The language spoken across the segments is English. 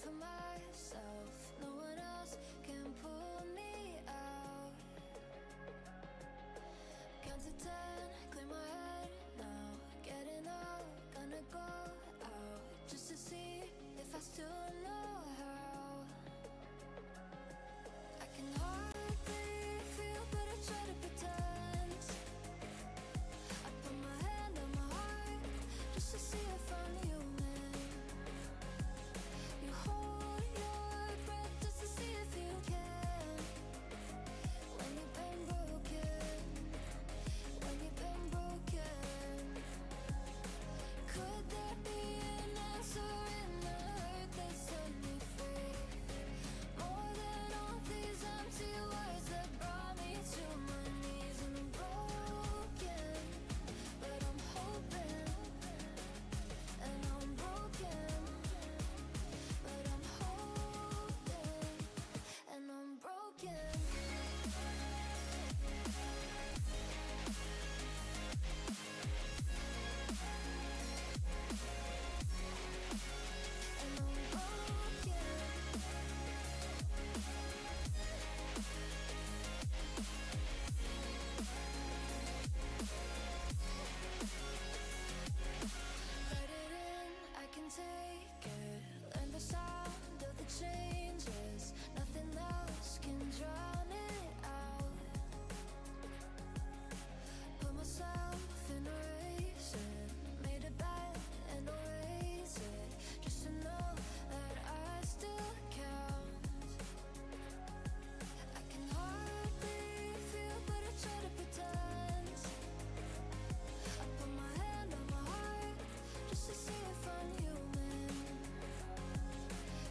for myself. No one else can pull me out. Count to 10, clear my head now. Getting up, gonna go out just to see if I still know how. I can hardly feel, but I try to pretend. I put my hand on my heart just to see if I'm human. You hold your breath just to see if you can. When you've been broken, when you've been broken, could there be an answer in the hurt that set me free? More than all these empty words that brought me to my knees. And I'm broken, but I'm hoping. And I'm broken, but I'm holding. And I'm broken. And I'm broken. Let it in, I can take it. Learn the sound of the changes. Nothing else can drown it out. Put myself in a raisin. Made a bed and I'll raise it just to know that I still count. I can hardly feel, but I try to pretend. I put my hand on my heart just to see if I'm human.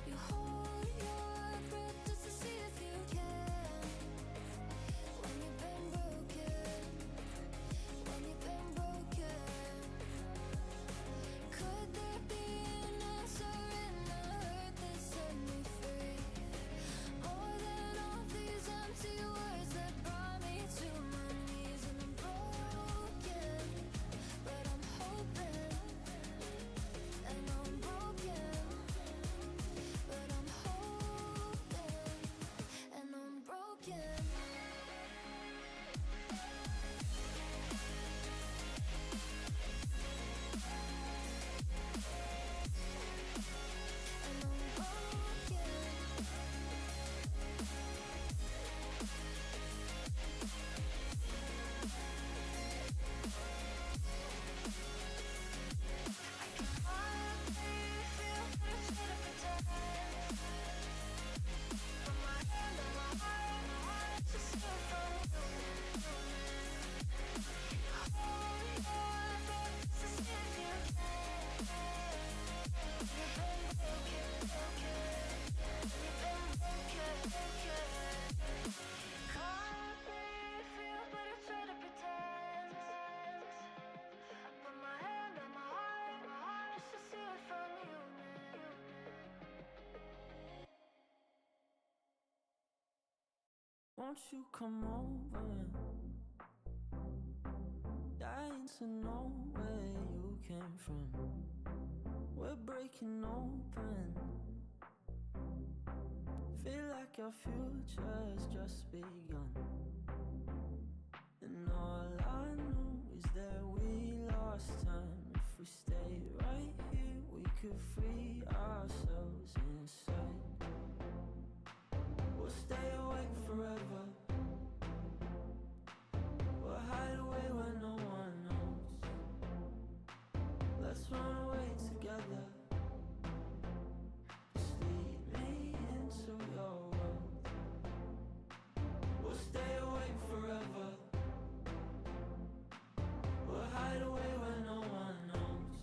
You hold your breath just to see if you can. When you've been broken, when you've been broken, could there be an answer in the hurt that set me free? More than all these empty words that brought me to my knees. And I'm broken, but I'm hoping. And I'm broken, but I'm holding. And I'm broken. And I'm broken. Hardly feel, but I try to pretend. Put my hand on my heart to see if I'm human. Hold your breath to see if you can. You've been broken, you've been broken. Hardly feel, but I try to pretend. I put my hand on my heart just to see if I'm human. Won't you come over? Dying to know where you came from. We're breaking open. Feel like your future's just begun. And all I know is that we lost time. If we stay right here, we could free ourselves inside. We'll stay awake forever. We'll hide away where no one knows. Let's run away together. Just lead me into your world. We'll stay awake forever. We'll hide away where no one knows.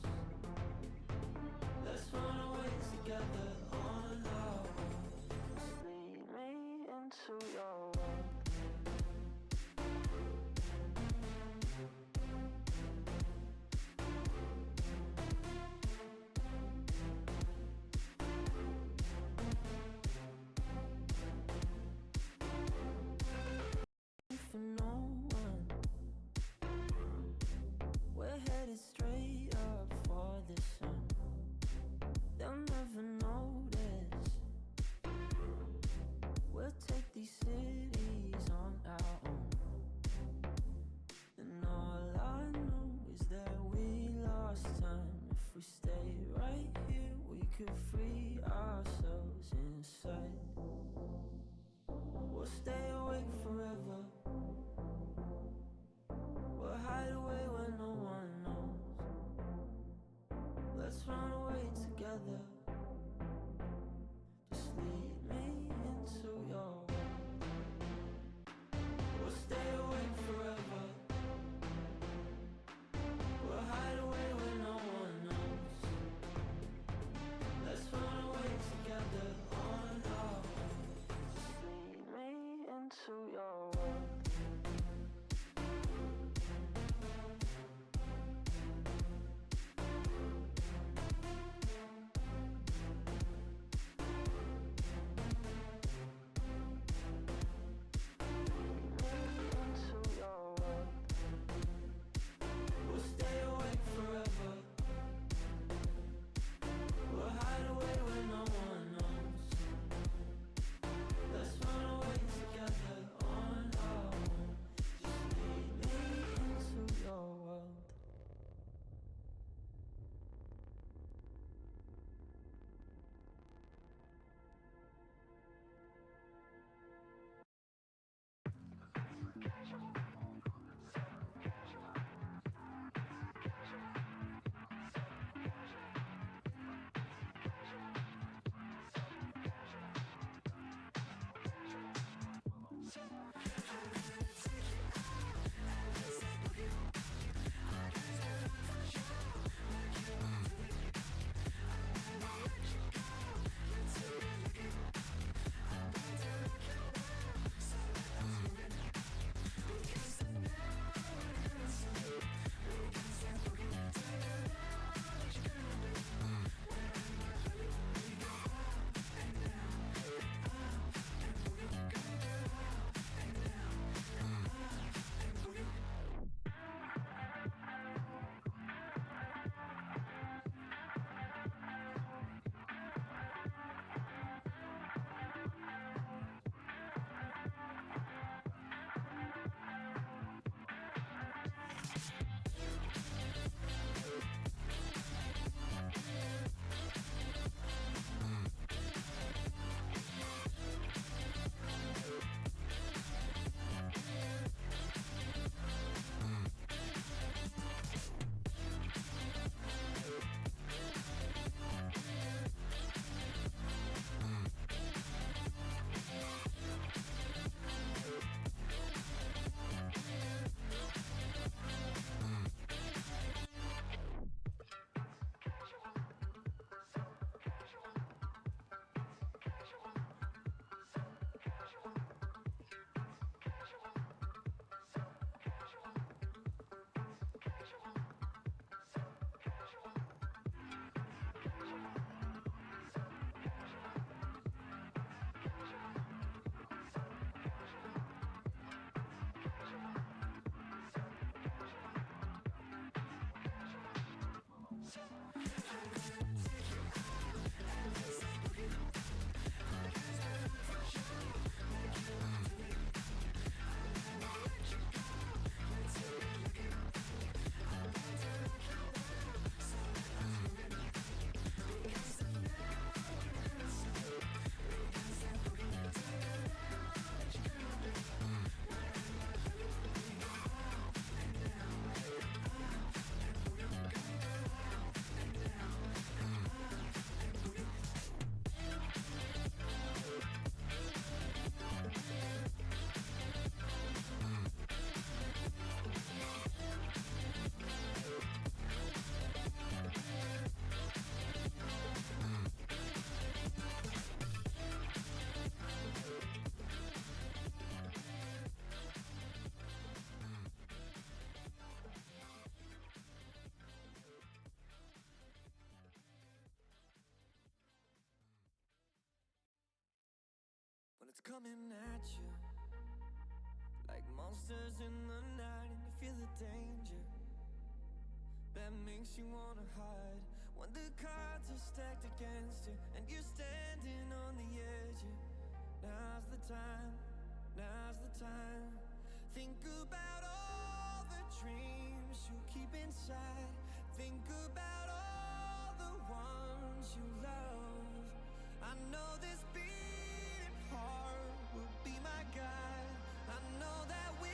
Let's run away together on our own. Just lead me into your world. could free ourselves inside. We'll stay awake forever. We'll hide away when no one knows. Let's run away together. Just lead me into your world. We'll stay awake forever. We'll hide away when no one knows. Let's run away together on our own. Just lead me into your world. It's coming at you like monsters in the night, and you feel the danger that makes you wanna hide. When the cards are stacked against you and you're standing on the edge, now's the time, now's the time. Think about all the dreams you keep inside. Think about all the the ones you love. I know this beating heart will be my guide. I know that we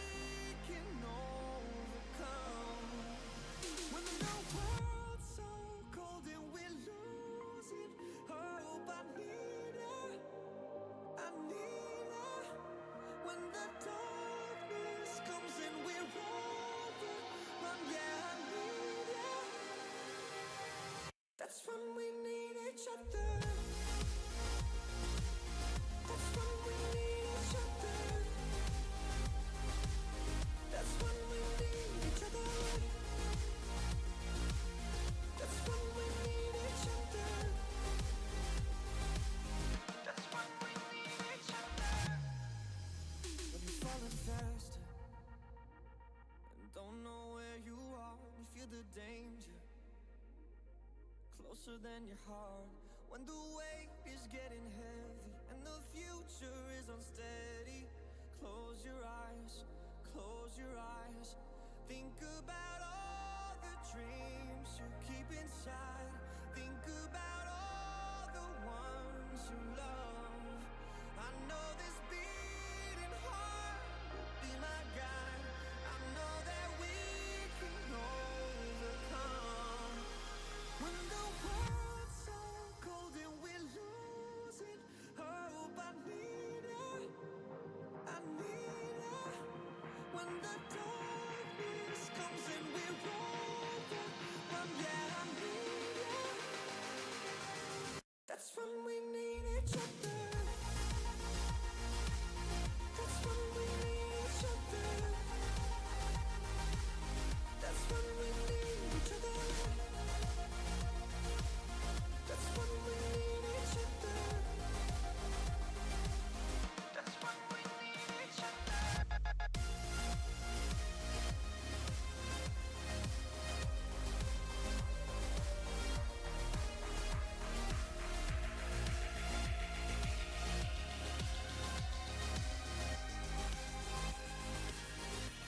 can overcome. When the world's so cold and we're losing hope, I need her. I need her. When the darkness comes and we're overrun, yeah, I need you. That's when we need each other. That's when we need each other. That's when we need each other. That's when we need each other. That's when we need each other. When you're falling faster and don't know where you are, you feel the danger closer than your heart. When the weight is getting heavy and the future is unsteady, close your eyes, close your eyes. Think about all the dreams you keep inside. Think about all the ones you love. I know this beating heart will be my guide. I know that we can overcome. When the world's so cold and we're losing hope, I need her. I need her. When the darkness comes and we're overrun, yeah, I need you. That's when we need each other. That's when we need each other. That's when we need each other. That's when we need each other. That's when we need each other.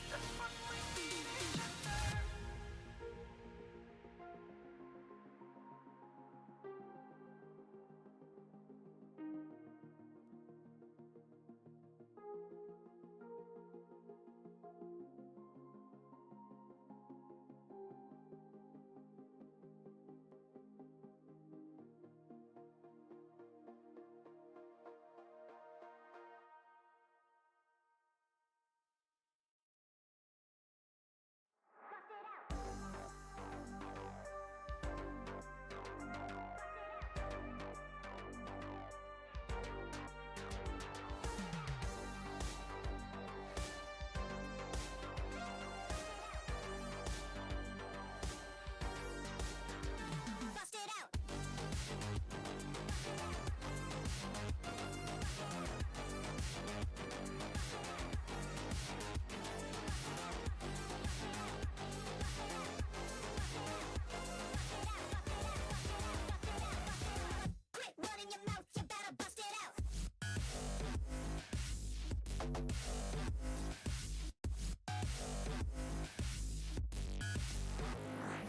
That's when we need each other. Bust it out. Quit running your mouth, you better bust it out.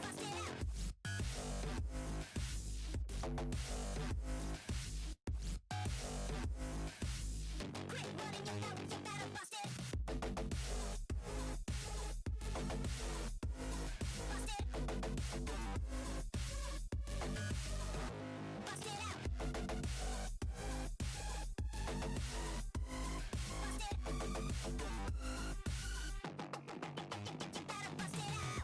Bust it out. Quit running your mouth, you better bust it. Bust it. Bust it out. Bust it. You better bust it out.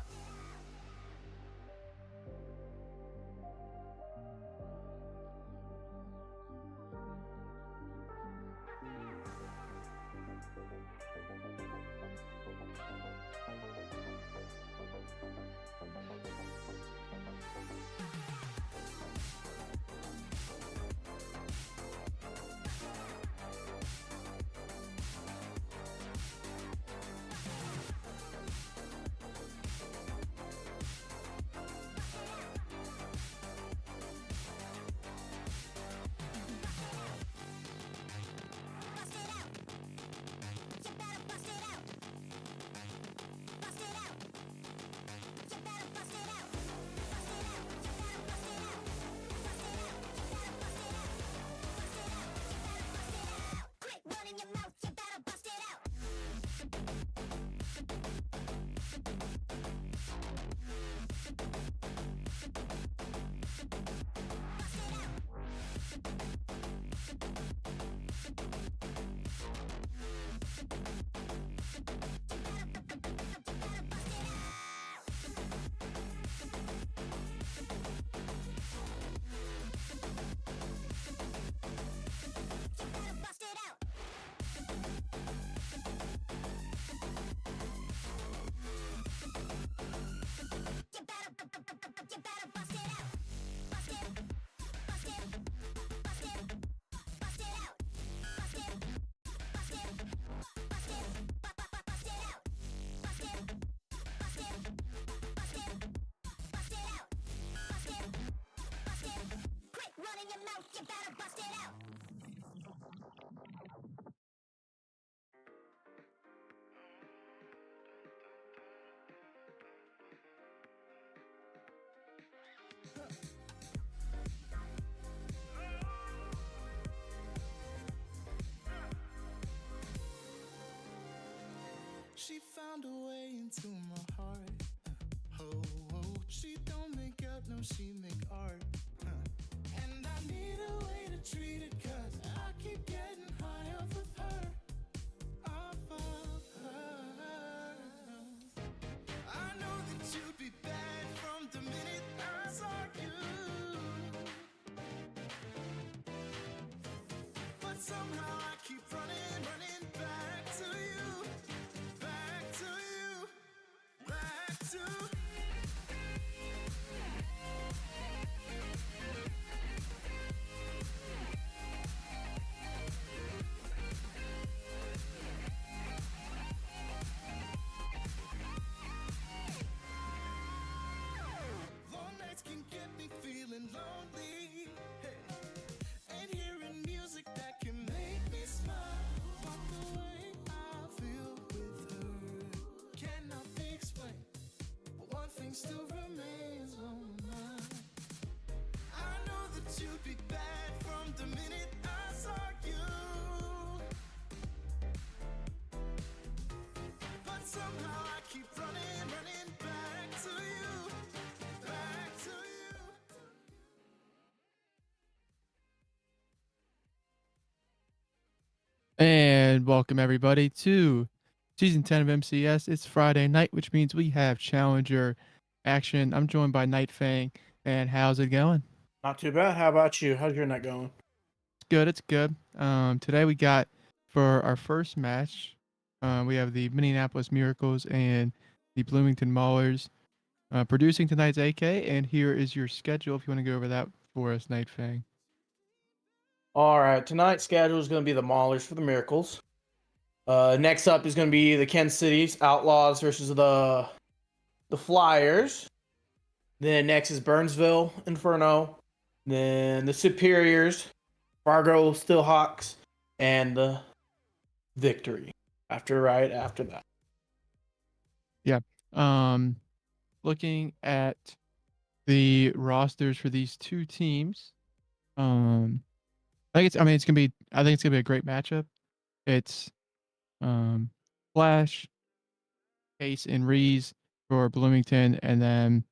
she found a way into my heart. Oh, oh, she don't make out, no, she make art. And I need a way to treat it, cause I keep getting high off of her. Off of her. I know that you'd be bad from the minute I saw you. But somehow I keep running back to you. Back to you. Back to long nights can get me feeling lonely. Hey. And hearing music that can make me smile. But the way I feel with her cannot be explained. But one thing still remains on my mind. I know that you'd be bad from the minute I saw you. But somehow I keep running back to you. Back to you. And welcome everybody to season 10 of MCS. It's Friday night, which means we have Challenger action. I'm joined by Night Fang. And how's it going? Not too bad. How about you? How's your night going? It's good. It's good. Today we got for our first match, we have the Minneapolis Miracles and the Bloomington Maulers producing tonight's AK. And here is your schedule if you want to go over that for us, Night Fang. All right, tonight's schedule is going to be the Maulers for the Miracles. Next up is going to be the Kansas City's Outlaws versus the Flyers. Then next is Burnsville Inferno. Then the Superiors, Fargo Steelhawks, and the Victory. Right after that. Looking at the rosters for these two teams, I think it's gonna be a great matchup. It's Flash, Ace, and Reese for Bloomington, and then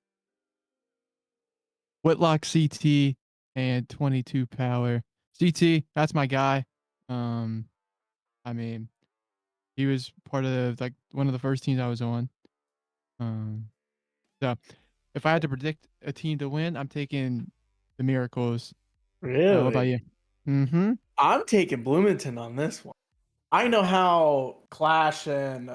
Whitlock, CT, and 22 Power. CT, that's my guy. I mean, he was part of one of the first teams I was on. So if I had to predict a team to win, I'm taking the Miracles. Really? What about you? Mm-hmm. I'm taking Bloomington on this one. I know how Clash and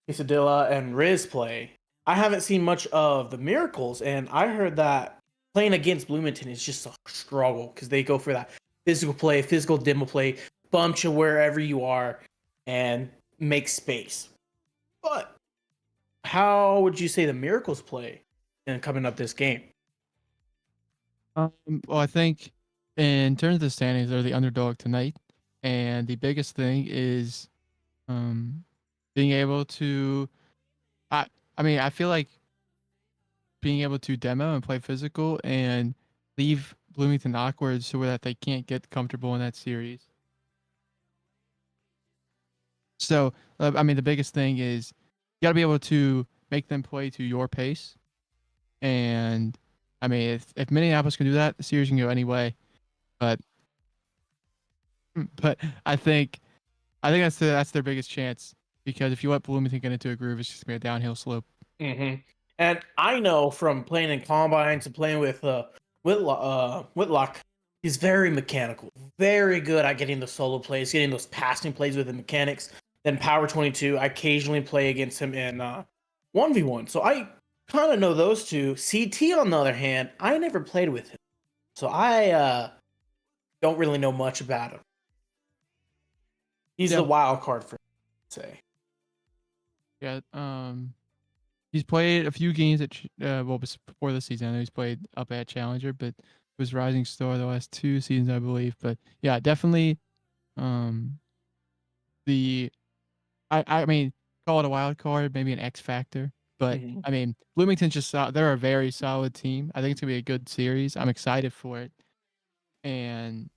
Isadilla and Riz play. I haven't seen much of the Miracles, and I heard that playing against Bloomington is just a struggle because they go for that physical play, physical demo play, bump you wherever you are, and make space. But how would you say the Miracles play in coming up this game? Well, I think in terms of the standings, they're the underdog tonight, and the biggest thing is being able to. I feel like being able to demo and play physical and leave Bloomington awkward so that they can't get comfortable in that series. So, the biggest thing is you got to be able to make them play to your pace. And, if Minneapolis can do that, the series can go any way. But I think that's their biggest chance, because if you let Bloomington get into a groove, it's just gonna be a downhill slope. Mm-hmm. And I know from playing in combines and playing with Whitlock, he's very mechanical, very good at getting the solo plays, getting those passing plays with the mechanics. Then Power 22, I occasionally play against him in 1v1. So I kind of know those two. CT, on the other hand, I never played with him. So I don't really know much about him. He's the wild card for me, say. Yeah, he's played a few games at before the season. I know he's played up at Challenger, but was Rising Star the last 2 seasons, I believe. But yeah, definitely. Call it a wild card, maybe an X factor. But Bloomington's they're a very solid team. I think it's gonna be a good series. I'm excited for it, and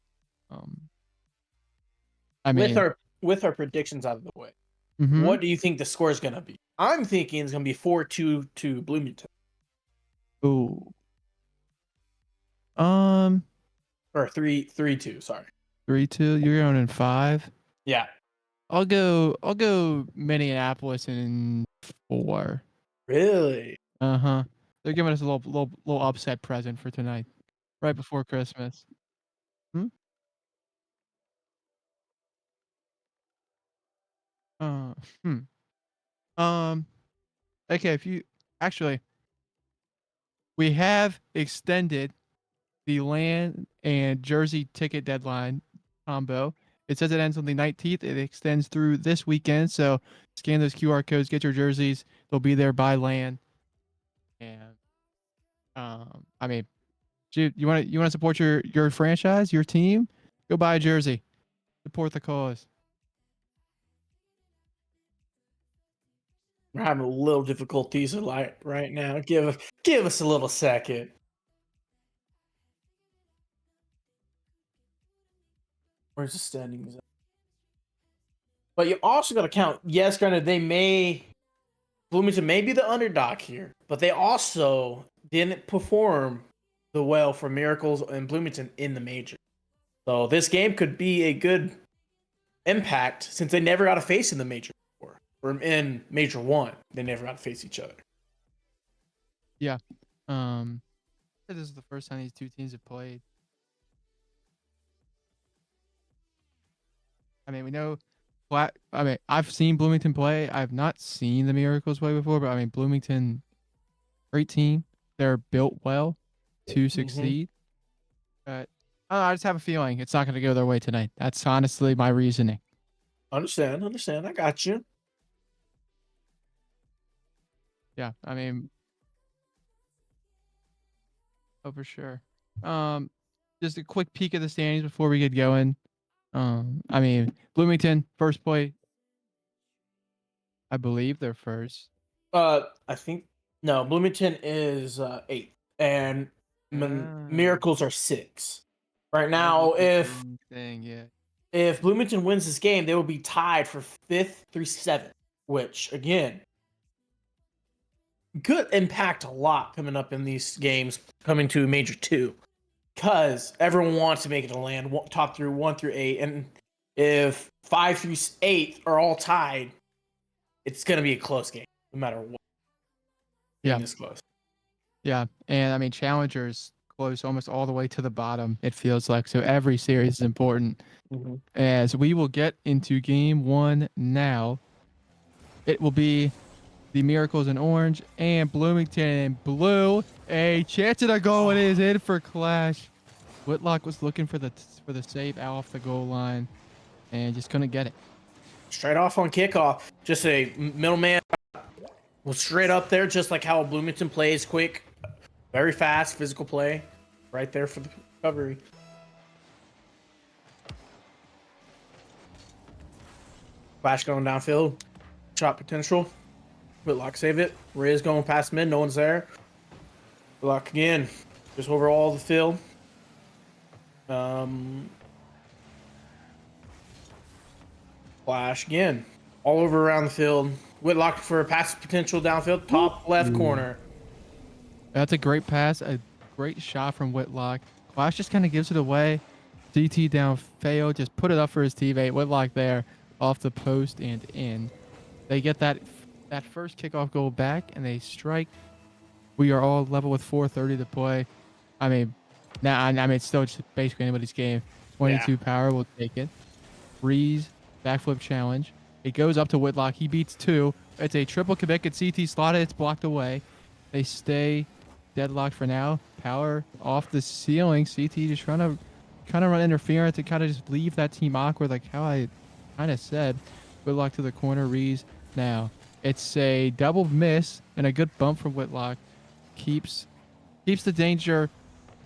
with our predictions out of the way, Mm-hmm. What do you think the score is going to be? I'm thinking it's going to be 4-2 to Bloomington. Ooh. Or 3-2, sorry. 3-2. You're going in 5. Yeah. I'll go Minneapolis in 4. Really? Uh-huh. They're giving us a little upset present for tonight, right before Christmas. Hmm? Uh, hmm. Um, okay, if you actually we have extended the land and jersey ticket deadline combo. It says it ends on the 19th. It extends through this weekend, so scan those QR codes, get your jerseys. They'll be there by land. And I mean, dude, you want to support your franchise, your team? Go buy a jersey. Support the cause. We're having a little difficulties right now. Give us a little second. Where's the standings? But you also got to count. Yes, granted, Bloomington may be the underdog here, but they also didn't perform the well for Miracles and Bloomington in the major. So this game could be a good impact since they never got to face in the major before. Or in major 1, they never got to face each other. Yeah. This is the first time these two teams have played. I mean, we know. I mean, I've seen Bloomington play. I've not seen the Miracles play before, but I mean, Bloomington, great team. They're built well to succeed. But I just have a feeling it's not going to go their way tonight. That's honestly my reasoning. Understand. I got you. Yeah, I mean, oh for sure. Just a quick peek at the standings before we get going. I mean, Bloomington first play. I believe they're first. I think no. Bloomington is 8th, and Miracles are 6. Right now, if Bloomington wins this game, they will be tied for 5th through 7th, which again could impact a lot coming up in these games coming to Major 2, because everyone wants to make it to land top through 1 through 8, and if 5 through 8 are all tied, it's going to be a close game no matter what. Yeah, this close. Yeah, and I mean, challengers close almost all the way to the bottom. It feels like so. Every series is important. As we will get into game 1 now, it will be the Miracles in orange and Bloomington in blue. A chance at a goal. It is in for Clash. Whitlock was looking for the save out off the goal line, and just couldn't get it. Straight off on kickoff, just a middleman was straight up there, just like how Bloomington plays, quick, very fast, physical play, right there for the recovery. Flash going downfield, shot potential. Whitlock save it. Riz going past mid, no one's there. Whitlock again, just over all the field. Flash again, all over around the field. Whitlock for a pass potential downfield, top left corner. That's a great pass, a great shot from Whitlock. Clash just kind of gives it away. DT down, fail, just put it up for his teammate. Whitlock there, off the post and in. They get that first kickoff goal back, and they strike. We are all level with 4:30 to play. I mean, it's still just basically anybody's game. 22 power will take it. Breeze, backflip challenge. It goes up to Whitlock. He beats 2. It's a triple commit. At CT slotted. It's blocked away. They stay deadlocked for now. Power off the ceiling. CT just trying to kind of run interference and kind of just leave that team awkward, like how I kind of said. Whitlock to the corner. Rees now. It's a double miss and a good bump from Whitlock. Keeps the danger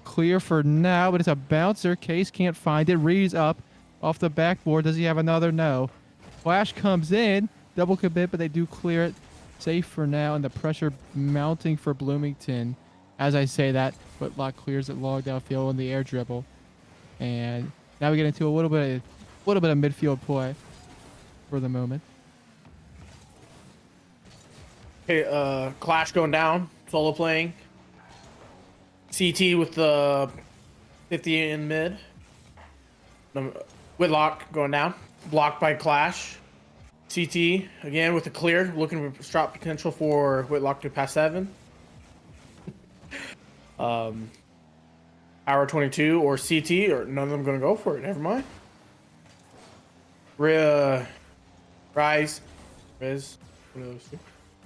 clear for now, but it's a bouncer. Case can't find it. Rees up off the backboard. Does he have another? No. Flash comes in. Double commit, but they do clear it. Safe for now, and the pressure mounting for Bloomington. As I say that, Whitlock clears it long downfield on the air dribble. And now we get into a little bit of midfield play for the moment. Okay, Clash going down, solo playing. CT with the 50 in mid. Whitlock going down, blocked by Clash. CT again with the clear, looking for shot potential for Whitlock to pass 7. Hour 22 or CT, or none of them going to go for it. Never mind. Rise, Riz, one of those two.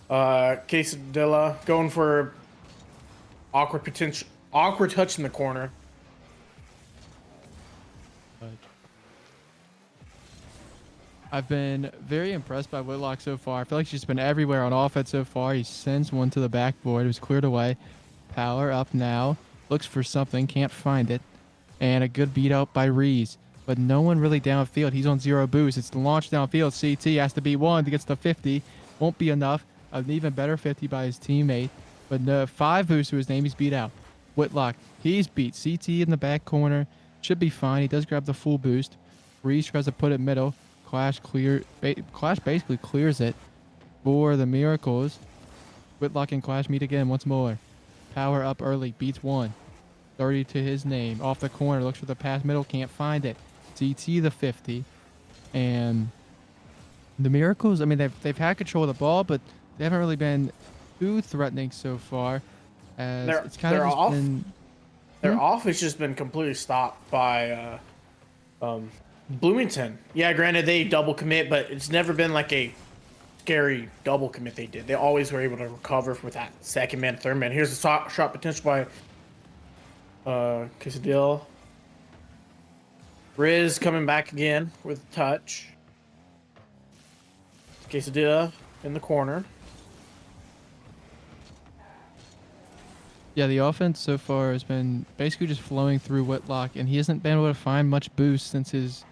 Quesadilla going for awkward touch in the corner. I've been very impressed by Whitlock so far. I feel like she's been everywhere on offense so far. He sends one to the backboard. It was cleared away. Power up now. Looks for something. Can't find it. And a good beat out by Reese. But no one really downfield. He's on 0 boost. It's the launch downfield. CT has to be one to get to the 50. Won't be enough. An even better 50 by his teammate. But no, 5 boost to his name. He's beat out. Whitlock. He's beat. CT in the back corner. Should be fine. He does grab the full boost. Reese tries to put it middle. Clash basically clears it for the Miracles. Whitlock and Clash meet again once more. Power up early, beats one. 30 to his name. Off the corner, looks for the pass middle, can't find it. CT the 50. And the Miracles, I mean, they've had control of the ball, but they haven't really been too threatening so far. As it's kind of just off. been... Their off has just been completely stopped by Bloomington. Yeah, granted they double commit, but it's never been like a scary double commit they did. They always were able to recover with that second man, third man. Here's the shot potential by Quesadilla. Riz coming back again with a touch. Quesadilla in the corner. Yeah, the offense so far has been basically just flowing through Whitlock, and he hasn't been able to find much boost since his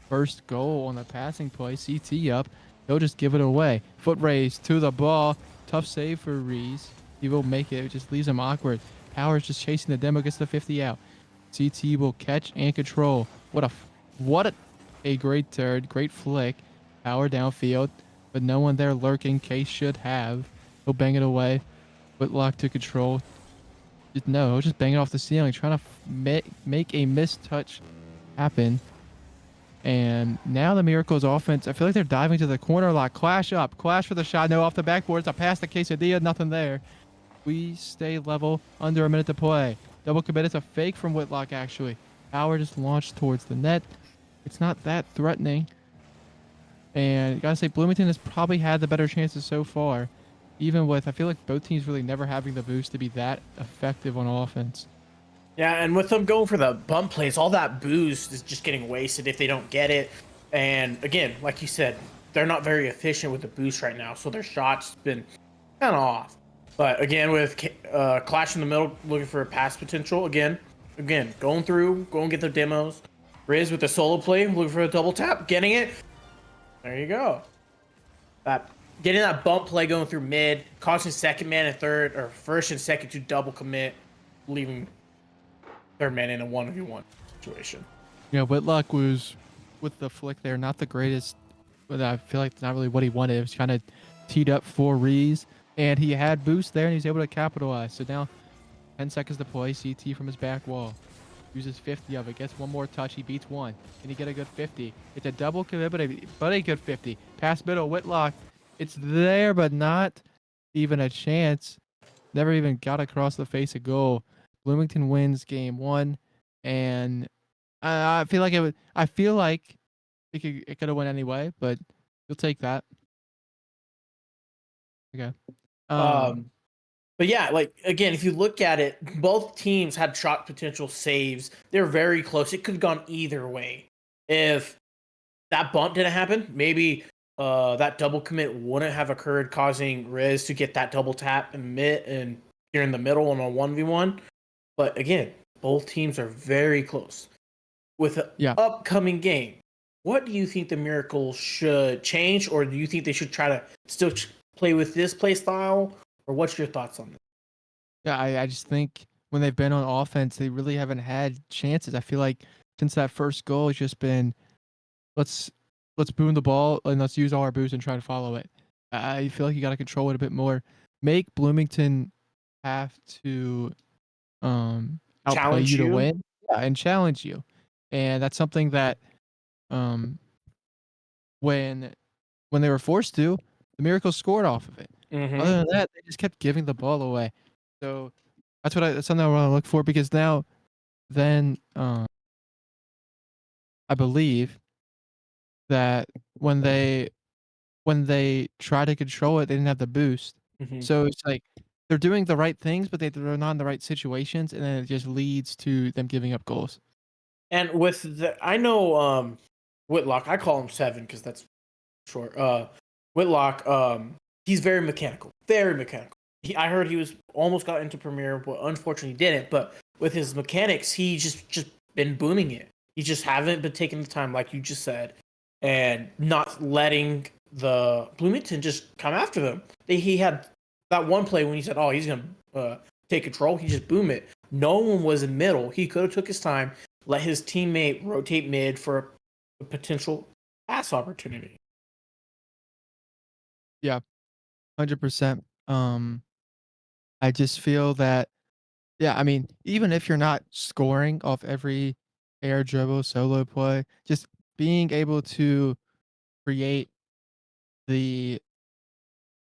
first goal on the passing play. CT up. He'll just give it away. Foot raise to the ball. Tough save for Reese. He will make it. It just leaves him awkward. Power's just chasing the demo, gets the 50 out. CT will catch and control. What a great turn. Great flick. Power downfield, but no one there lurking. Case should have. He'll bang it away. Whitlock to control. No, just banging off the ceiling, trying to make a missed touch happen. And now the Miracles offense, I feel like they're diving to the corner a lot. Clash up. Clash for the shot. No, off the backboard. It's a pass to Quesadilla. Nothing there. We stay level. Under a minute to play. Double commit. It's a fake from Whitlock, actually. Power just launched towards the net. It's not that threatening. And you gotta say, Bloomington has probably had the better chances so far. Even with, I feel like both teams really never having the boost to be that effective on offense. Yeah, and with them going for the bump plays, all that boost is just getting wasted if they don't get it. And again, like you said, they're not very efficient with the boost right now, so their shots been kind of off. But again, with Clash in the middle, looking for a pass potential. Again, going through, go and get their demos. Riz with the solo play, looking for a double tap, getting it. There you go. Getting that bump play going through mid, causing second man and third, or first and second to double commit, leaving third man in a 1v1 situation. Yeah, Whitlock was, with the flick there, not the greatest, but I feel like it's not really what he wanted. It was kind of teed up for Reese, and he had boost there, and he's able to capitalize. So now, 10 seconds to play, CT from his back wall. Uses 50 of it, gets one more touch, he beats one. Can he get a good 50? It's a double commit, but a good 50. Pass middle, Whitlock. It's there, but not even a chance. Never even got across the face of goal. Bloomington wins game 1, and I feel like it could have went anyway, but you'll take that. Okay. But yeah, like again, if you look at it, both teams had shot potential saves. They're very close. It could have gone either way. If that bump didn't happen, maybe that double commit wouldn't have occurred, causing Riz to get that double tap and here in the middle on a 1v1. But again, both teams are very close. With the upcoming game, what do you think the Miracles should change, or do you think they should try to still play with this play style, or what's your thoughts on this? Yeah, I just think when they've been on offense, they really haven't had chances. I feel like since that first goal, it's just been let's boom the ball and let's use all our boost and try to follow it. I feel like you got to control it a bit more. Make Bloomington have to outplay Challenge you to you. win, yeah, and challenge you. And that's something that um when when they were forced to, the Miracles scored off of it. Mm-hmm. Other than that, they just kept giving the ball away. So that's something I want to look for because now then I believe that when they when they try to control it, they didn't have the boost. Mm-hmm. So it's like they're doing the right things, but they're not in the right situations, and then it just leads to them giving up goals. And with the, I know Whitlock. I call him Seven because that's short. Whitlock. He's very mechanical. Very mechanical. I heard he was almost got into Premiere, but unfortunately didn't. But with his mechanics, he just been booming it. He just haven't been taking the time, like you just said, and not letting the Bloomington just come after them. He had that one play when he said, "Oh, he's gonna take control." He just boom it. No one was in middle. He could have took his time, let his teammate rotate mid for a potential pass opportunity. Yeah, 100%. I just feel that yeah, I mean, even if you're not scoring off every air dribble, solo play, just being able to create the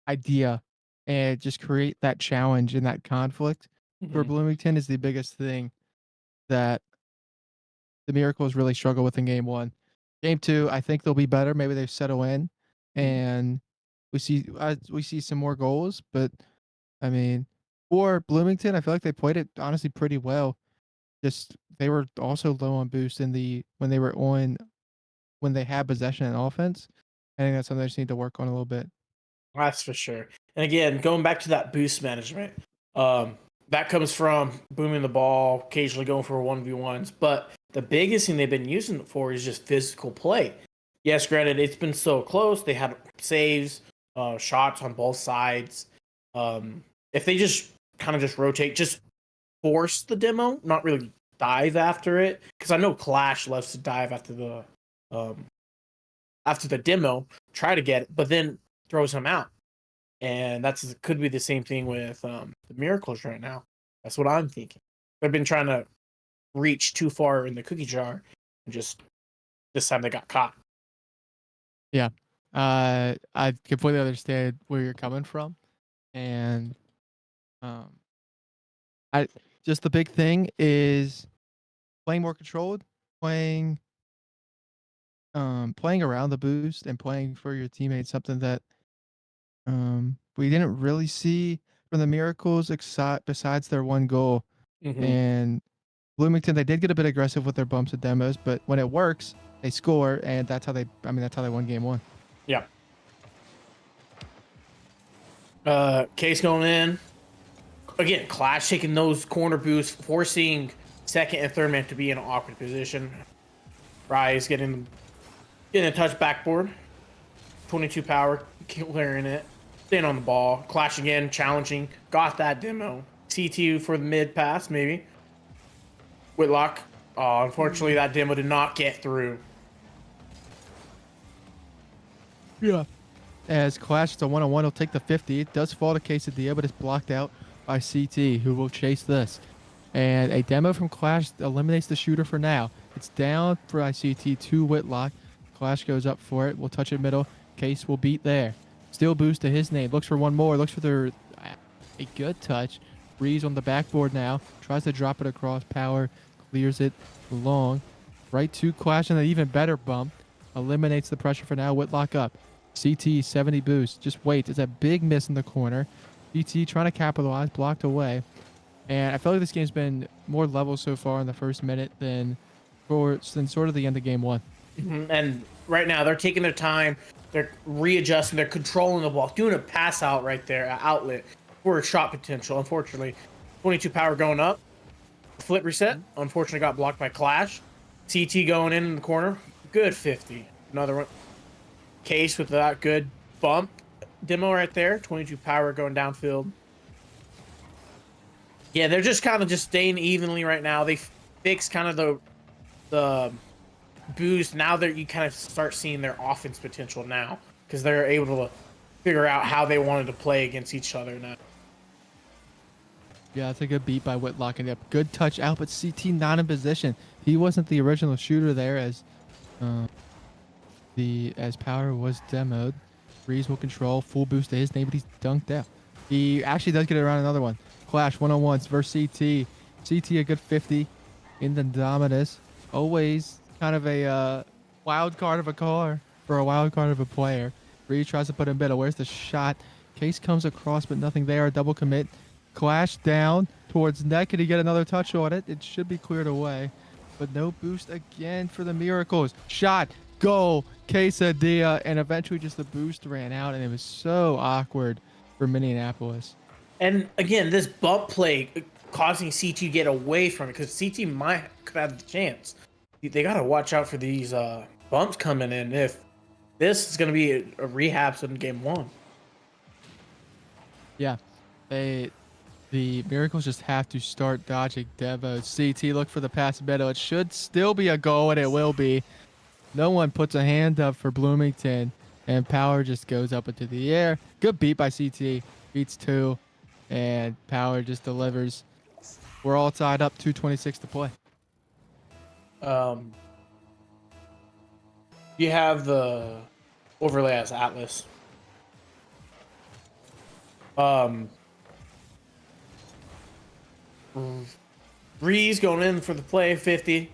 idea and just create that challenge and that conflict for Mm-hmm. Bloomington is the biggest thing that the Miracles really struggle with in game 1. Game 2, I think they'll be better. Maybe they settle in and we see some more goals, but I mean, for Bloomington, I feel like they played it honestly pretty well. Just they were also low on boost in the when they had possession and offense. I think that's something they just need to work on a little bit. That's for sure. And again, going back to that boost management, um, that comes from booming the ball, occasionally going for 1v1s. But the biggest thing they've been using it for is just physical play. Yes, granted, it's been so close. They had saves, shots on both sides. If they just kind of just rotate, just force the demo, not really dive after it. Because I know Clash loves to dive um, after the demo, try to get it, but then throws him out. And that's could be the same thing with the Miracles right now. That's what I'm thinking. They've been trying to reach too far in the cookie jar, and just this time they got caught. Yeah. I completely understand where you're coming from, and um, I just the big thing is playing more controlled, playing playing around the boost and playing for your teammates, something that we didn't really see from the Miracles besides their one goal. Mm-hmm. And Bloomington, they did get a bit aggressive with their bumps and demos, but when it works, they score, and that's how they won game 1. Yeah. Case going in again. Clash taking those corner boosts, forcing second and third man to be in an awkward position. Rise getting a touch backboard. 22 power, clearing it, staying on the ball, clash again, challenging, got that demo. CT for the mid pass, maybe. Whitlock. Unfortunately, that demo did not get through. Yeah. As Clash, it's a one-on-one. He'll take the 50. It does fall to Quesadilla, but it's blocked out by CT, who will chase this. And a demo from Clash eliminates the shooter for now. It's down for ICT to Whitlock. Clash goes up for it. We'll touch it middle. Case will beat there. Still boost to his name. Looks for one more. Looks for a good touch. Breeze on the backboard now. Tries to drop it across. Power clears it long. Right to Clash and an even better bump. Eliminates the pressure for now. Whitlock up. CT 70 boost. Just waits. It's a big miss in the corner. CT trying to capitalize. Blocked away. And I feel like this game's been more level so far in the first minute than sort of the end of game 1. Mm-hmm. And right now, they're taking their time. They're readjusting. They're controlling the ball, doing a pass out right there, an outlet for a shot potential. Unfortunately, 22 power going up. Flip reset. Unfortunately, got blocked by Clash. CT going in the corner. Good 50. Another one. Case with that good bump demo right there. 22 power going downfield. Yeah, they're just kind of just staying evenly right now. They fixed kind of the boost. Now that you kind of start seeing their offense potential now because they're able to figure out how they wanted to play against each other now. Yeah, that's a good beat by Whitlock and good touch out, but CT not in position. He wasn't the original shooter there uh, as Power was demoed. Breeze will control full boost to his name, but he's dunked out. He actually does get it around another one. Clash 1-on-1s versus CT. CT a good 50 in the Dominus. Always kind of a wild card of a car for a wild card of a player. Breeze tries to put in middle. Where's the shot? Case comes across, but nothing there. A double commit. Clash down towards neck. Can he get another touch on it? It should be cleared away. But no boost again for the Miracles. Shot. Goal. Quesadilla. And eventually just the boost ran out. And it was so awkward for Minneapolis. And again, this bump play causing CT to get away from it because CT could have the chance. They got to watch out for these bumps coming in if this is going to be a rehab in game 1. Yeah. The Miracles just have to start dodging demos. CT look for the pass middle. It should still be a goal, and it will be. No one puts a hand up for Bloomington, and Power just goes up into the air. Good beat by CT. Beats 2, and Power just delivers. We're all tied up, 2:26 to play. You have the overlay as Atlas. Breeze going in for the play 50.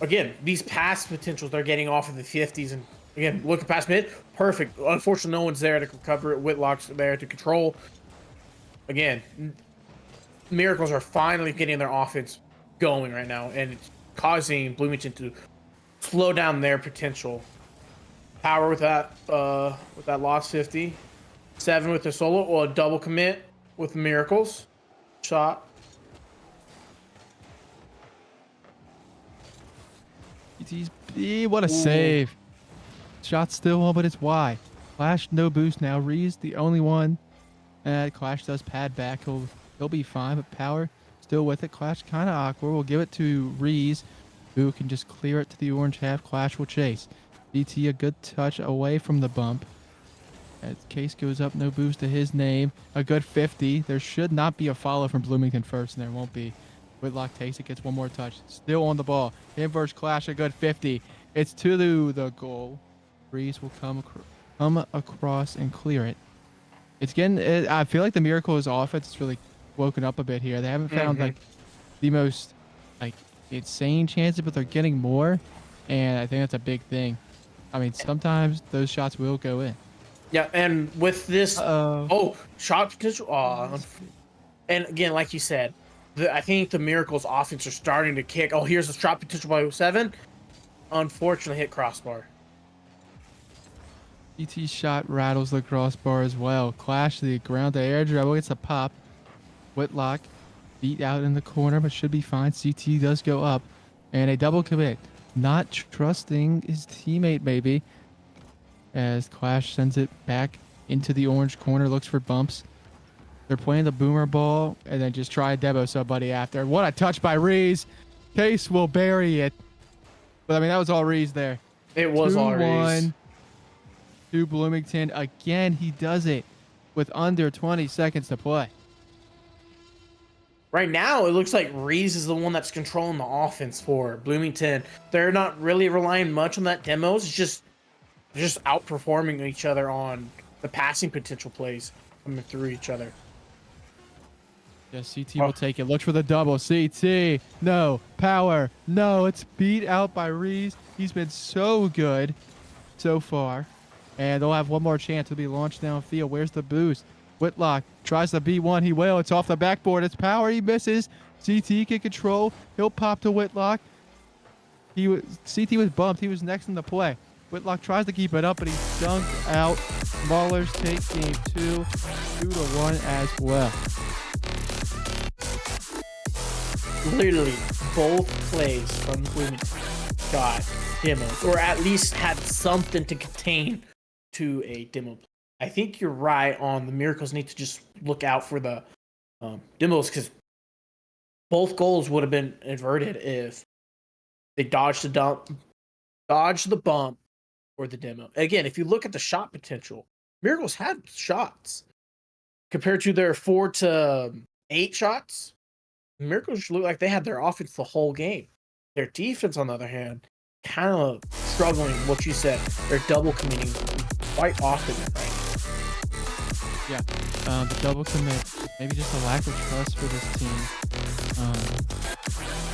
Again, these pass potentials they're getting off of the 50s, and again, looking past mid, perfect. Unfortunately, no one's there to cover it. Whitlock's there to control. Again, Miracles are finally getting their offense going right now, and it's causing Bloomington to slow down their potential. Power with that lost 50. 7 with the solo, or a double commit with Miracles. Shot. What a save. Shot still on, but it's wide. Clash no boost now. Ree's the only one. Clash does pad back. He'll be fine, but Power still with it. Clash kind of awkward. We'll give it to Rees, who can just clear it to the orange half. Clash will chase. DT a good touch away from the bump. As Case goes up, no boost to his name. A good 50. There should not be a follow from Bloomington first, and there won't be. Whitlock takes it, gets one more touch. Still on the ball. Inverse Clash, a good 50. It's to the goal. Breeze will come across and clear it. It's getting. I feel like the Miracles offense is really woken up a bit here. They haven't found like the most like insane chances, but they're getting more, and I think that's a big thing. I mean, sometimes those shots will go in. Yeah, and with this, shot potential. And again, like you said, I think the Miracles offense are starting to kick. Oh, here's the shot potential by 7. Unfortunately, hit crossbar. CT shot rattles the crossbar as well. Clash the ground to air dribble. Gets a pop. Whitlock beat out in the corner, but should be fine. CT does go up. And a double commit. Not trusting his teammate, maybe. As Clash sends it back into the orange corner. Looks for bumps. They're playing the boomer ball. And then just try to debo somebody after. What a touch by Rees. Case will bury it. But, I mean, that was all Rees there. It was all Rees. To Bloomington. Again, he does it with under 20 seconds to play. Right now, it looks like Rees is the one that's controlling the offense for Bloomington. They're not really relying much on that demos. It's just outperforming each other on the passing potential plays coming through each other. Yeah, CT will take it. Looks for the double. CT. No. Power. No. It's beat out by Rees. He's been so good so far. And they'll have one more chance to be launched downfield. Where's the boost? Whitlock tries the B1. He will. It's off the backboard. It's Power. He misses. CT can control. He'll pop to Whitlock. CT was bumped. He was next in the play. Whitlock tries to keep it up, but he's dunked out. Maulers take game 2, 2-1 as well. Literally, both plays from Bloomington got demos, or at least had something to contain to a demo. I think you're right on the Miracles need to just look out for the demos, because both goals would have been averted if they dodged the bump or the demo. Again, if you look at the shot potential, Miracles had shots compared to their 4 to 8 shots. Miracles looked like they had their offense the whole game. Their defense, on the other hand, kind of struggling. What you said, they're double committing quite often. Yeah, the double commit, maybe just a lack of trust for this team.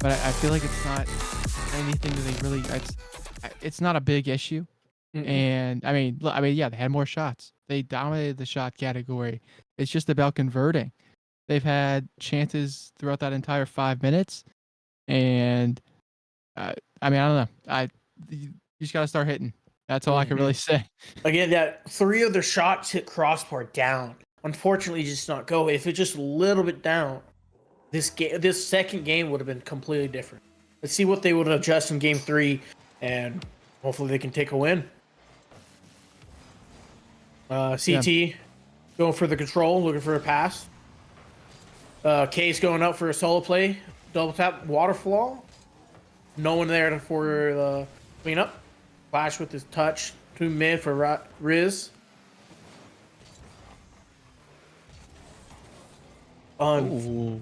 But I feel like it's not anything that they really. It's not a big issue. And I mean, yeah, they had more shots. They dominated the shot category. It's just about converting. They've had chances throughout that entire 5 minutes, and I mean, I don't know. You just got to start hitting. That's all I can really say. Again, that 3 of their shots hit crossbar down. Unfortunately, just not go. If it's just a little bit down, this second game would have been completely different. Let's see what they would adjust in game 3, and hopefully they can take a win. CT going for the control, looking for a pass. Case going up for a solo play, double tap, waterfall. No one there for the cleanup. Clash with his touch to mid for Riz. Clash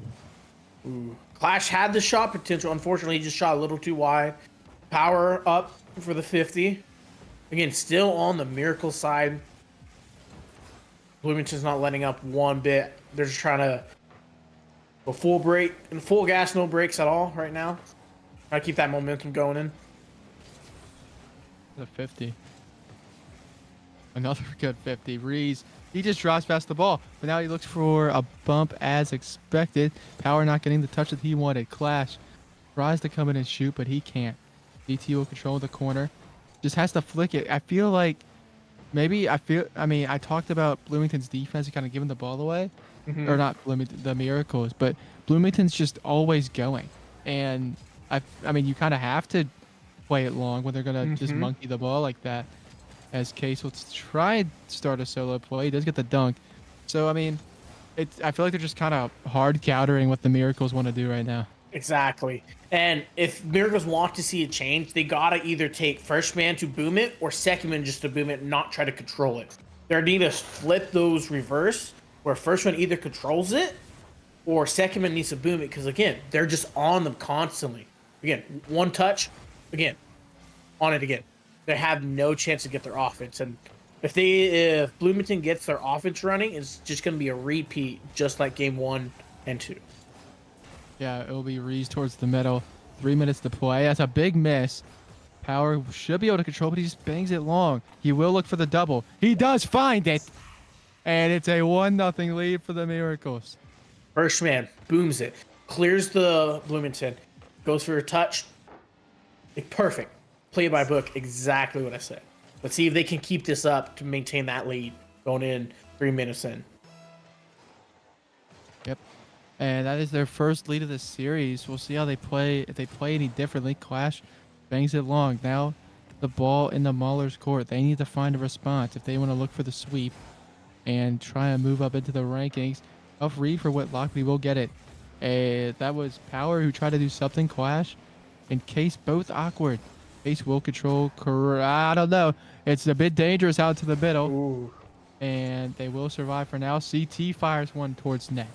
had the shot potential. Unfortunately, he just shot a little too wide. Power up for the 50. Again, still on the Miracle side. Bloomington's not letting up one bit. They're just trying to go full brake and full gas, no brakes at all right now. Try to keep that momentum going in. The 50. Another good 50. Reese, he just drops past the ball, but now he looks for a bump as expected. Power not getting the touch that he wanted. Clash tries to come in and shoot, but he can't. DT will control the corner. Just has to flick it. I feel like I talked about Bloomington's defense kind of giving the ball away. Or not Bloomington, the Miracles, but Bloomington's just always going. And I mean, you kind of have to play it long when they're going to just monkey the ball like that. As Case will try and start a solo play. He does get the dunk. So, I mean, I feel like they're just kind of hard countering what the Miracles want to do right now. Exactly. And if Miracles want to see a change, they got to either take first man to boom it or second man just to boom it and not try to control it. They need to flip those reverse where first man either controls it or second man needs to boom it because, again, they're just on them constantly. Again, one touch, again, on it again. They have no chance to get their offense. And if Bloomington gets their offense running, it's just going to be a repeat just like game 1 and 2. Yeah, it will be Reese towards the middle. 3 minutes to play. That's a big miss. Power should be able to control, but he just bangs it long. He will look for the double. He does find it. And it's a 1-0 lead for the Miracles. First man booms it. Clears the Bloomington. Goes for a touch. Perfect. Play by book. Exactly what I said. Let's see if they can keep this up to maintain that lead going in 3 minutes in. Yep. And that is their first lead of the series. We'll see how they play. If they play any differently, Clash bangs it long. Now the ball in the Mauler's court. They need to find a response if they want to look for the sweep and try and move up into the rankings. Tough read for Whitlock, but he will get it. That was Power who tried to do something. Clash and Case both awkward. Case will control. I don't know. It's a bit dangerous out to the middle. Ooh. And they will survive for now. CT fires one towards net.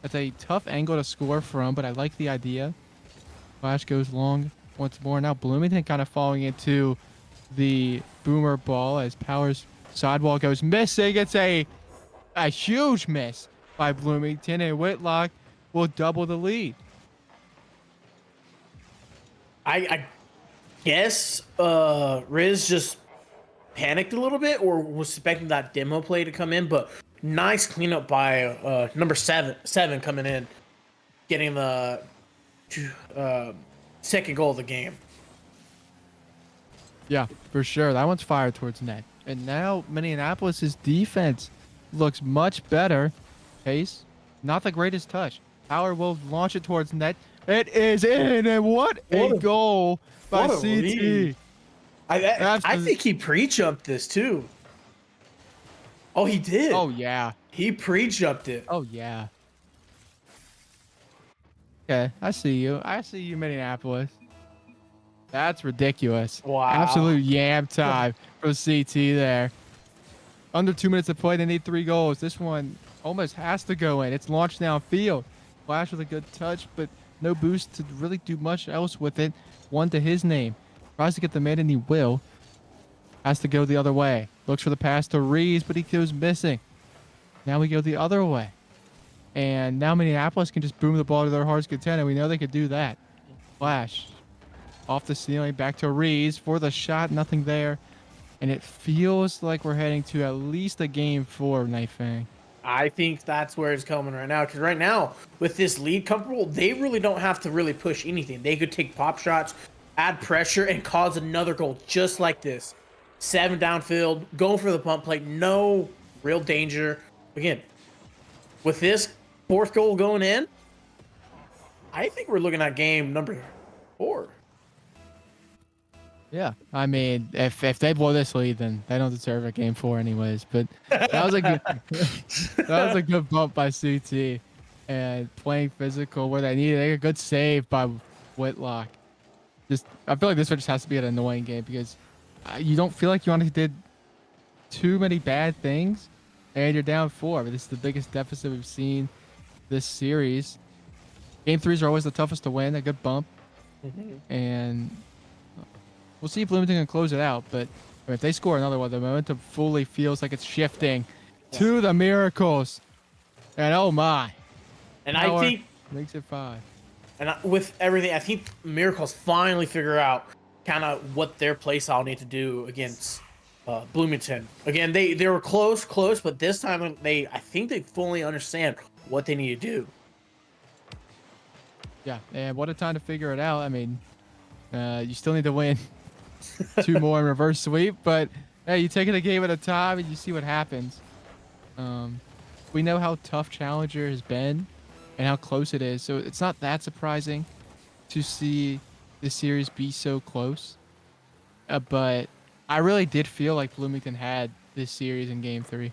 That's a tough angle to score from, but I like the idea. Clash goes long once more. Now Bloomington kind of falling into the boomer ball as Power's sidewall goes missing. It's a huge miss by Bloomington, and Whitlock will double the lead. I guess Riz just panicked a little bit or was expecting that demo play to come in, but nice cleanup by number seven coming in, getting the second goal of the game. Yeah, for sure. That one's fired towards net. And now Minneapolis's defense looks much better. Case, not the greatest touch. Power will launch it towards net. It is in, and what a goal by CT. I think he pre-jumped this too. Oh, he did. Oh, yeah. He pre-jumped it. Oh, yeah. Okay, I see you. I see you, Minneapolis. That's ridiculous. Wow. Absolute yam time for CT there. Under 2 minutes to play. They need 3 goals. This one almost has to go in. It's launched downfield. Flash with a good touch, but no boost to really do much else with it. One to his name. Tries to get the man, and he will. Has to go the other way. Looks for the pass to Reeves, but he goes missing. Now we go the other way. And now Minneapolis can just boom the ball to their heart's content, and we know they could do that. Flash. Off the ceiling, back to Reeves for the shot. Nothing there. And it feels like we're heading to at least a game 4, Night Fang. I think that's where it's coming right now. Because right now, with this lead comfortable, they really don't have to really push anything. They could take pop shots, add pressure, and cause another goal just like this. 7 downfield, going for the pump play, no real danger. Again, with this 4th goal going in, I think we're looking at game number 4. Yeah, I mean, if they blow this lead, then they don't deserve a game 4 anyways. But that was a good that was a good bump by CT, and playing physical where they needed it. A good save by Whitlock. Just I feel like this one just has to be an annoying game because you don't feel like you honestly did too many bad things, and you're down 4. But this is the biggest deficit we've seen this series. Game 3s are always the toughest to win. A good bump, and we'll see if Bloomington can close it out. But if they score another one, the momentum fully feels like it's shifting to the Miracles. And oh my. And Power I think, makes it 5. and with everything, I think Miracles finally figure out kind of what their play style need to do against Bloomington. Again, they were close, but this time I think they fully understand what they need to do. Yeah, and what a time to figure it out. I mean, you still need to win 2 more in reverse sweep, but hey, you take it a game at a time and you see what happens. We know how tough Challenger has been and how close it is, so it's not that surprising to see this series be so close. But I really did feel like Bloomington had this series in game 3.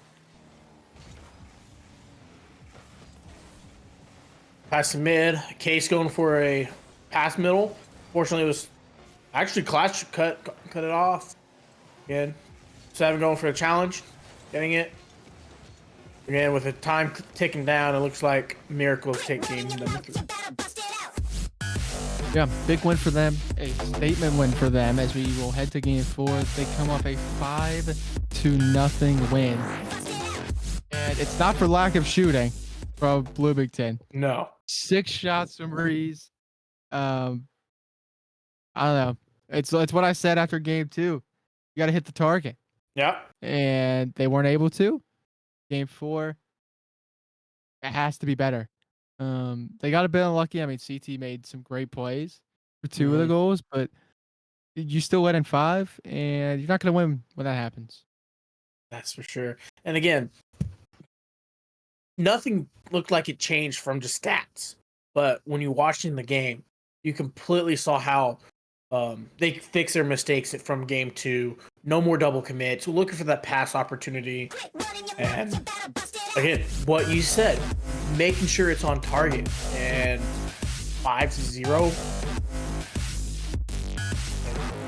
Pass to mid. Case going for a pass middle. Fortunately, it was actually Clash cut it off. Again, 7 going for a challenge, getting it. Again, with the time ticking down, it looks like Miracles take game number 3. Yeah, big win for them. A statement win for them as we will head to game 4. They come off a 5-0 win. And it's not for lack of shooting from Bloomington. No. 6 shots from Reeves. I don't know. It's what I said after game 2. You got to hit the target. Yeah. And they weren't able to. Game 4, it has to be better. They got a bit unlucky. I mean, CT made some great plays for 2 of the goals, but you still win in 5, and you're not going to win when that happens. That's for sure. And again, nothing looked like it changed from just stats. But when you watched in the game, you completely saw how they fixed their mistakes from game 2. No more double commits. We're looking for that pass opportunity. And again, what you said, making sure it's on target. And 5-0.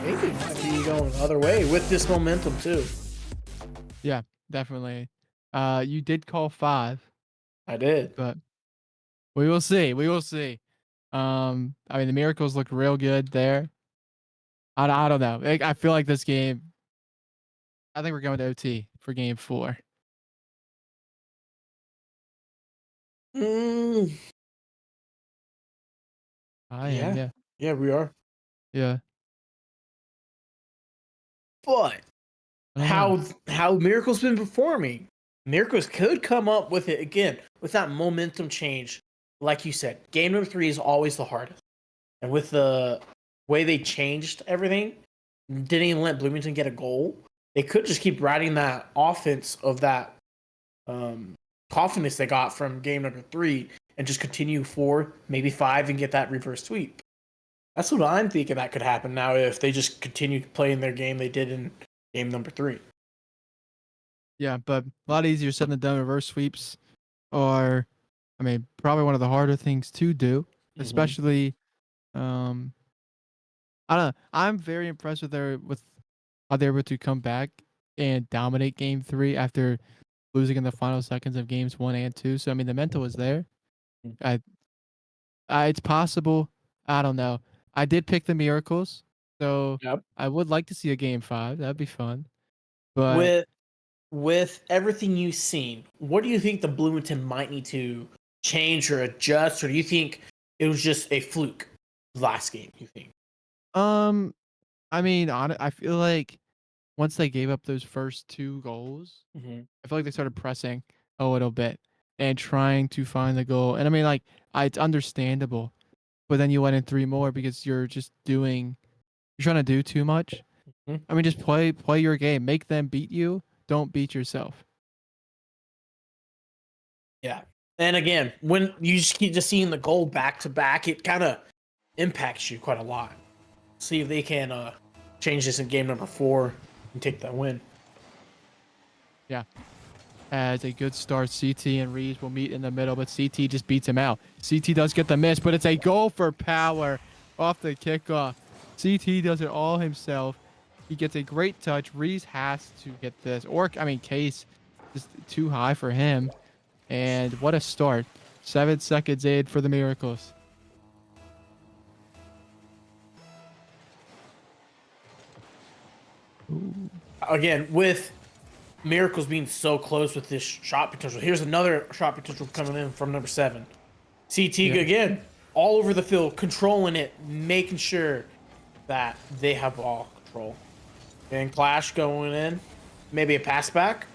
Maybe it might be going the other way with this momentum too. Yeah, definitely. You did call 5. I did. But we will see. We will see. I mean, the Miracles look real good there. I don't know. I feel like this game, I think we're going to OT for game 4. Mm, I yeah. am, yeah. Yeah, we are. Yeah. But I don't know. how Miracle's been performing. Miracles could come up with it again with that momentum change. Like you said, game number 3 is always the hardest. And with the way they changed everything, didn't even let Bloomington get a goal. They could just keep riding that offense of that confidence they got from game number 3 and just continue 4, maybe 5, and get that reverse sweep. That's what I'm thinking that could happen now if they just continue playing their game they did in game number 3. Yeah, but a lot easier said than done. Reverse sweeps are, I mean, probably one of the harder things to do, especially. I don't know. I'm very impressed with how they're able to come back and dominate game 3 after losing in the final seconds of games 1 and 2. So I mean, the mental was there. Mm. It's possible. I don't know. I did pick the Miracles, so Yep. I would like to see a game 5. That'd be fun. But With with everything you've seen, what do you think the Bloomington might need to change or adjust, or do you think it was just a fluke last game? You think? um, I mean, I feel like once they gave up those first 2 goals, Mm-hmm. I feel like they started pressing a little bit and trying to find the goal. And I mean, like, it's understandable, but then you let in 3 more because you're trying to do too much. Mhm. I mean, just play your game. Make them beat you. Don't beat yourself. Yeah. And again, when you just keep just seeing the goal back to back, it kind of impacts you quite a lot. See if they can change this in game number 4 and take that win. Yeah. As a good start, CT and Reeves will meet in the middle, but CT just beats him out. CT does get the miss, but it's a goal for Power off the kickoff. CT does it all himself. He gets a great touch. Reeves has to get this. Or, I mean, Case just too high for him. And what a start. 7 seconds in for the Miracles. Again, with Miracles being so close with this shot potential, here's another shot potential coming in from number 7. CT Yeah. again, all over the field, controlling it, making sure that they have ball control. And Clash going in, maybe a pass back.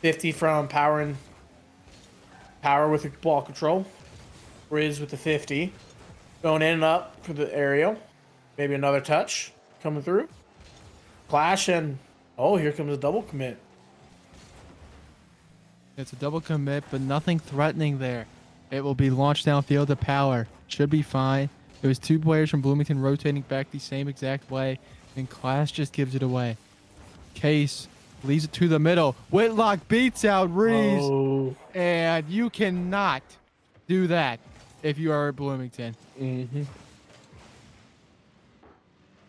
50 from Power with the ball control. Riz with the 50. Going in and up for the aerial. Maybe another touch coming through. Clash and oh, here comes a double commit. It's a double commit, but nothing threatening there. It will be launched downfield to Power. Should be fine. It was 2 players from Bloomington rotating back the same exact way, and Clash just gives it away. Case leaves it to the middle. Whitlock beats out Reeves, Oh. and you cannot do that if you are at Bloomington. Mm-hmm.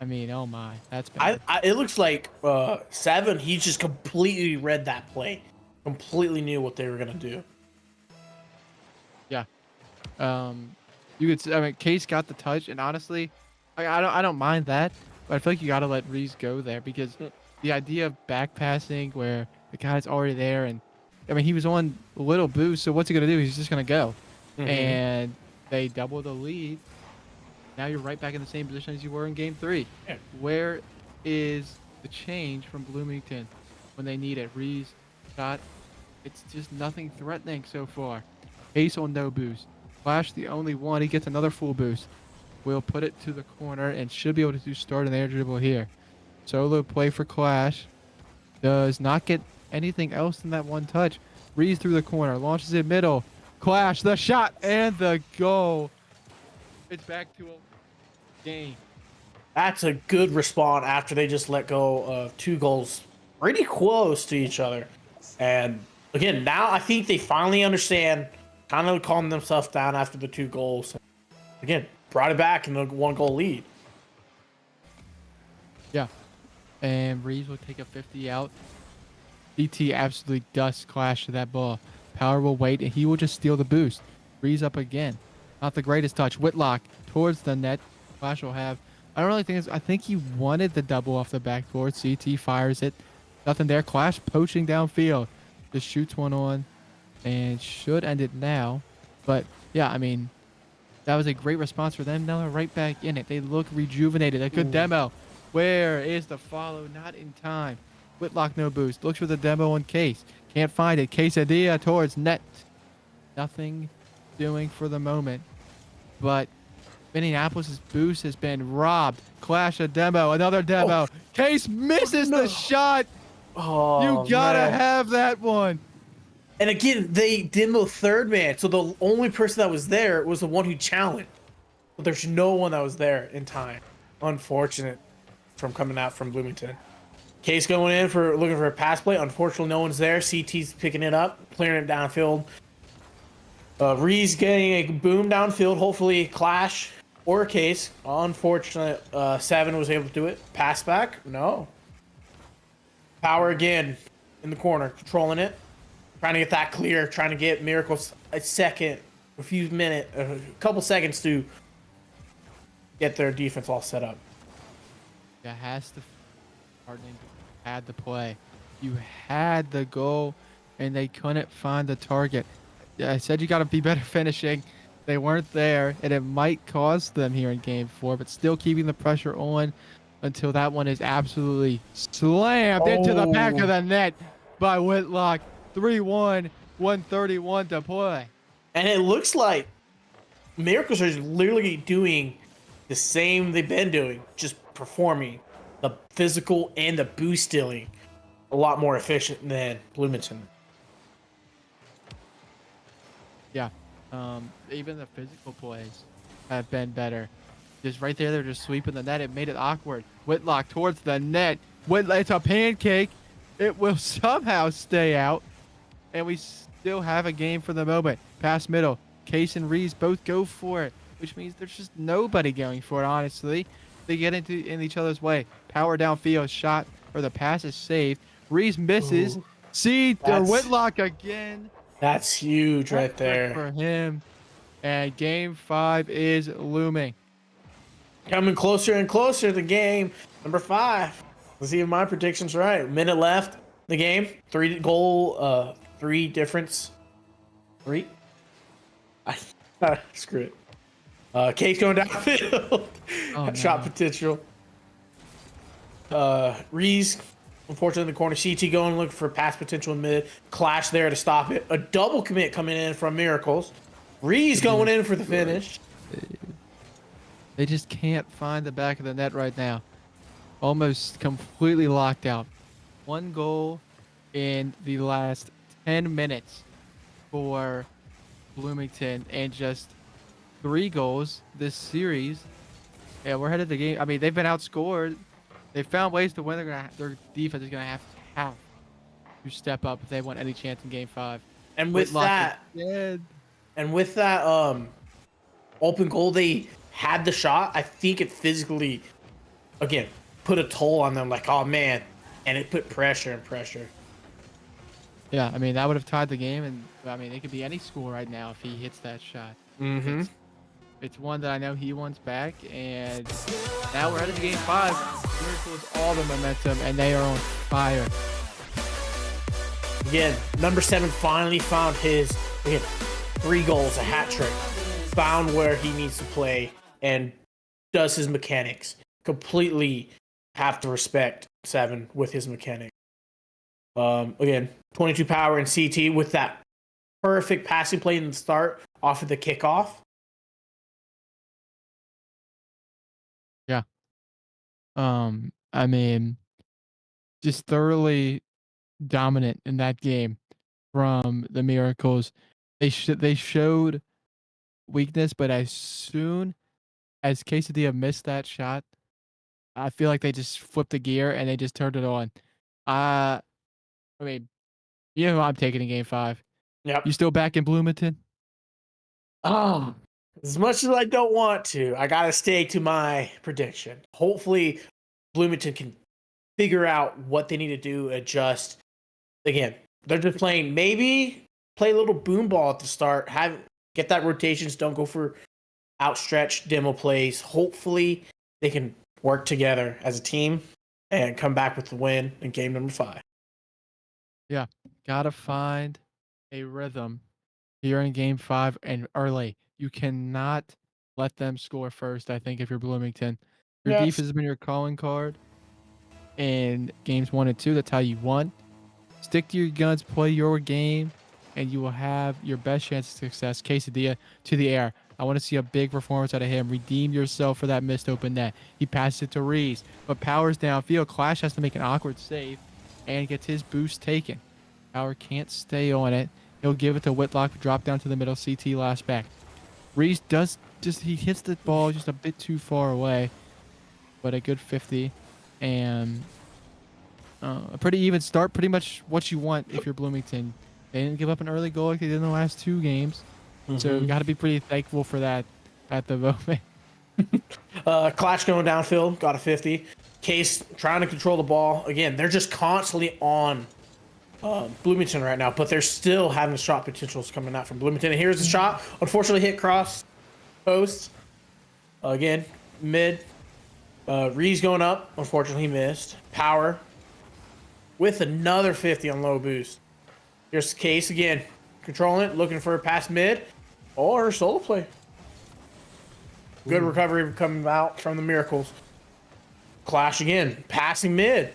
I mean, oh my, that's bad. It looks like 7, he just completely read that play. Completely knew what they were going to do. Yeah. You could. I mean, Case got the touch, and honestly, I don't mind that, but I feel like you got to let Reeves go there because the idea of back passing where the guy's already there, and I mean he was on a little boost, so what's he gonna do? He's just gonna go, and they double the lead. Now you're right back in the same position as you were in game 3. Yeah. Where is the change from Bloomington when they need it? Reeves shot. It's just nothing threatening so far. Ace on no boost. Flash the only one. He gets another full boost. We'll put it to the corner and should be able to start an air dribble here. Solo play for Clash. Does not get anything else than that one touch. Reads through the corner. Launches it middle. Clash the shot and the goal. It's back to a game. That's a good respawn after they just let go of 2 goals pretty close to each other. And again, now I think they finally understand, kind of calm themselves down after the 2 goals. Again, brought it back in the 1 goal lead. Yeah. And Reeves will take a 50 out. DT absolutely dusts Clash to that ball. Power will wait, and he will just steal the boost. Reeves up again. Not the greatest touch. Whitlock towards the net. Clash will have. I don't really think I think he wanted the double off the backboard. CT fires it. Nothing there. Clash poaching downfield. Just shoots one on and should end it now. But yeah, I mean, that was a great response for them. Now they're right back in it. They look rejuvenated. A good demo. Where is the follow? Not in time. Whitlock no boost. Looks for the demo on Case. Can't find it. Quesadilla towards net. Nothing doing for the moment. But Minneapolis' boost has been robbed. Clash a demo. Another demo. Case misses the shot. Oh, You gotta man. have that one. And again, they demo 3rd man, so the only person that was there was the one who challenged. But there's no one that was there in time. Unfortunate from coming out from Bloomington. Case going in for looking for a pass play. Unfortunately, no one's there. CT's picking it up, clearing it downfield. Ree's getting a boom downfield. Hopefully, Clash or Case. Unfortunate, 7 was able to do it. Pass back? No. Power again in the corner, controlling it, trying to get that clear, trying to get Miracles a couple seconds to get their defense all set up. You has to hardening had the play. You had the goal, and they couldn't find the target. Yeah, I said you got to be better finishing. They weren't there, and it might cost them here in Game 4, but still keeping the pressure on until that one is absolutely slammed into the back of the net by Whitlock. 3-1, 131 to play. And it looks like Miracles are literally doing the same they've been doing, just performing the physical and the boost stealing a lot more efficient than Bloomington. Yeah. Even the physical plays have been better. Just right there, they're just sweeping the net. It made it awkward. Whitlock towards the net. It's a pancake. It will somehow stay out. And we still have a game for the moment. Pass middle. Case and Reeves both go for it, which means there's just nobody going for it, honestly. They get in each other's way. Power downfield shot, or the pass is saved. Reeves misses. Whitlock again. That's huge right there. For him. And Game 5 is looming. Coming closer and closer to game number 5. Let's see if my prediction's right. Minute left in the game. 3 difference. 3? Screw it. Case going downfield. Shot potential. Reese, unfortunately, in the corner. CT going looking for pass potential in mid. Clash there to stop it. A double commit coming in from Miracles. Reese going in for the finish. They just can't find the back of the net right now. Almost completely locked out. 1 goal in the last 10 minutes for Bloomington and just 3 goals this series. Yeah, we're headed to the game. I mean, they've been outscored. They found ways to win. Their defense is going to have to step up if they want any chance in Game 5. And with that, open goal, they had the shot. I think it physically, again, put a toll on them. Like, oh man, and it put pressure and pressure. Yeah, I mean that would have tied the game, and I mean it could be any score right now if he hits that shot. Mm-hmm. It's one that I know he wants back, and now we're headed to Game 5. Miracles all the momentum, and they are on fire. Again, number 7 finally found his 3 goals, a hat trick. Found where he needs to play and does his mechanics. Completely have to respect 7 with his mechanics. Again, 22 power and CT with that perfect passing play in the start off of the kickoff. Yeah. I mean, just thoroughly dominant in that game from the Miracles. They showed weakness, but as soon as Quesadilla missed that shot, I feel like they just flipped the gear and they just turned it on. I mean, you know who I'm taking in Game 5. Yep. You still back in Bloomington? Oh, as much as I don't want to, I gotta stay to my prediction. Hopefully, Bloomington can figure out what they need to do, adjust. Again, they're just playing. Maybe play a little boom ball at the start. Get that rotations. Don't go for outstretched demo plays. Hopefully, they can work together as a team and come back with the win in game number 5. Yeah, gotta find a rhythm here in Game 5 and early. You cannot let them score first, I think, if you're Bloomington. Your defense has been your calling card in games 1 and 2. That's how you won. Stick to your guns, play your game, and you will have your best chance of success. Quesadilla to the air. I want to see a big performance out of him. Redeem yourself for that missed open net. He passes it to Reeves, but Powers downfield. Clash has to make an awkward save and gets his boost taken. Power can't stay on it. He'll give it to Whitlock, drop down to the middle. CT last back. Reeves he hits the ball just a bit too far away, but a good 50 and a pretty even start. Pretty much what you want if you're Bloomington. They didn't give up an early goal like they did in the last 2 games, so you got to be pretty thankful for that at the moment. Clash going downfield, got a 50. Case trying to control the ball. Again, they're just constantly on Bloomington right now, but they're still having shot potentials coming out from Bloomington. And here's the shot. Unfortunately, hit cross post. Again, mid. Ree's going up. Unfortunately, he missed. Power with another 50 on low boost. Here's Case again. Controlling it, looking for a pass mid or solo play. Good recovery coming out from the Miracles. Clash again. Passing mid.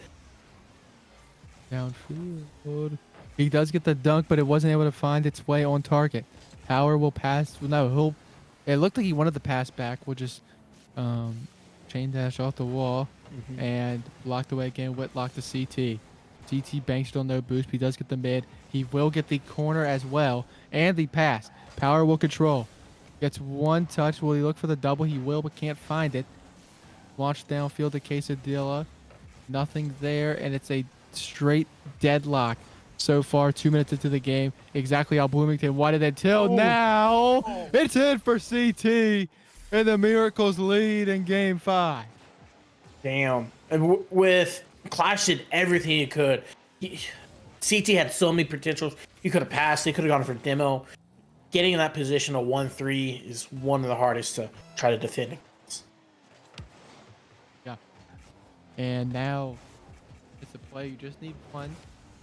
Downfield. He does get the dunk, but it wasn't able to find its way on target. Power will pass. No, he'll. It looked like he wanted the pass back. We'll just chain dash off the wall and blocked away again. Whitlock to CT. CT banks it on no boost. But he does get the mid. He will get the corner as well and the pass. Power will control. Gets one touch. Will he look for the double? He will, but can't find it. Launch downfield to Quesadilla. Nothing there, and it's a straight deadlock so far. 2 minutes into the game. Exactly how Bloomington wanted it until now. It's in for CT, and the Miracles lead in Game 5. Damn. And with Clash did everything he could. CT had so many potentials. He could have passed. He could have gone for demo. Getting in that position of 1-3 is one of the hardest to try to defend against. Yeah. And now it's a play. You just need one.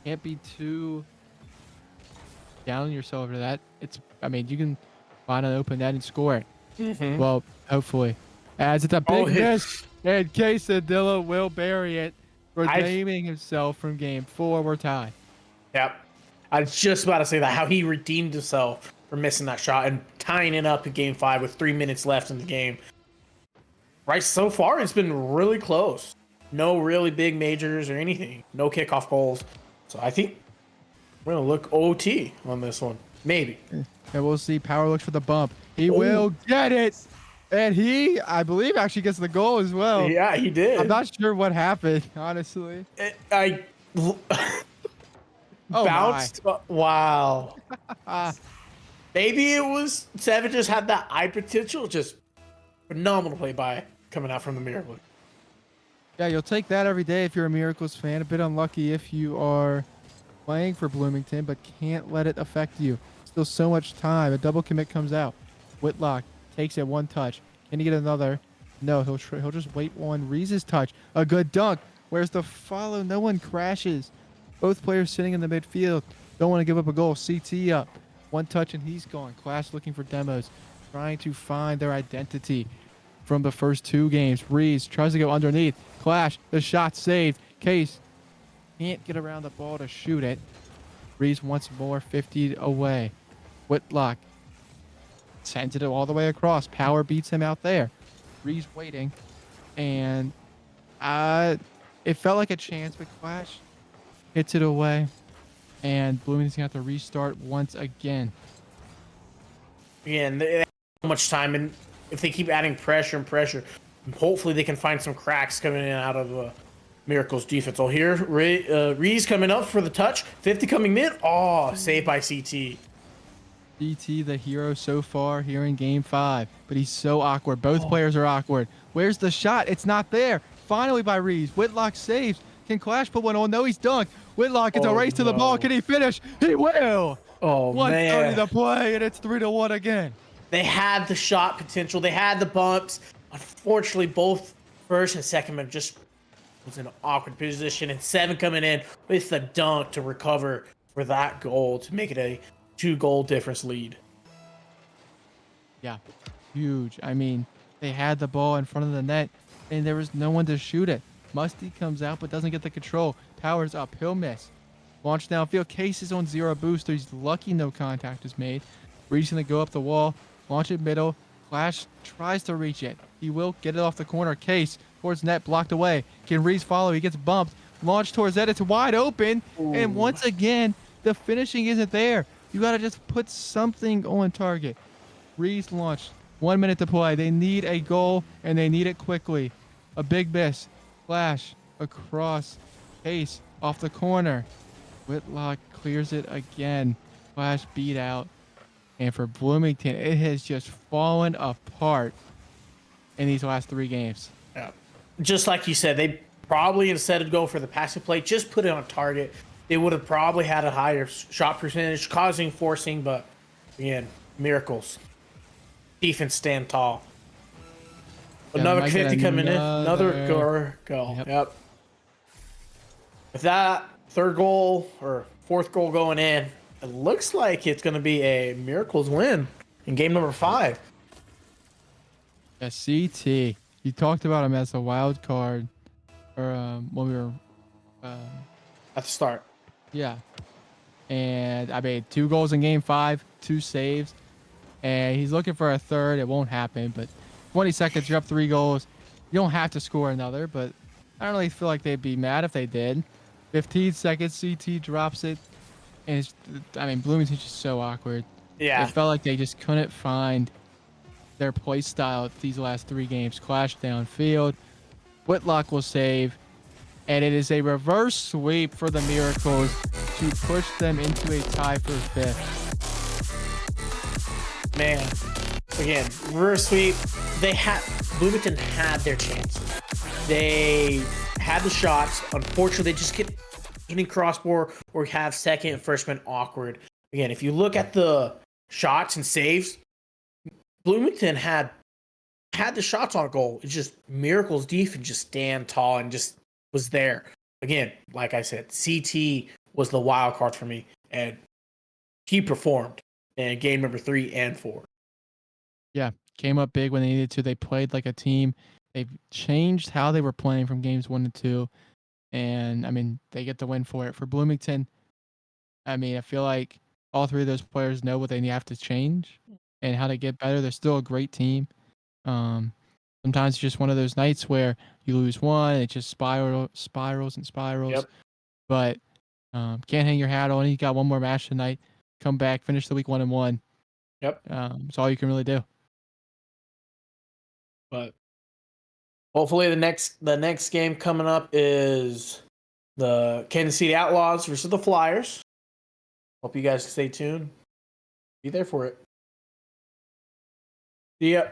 Can't be too down on yourself over that. I mean, you can find an open net and score it. Well, hopefully. As it's a big miss, and Quesadilla will bury it, redeeming himself from Game 4. We're tied. Yep. I was just about to say that, how he redeemed himself for missing that shot and tying it up in Game 5 with 3 minutes left in the game. Right, so far it's been really close. No really big majors or anything. No kickoff goals. So I think we're going to look OT on this one. Maybe. And we'll see. Power looks for the bump. He will get it. And he, I believe, actually gets the goal as well. Yeah, he did. I'm not sure what happened, honestly. Bounced. Wow. Maybe it was Seven just had that eye potential. Just phenomenal play by coming out from the Miracle. Yeah, you'll take that every day if you're a Miracles fan. A bit unlucky if you are playing for Bloomington, but can't let it affect you. Still so much time. A double commit comes out. Whitlock takes it one touch. Can he get another? No, he'll just wait on Reese's touch. A good dunk. Where's the follow? No one crashes. Both players sitting in the midfield. Don't want to give up a goal. CT up. One touch and he's gone. Clash looking for demos. Trying to find their identity from the first two games. Reese tries to go underneath. Clash. The shot saved. Case can't get around the ball to shoot it. Reese once more 50 away. Whitlock sends it all the way across. Power beats him out there. Reese waiting. And it felt like a chance, but Clash hits it away, and Bloomington's gonna have to restart once again. Yeah, and they have so much time, and if they keep adding pressure and pressure, hopefully they can find some cracks coming in and out of Miracle's defense. Oh, here, Ree's coming up for the touch. 50 coming mid. Oh, saved by CT. CT, the hero so far here in Game 5, but he's so awkward. Both players are awkward. Where's the shot? It's not there. Finally by Rees. Whitlock saves. Can Clash put one on? No, he's dunked. Whitlock gets a race to the ball. Can he finish? He will. Oh, 1:30 man. to play, and it's 3-1 again. They had the shot potential. They had the bumps. Unfortunately, both first and second man just was in an awkward position. And Seven coming in with the dunk to recover for that goal to make it a 2-goal difference lead. Yeah, huge. I mean, they had the ball in front of the net, and there was no one to shoot it. Musty comes out, but doesn't get the control. Powers up. He'll miss. Launch downfield. Case is on 0 booster. He's lucky no contact is made. Reaching to go up the wall. Launch it middle. Clash tries to reach it. He will get it off the corner. Case towards net. Blocked away. Can Reese follow? He gets bumped. Launch towards that. It's wide open. Ooh. And once again, the finishing isn't there. You got to just put something on target. Reese launched. 1 minute to play. They need a goal, and they need it quickly. A big miss. Flash across. Case off the corner. Whitlock clears it again. Flash beat out. And for Bloomington, it has just fallen apart in these last 3 games. Yeah. Just like you said, probably instead of go for the passing play, just put it on target. They would have probably had a higher shot percentage, causing forcing, but again, miracles. Defense stand tall. Yeah, they Another might get 50 coming in. Another goal. Yep. Yep. With that third goal or fourth goal going in, it looks like it's going to be a Miracles win in game number 5. Yeah, CT. You talked about him as a wild card, or when we were, At the start. yeah. And I made 2 goals in game 5, 2 saves, and he's looking for a third. It won't happen, but 20 seconds, you're up 3 goals. You don't have to score another, but I don't really feel like they'd be mad if they did. 15 seconds, CT drops it, and Bloomington's just so awkward. Yeah. It felt like they just couldn't find their play style these last 3 games. Clash downfield. Whitlock will save, and it is a reverse sweep for the Miracles to push them into a tie for 5th. Man, again, reverse sweep. Bloomington had their chances. They had the shots. Unfortunately, they just get getting crossbar or have second and first man awkward. Again, if you look at the shots and saves, Bloomington had the shots on goal. It's just Miracles defense just stand tall and just was there. Again, like I said, CT was the wild card for me, and he performed in game number 3 and 4. Yeah, came up big when they needed to. They played like a team. They've changed how they were playing from games 1 to 2, and they get the win for it. For Bloomington, I feel like all 3 of those players know what they have to change and how to get better. They're still a great team. Sometimes it's just one of those nights where you lose one, it just spirals and spirals. Yep. But can't hang your hat on it. You got one more match tonight. Come back, finish the week 1-1. Yep. It's all you can really do. But hopefully the next game coming up is the Kansas City Outlaws versus the Flyers. Hope you guys stay tuned. Be there for it. See ya.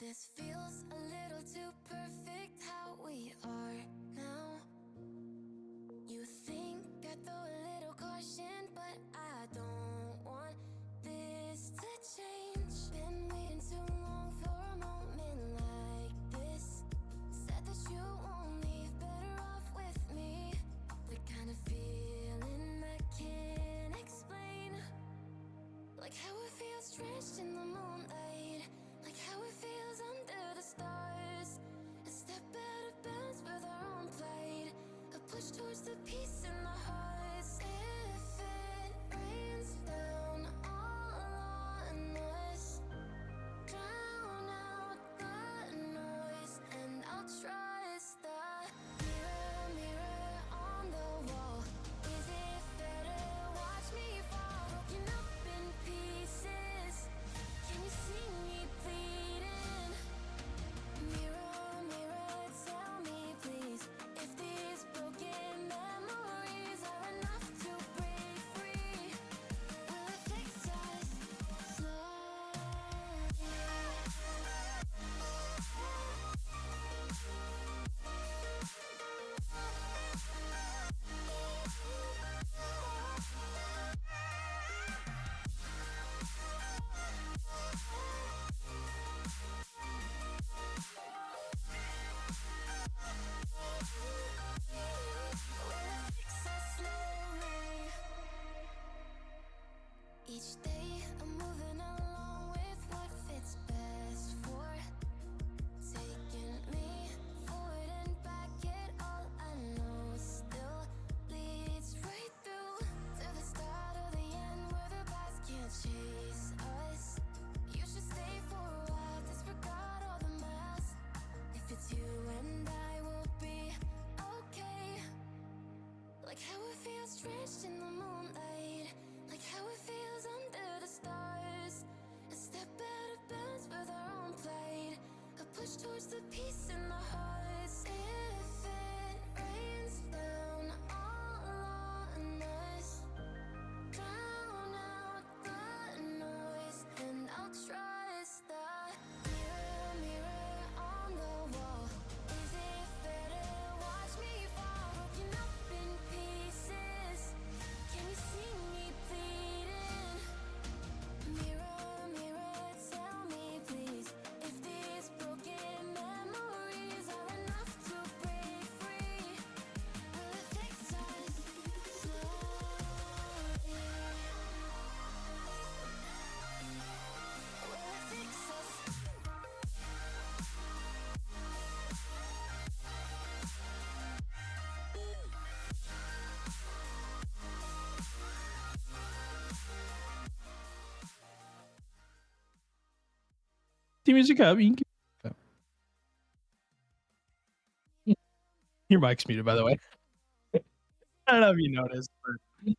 This feels a little too perfect how we are now. You think I throw a little caution, but I don't want this to change. Been waiting too long for a moment like this. Said that you won't leave, better off with me. The kind of feeling I can't explain. Like how it feels drenched in the moonlight. Like how it feels under the stars. A step out of bounds with our own plight. A push towards the peace in the hearts. If it rains down all on us, drown out the noise, and I'll trust the mirror, mirror on the wall. Is it fair to watch me fall, broken up in pieces? Can you see me bleeding? Mirror, mirror, tell me please, if these broken memories are enough to break free. Will it fix us slowly? Each day I'm moving along with what fits best for taking me forward and back. It all I know still leads right through to the start of the end where the past can't chase us. You should stay for a while, disregard all the masks. If it's you and I will be okay. Like how it feels drenched in the moonlight. Like how it feels under the stars. A step out of bounds with our own plight. A push towards the peace in the hearts. If it rains down all on us, drown out the noise, and I'll trust the mirror, mirror on the wall. Is it fair to watch me fall, broken up in pieces? Can you see me bleeding? Mirror, mirror, tell me please, if these broken memories are enough to break free. Will it fix us slowly? Will it fix us? Team music up. You can keep it up. Your mic's muted, by the way. I don't know if you noticed, but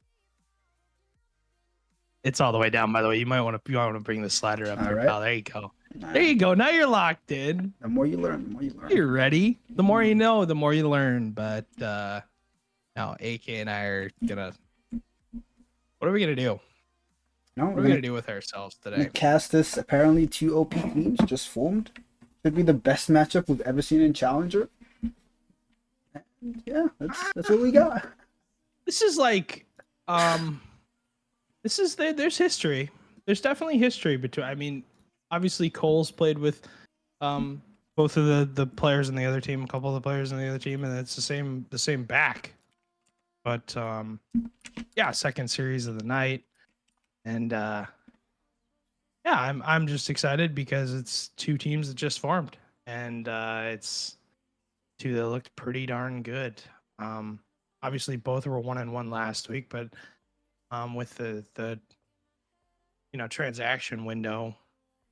it's all the way down. By the way, you might want to bring the slider up All there, right. pal. There you go. There you go. Now you're locked in. The more you learn, the more you learn. You're ready. The more you know, the more you learn. But now AK and I are gonna. What are we gonna do? No, What are we gonna do with ourselves gonna today? cast this. Apparently, two OP teams just formed. Should be the best matchup we've ever seen in Challenger. And yeah, that's what we got. This is like, this is there's history. There's definitely history between. I mean, obviously Cole's played with, both of the players in the other team, a couple of the players in the other team, and it's the same back. But yeah, second series of the night, and yeah, I'm just excited because it's two teams that just formed, and it's two that looked pretty darn good. Obviously both were 1-1 last week, but with the transaction window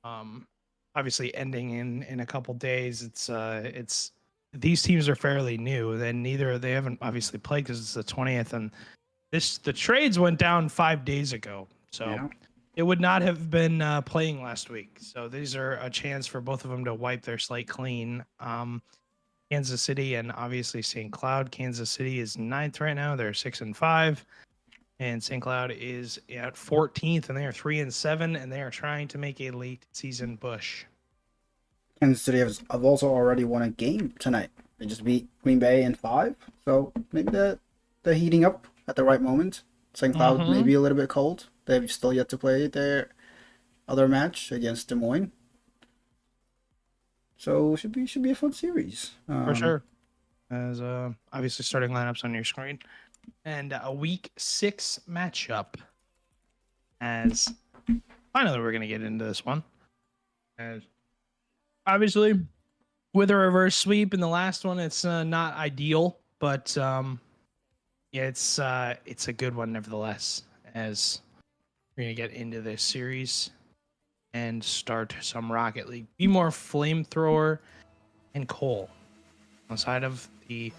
obviously ending in a couple days, it's these teams are fairly new. Then they haven't obviously played because it's the 20th, and the trades went down 5 days ago, so Yeah. it would not have been playing last week. So these are a chance for both of them to wipe their slate clean. Kansas City and obviously St. Cloud. Kansas City is 9th right now. They're 6-5. And St. Cloud is at 14th, and they are 3-7, and they are trying to make a late season push. Kansas City have also already won a game tonight. They just beat Green Bay in 5, so maybe they're heating up at the right moment. St. Cloud may Mm-hmm. be a little bit cold. They've still yet to play their other match against Des Moines, so should be a fun series. For sure. As obviously starting lineups on your screen, and a week 6 matchup. As finally we're gonna get into this one. As obviously with a reverse sweep in the last one, it's not ideal, but yeah, it's a good one nevertheless. As we're gonna get into this series and start some Rocket League. Be more flamethrower and Cole on the side of the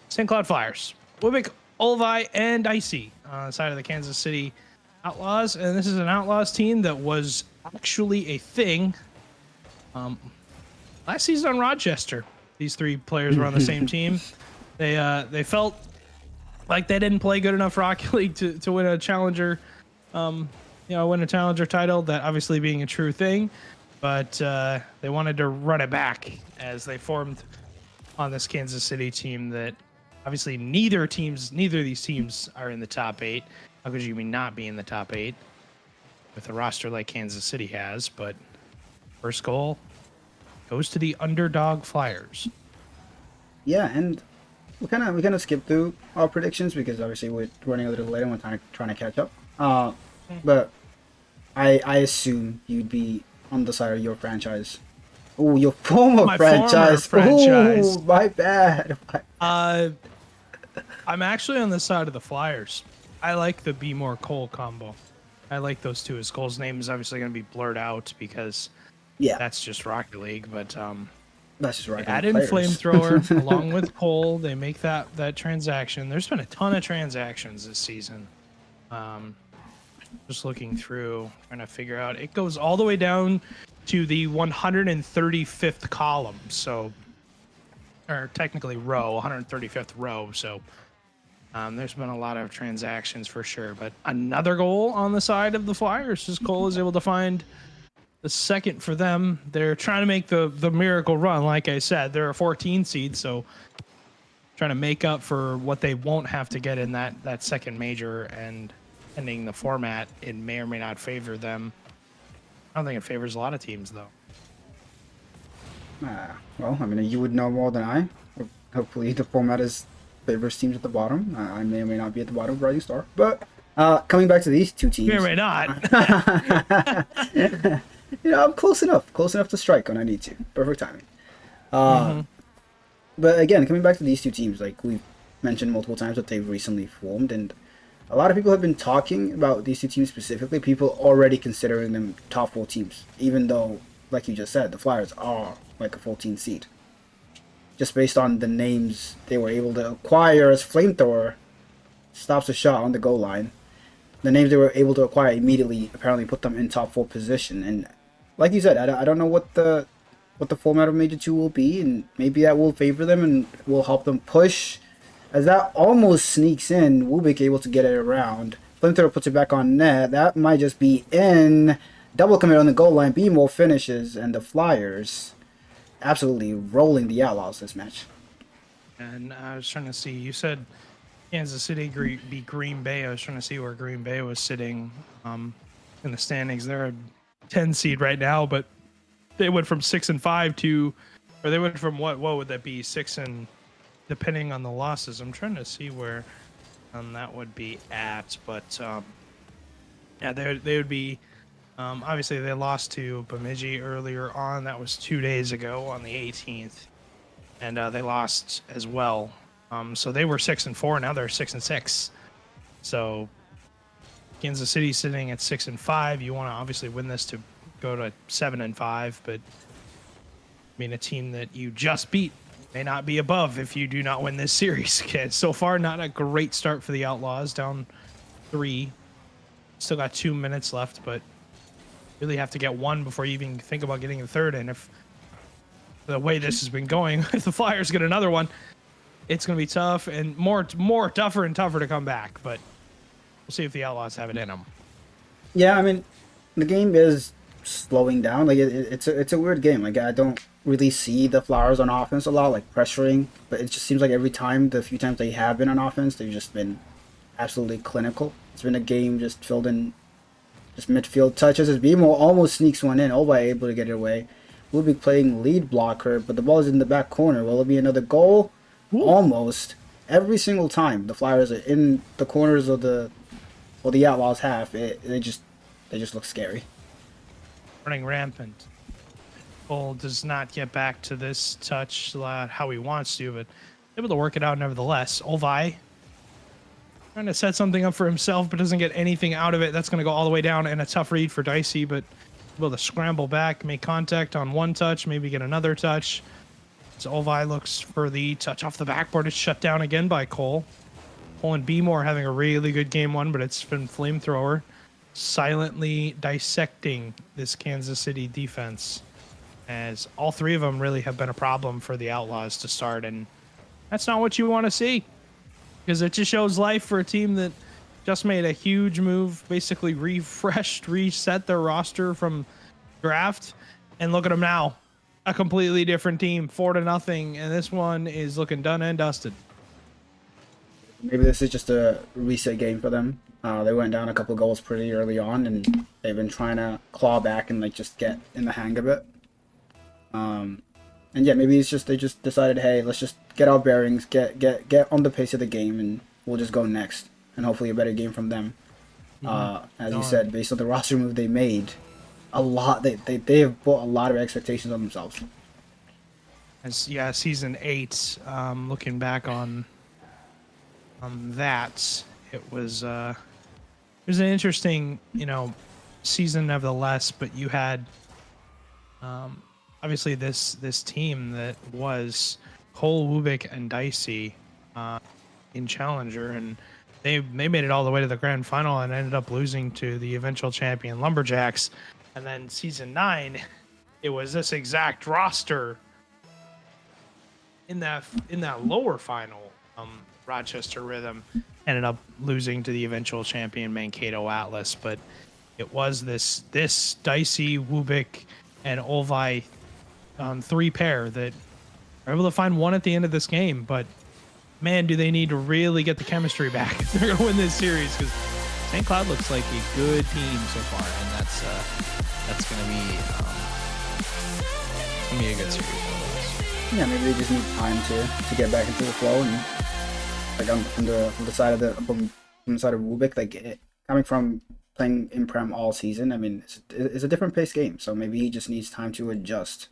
St. Cloud Flyers. Wibik, Olvi, and Icy on the side of the Kansas City Outlaws. And this is an Outlaws team that was actually a thing last season on Rochester. These 3 players were on the same team. They felt like they didn't play good enough Rocket League to win a challenger, win a challenger title. That obviously being a true thing, but they wanted to run it back as they formed on this Kansas City team. That obviously neither of these teams are in the top 8. How could you not be in the top 8 with a roster like Kansas City has? But first goal goes to the underdog Flyers. Yeah, and we kind of skipped through our predictions because obviously we're running a little late and we're trying to catch up. But I assume you'd be on the side of your franchise. Oh, your former My franchise. former franchise. Oh, my bad. I'm actually on the side of the Flyers. I like the Be More Cole combo. I like those two. His Cole's name is obviously going to be blurred out because Yeah, that's just Rocket League. But that's just right. add in Flamethrower along with Cole. They make that transaction. There's been a ton of transactions this season. Just looking through, trying to figure out. It goes all the way down to the 135th column. So, or technically row, 135th row. So there's been a lot of transactions for sure. But another goal on the side of the Flyers is Cole is able to find the second for them. They're trying to make the miracle run. Like I said, they're a 14 seed, so trying to make up for what they won't have to get in that second major. And ending the format, it may or may not favor them. I don't think it favors a lot of teams, though. Well, I mean, you would know more than I. Hopefully, the format is favors teams at the bottom. I may or may not be at the bottom of Rising Star, but coming back to these two teams, May or may not. I'm close enough to strike when I need to. Perfect timing. But again, coming back to these two teams, like we've mentioned multiple times that they've recently formed, and a lot of people have been talking about these two teams specifically. People already considering them top 4 teams, even though, like you just said, the Flyers are like a 14 seed. Just based on the names they were able to acquire as Flamethrower stops a shot on the goal line. The names they were able to acquire immediately apparently put them in top 4 position. And like you said, I don't know what the format of Major 2 will be, and maybe that will favor them and will help them push. As that almost sneaks in, Wubik able to get it around. Flamethrower puts it back on net. That might just be in. Double commit on the goal line. B more finishes, and the Flyers absolutely rolling the Outlaws this match. And I was trying to see, you said Kansas City beat Green Bay. I was trying to see where Green Bay was sitting in the standings. They're a 10 seed right now, but they went from 6-5 to, or they went from what would that be? 6 and depending on the losses. I'm trying to see where that would be at, but yeah, they would be. Obviously, they lost to Bemidji earlier on. That was 2 days ago on the 18th, and they lost as well. So they were 6-4. Now they're 6-6. So Kansas City sitting at 6-5. You want to obviously win this to go to 7-5, but I mean, a team that you just beat may not be above if you do not win this series. Okay, so far, not a great start for the Outlaws. Down 3. Still got 2 minutes left, but really have to get 1 before you even think about getting a third. And if the way this has been going, if the Flyers get another one, it's going to be tough and more tougher and tougher to come back. But we'll see if the Outlaws have it in them. Yeah, I mean, the game is slowing down. Like it's a weird game. Like I don't really see the Flowers on offense a lot, like pressuring, but it just seems like every time, the few times they have been on offense, they've just been absolutely clinical. It's been a game just filled in just midfield touches as BMO almost sneaks one in, Olva able to get it away. We'll be playing lead blocker, but the ball is in the back corner. Will it be another goal? Ooh. Almost. Every single time the Flyers are in the corners of the Outlaws half, they just look scary. Running rampant. Cole does not get back to this touch how he wants to, but able to work it out nevertheless. Olvi trying to set something up for himself, but doesn't get anything out of it. That's going to go all the way down, and a tough read for Dicey, but able to scramble back, make contact on one touch, maybe get another touch. So Olvi looks for the touch off the backboard. It's shut down again by Cole. Cole and Beemore having a really good game one, but it's been Flamethrower silently dissecting this Kansas City defense, as all three of them really have been a problem for the Outlaws to start, and that's not what you want to see, because it just shows life for a team that just made a huge move, basically reset their roster from draft, and look at them now. A completely different team, 4-0, and this one is looking done and dusted. Maybe this is just a reset game for them. They went down a couple goals pretty early on, and they've been trying to claw back and like just get in the hang of it. And yeah, maybe it's just they just decided, hey, let's just get our bearings, get on the pace of the game, and we'll just go next, and hopefully a better game from them. As you said, based on the roster move they made, a lot they have put a lot of expectations on themselves. Yeah, season 8. Looking back on that, it was an interesting season nevertheless. But you had obviously this team that was Cole, Wubik, and Dicey in Challenger, and they made it all the way to the grand final and ended up losing to the eventual champion Lumberjacks. And then season 9, it was this exact roster in that lower final. Rochester Rhythm ended up losing to the eventual champion Mankato Atlas, but it was this Dicey, Wubik, and Olvi 3 pair that are able to find one at the end of this game. But man, do they need to really get the chemistry back if they're going to win this series, because St. Cloud looks like a good team so far, and that's going to be a good series. Yeah, maybe they just need time to get back into the flow, and like from the side of Wubik, like coming from playing in Prem all season, I mean it's a different pace game, so maybe he just needs time to adjust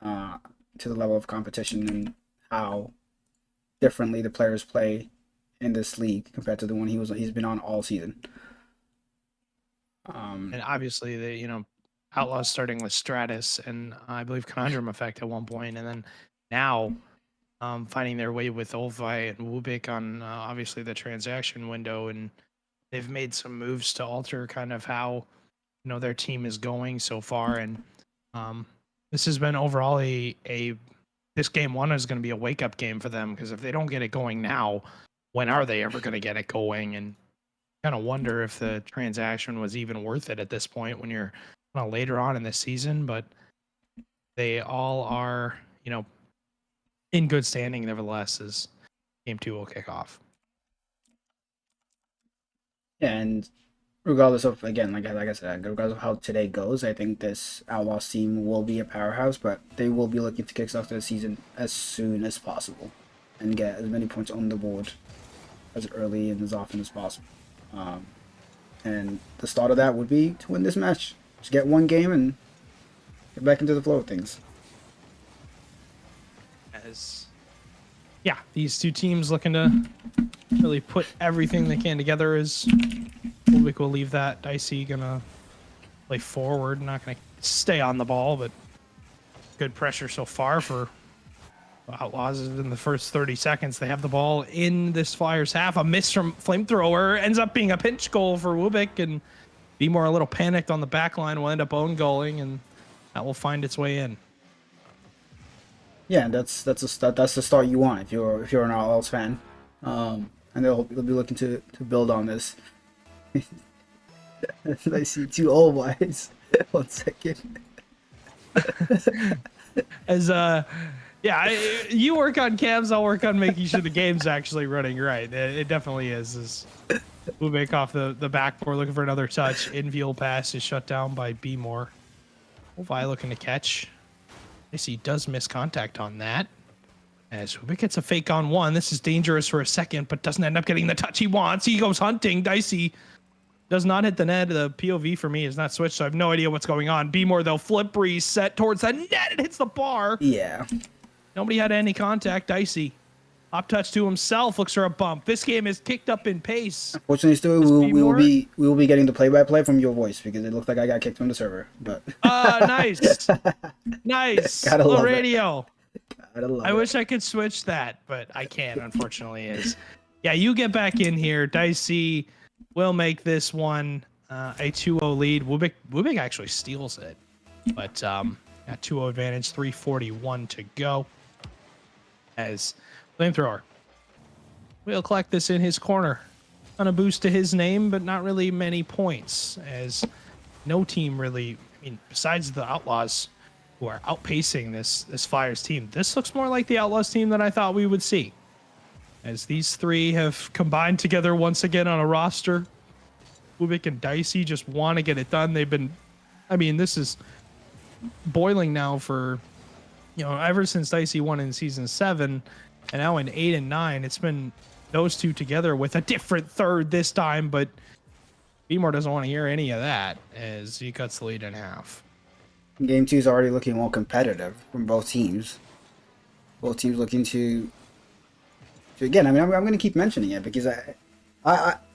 to the level of competition and how differently the players play in this league compared to the one he's been on all season. And obviously the Outlaws starting with Stratus and I believe Conundrum Effect at one point, and then now finding their way with Olvi and Wubik on obviously the transaction window, and they've made some moves to alter kind of how their team is going so far. And this has been overall this game 1 is going to be a wake up game for them, because if they don't get it going now, when are they ever going to get it going? And kind of wonder if the transaction was even worth it at this point when you're kind of later on in the season. But they all are in good standing nevertheless, as game 2 will kick off. Yeah, and regardless of, again, like I said, regardless of how today goes, I think this Outlaws team will be a powerhouse, but they will be looking to kick off the season as soon as possible and get as many points on the board as early and as often as possible. And the start of that would be to win this match. Just get one game and get back into the flow of things. These two teams looking to really put everything they can together. As Ulvik will leave that, Dicey gonna play forward, not gonna stay on the ball, but good pressure so far for Outlaws. In the first 30 seconds they have the ball in this Flyers half. A miss from Flamethrower ends up being a pinch goal for Wubik, and Beemore a little panicked on the back line, will end up own goaling, and that will find its way in. Yeah, that's the start you want if you're an Outlaws fan, and they'll be looking to build on this. I see 2 old boys. 1 second. As you work on cams, I'll work on making sure the game's actually running right. It definitely is. We'll make off the backboard looking for another touch. Infield pass is shut down by B More. Ovi looking to catch. Dicey does miss contact on that. As Ubik gets a fake on one. This is dangerous for a second, but doesn't end up getting the touch he wants. He goes hunting. Dicey does not hit the net. The POV for me is not switched, so I have no idea what's going on. B More, though, flip reset towards the net. It hits the bar. Yeah. Nobody had any contact. Dicey. Up touch to himself. Looks for a bump. This game is kicked up in pace. Fortunately, still we will be getting the play-by-play from your voice because it looks like I got kicked from the server. But Nice. Nice. Gotta Little love it. radio. I wish I could switch that, but I can't, unfortunately. Yeah, you get back in here. Dicey will make this one a 2-0 lead. Wubik actually steals it, but got 2-0 advantage, 3:41 to go. As Flamethrower will collect this in his corner. On a boost to his name, but not really many points, as no team really, besides the Outlaws, who are outpacing this Flyers team. This looks more like the Outlaws team than I thought we would see, as these three have combined together once again on a roster. Ubik and Dicey just want to get it done. They've been, this is boiling now for, ever since Dicey won in season 7, and now in 8 and 9, it's been those two together with a different third this time, but B-More doesn't want to hear any of that as he cuts the lead in half. Game 2 is already looking more competitive from both teams. Both teams looking to again. I'm going to keep mentioning it because I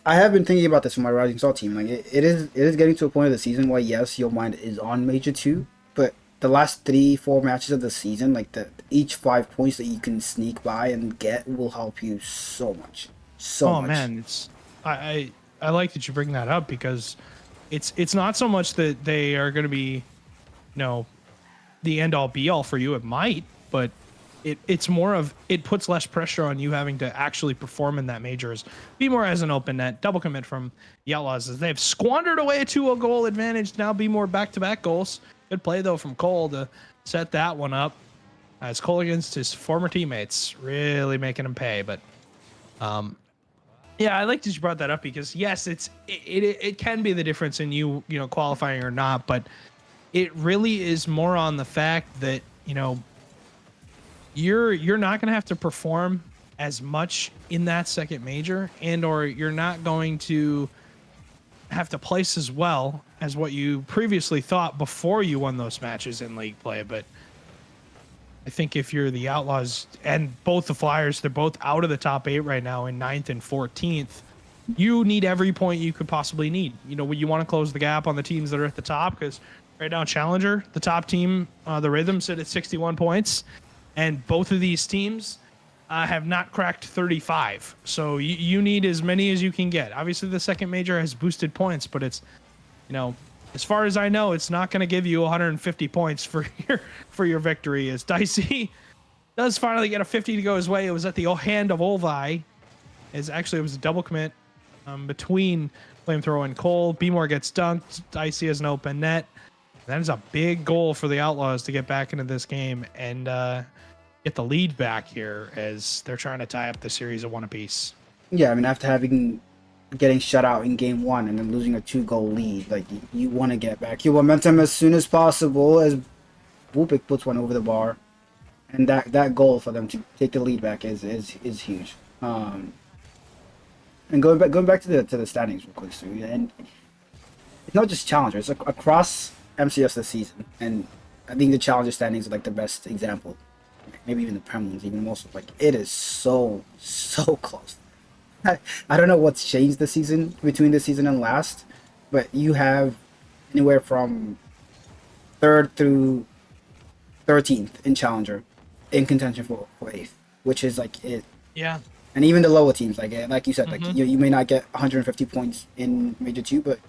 have been thinking about this for my Rising Star team. Like it is getting to a point of the season where yes, your mind is on Major 2, but the last 3-4 matches of the season, like each 5 points that you can sneak by and get will help you so much. So much. Man, I like that you bring that up because it's not so much that they are going to be, the end all be all for you. It might, but it's more of it puts less pressure on you having to actually perform in that majors. Be more as an open net double commit from the Outlaws as they've squandered away a 2-0 goal advantage. Now Be more back-to-back goals. Good play though from Cole to set that one up. As Cole against his former teammates, really making him pay. But yeah, I like that you brought that up because yes, it can be the difference in you qualifying or not, but it really is more on the fact that you're not going to have to perform as much in that second major, and or you're not going to have to place as well as what you previously thought before you won those matches in league play. But I think if you're the Outlaws and both the Flyers, they're both out of the top 8 right now in 9th and 14th. You need every point you could possibly need. You want to close the gap on the teams that are at the top because right now, Challenger, the top team, the Rhythm sit at 61 points, and both of these teams have not cracked 35. So you need as many as you can get. Obviously, the second major has boosted points, but it's, as far as I know, it's not going to give you 150 points for your victory. As Dicey does finally get a 50 to go his way. It was at the hand of Olvi. It was a double commit between Flamethrower and Cole. B-More gets dunked. Dicey has an open net. That is a big goal for the Outlaws to get back into this game and get the lead back here as they're trying to tie up the series of 1 apiece. Yeah, after getting shut out in game 1 and then losing a 2-goal lead, like you want to get back your momentum as soon as possible. As Wupik puts one over the bar, and that goal for them to take the lead back is huge. And going back to the standings real quick, Stu, and it's not just Challenger; it's across MCS this season, and I think the Challenger standings are like the best example. Maybe even the Prem ones, even more so. Like it is so close. I don't know what's changed this season between this season and last, but you have anywhere from 3rd through 13th in Challenger in contention for 8th, which is like it. Yeah. And even the lower teams, like you said, like you may not get 150 points in Major 2, but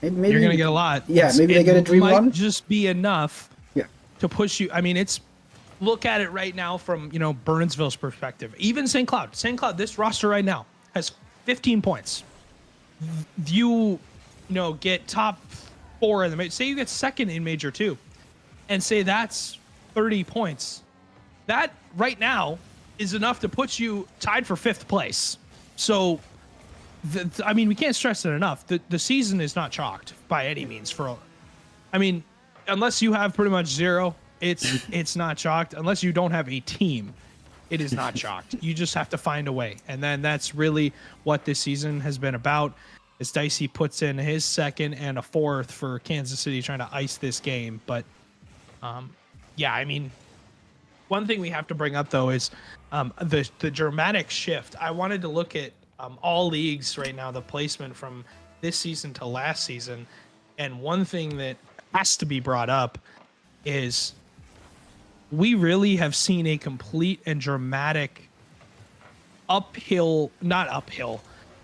maybe you're gonna get a lot. Yeah, maybe they get a dream might run. Just be enough. Yeah. To push you. It's look at it right now from Burnsville's perspective. Even St. Cloud, this roster right now has 15 points. You get top 4 in the major. Say you get second in major 2, and say that's 30 points. That right now is enough to put you tied for 5th place. So, I mean, we can't stress it enough. The season is not chalked by any means. I mean, unless you have pretty much 0, it's not chalked. Unless you don't have a team, it is not chalked. You just have to find a way. And then that's really what this season has been about. As Dicey puts in his 2nd and a 4th for Kansas City trying to ice this game. But, yeah, I mean, one thing we have to bring up, though, is the dramatic shift. I wanted to look at all leagues right now, the placement from this season to last season. And one thing that has to be brought up is we really have seen a complete and dramatic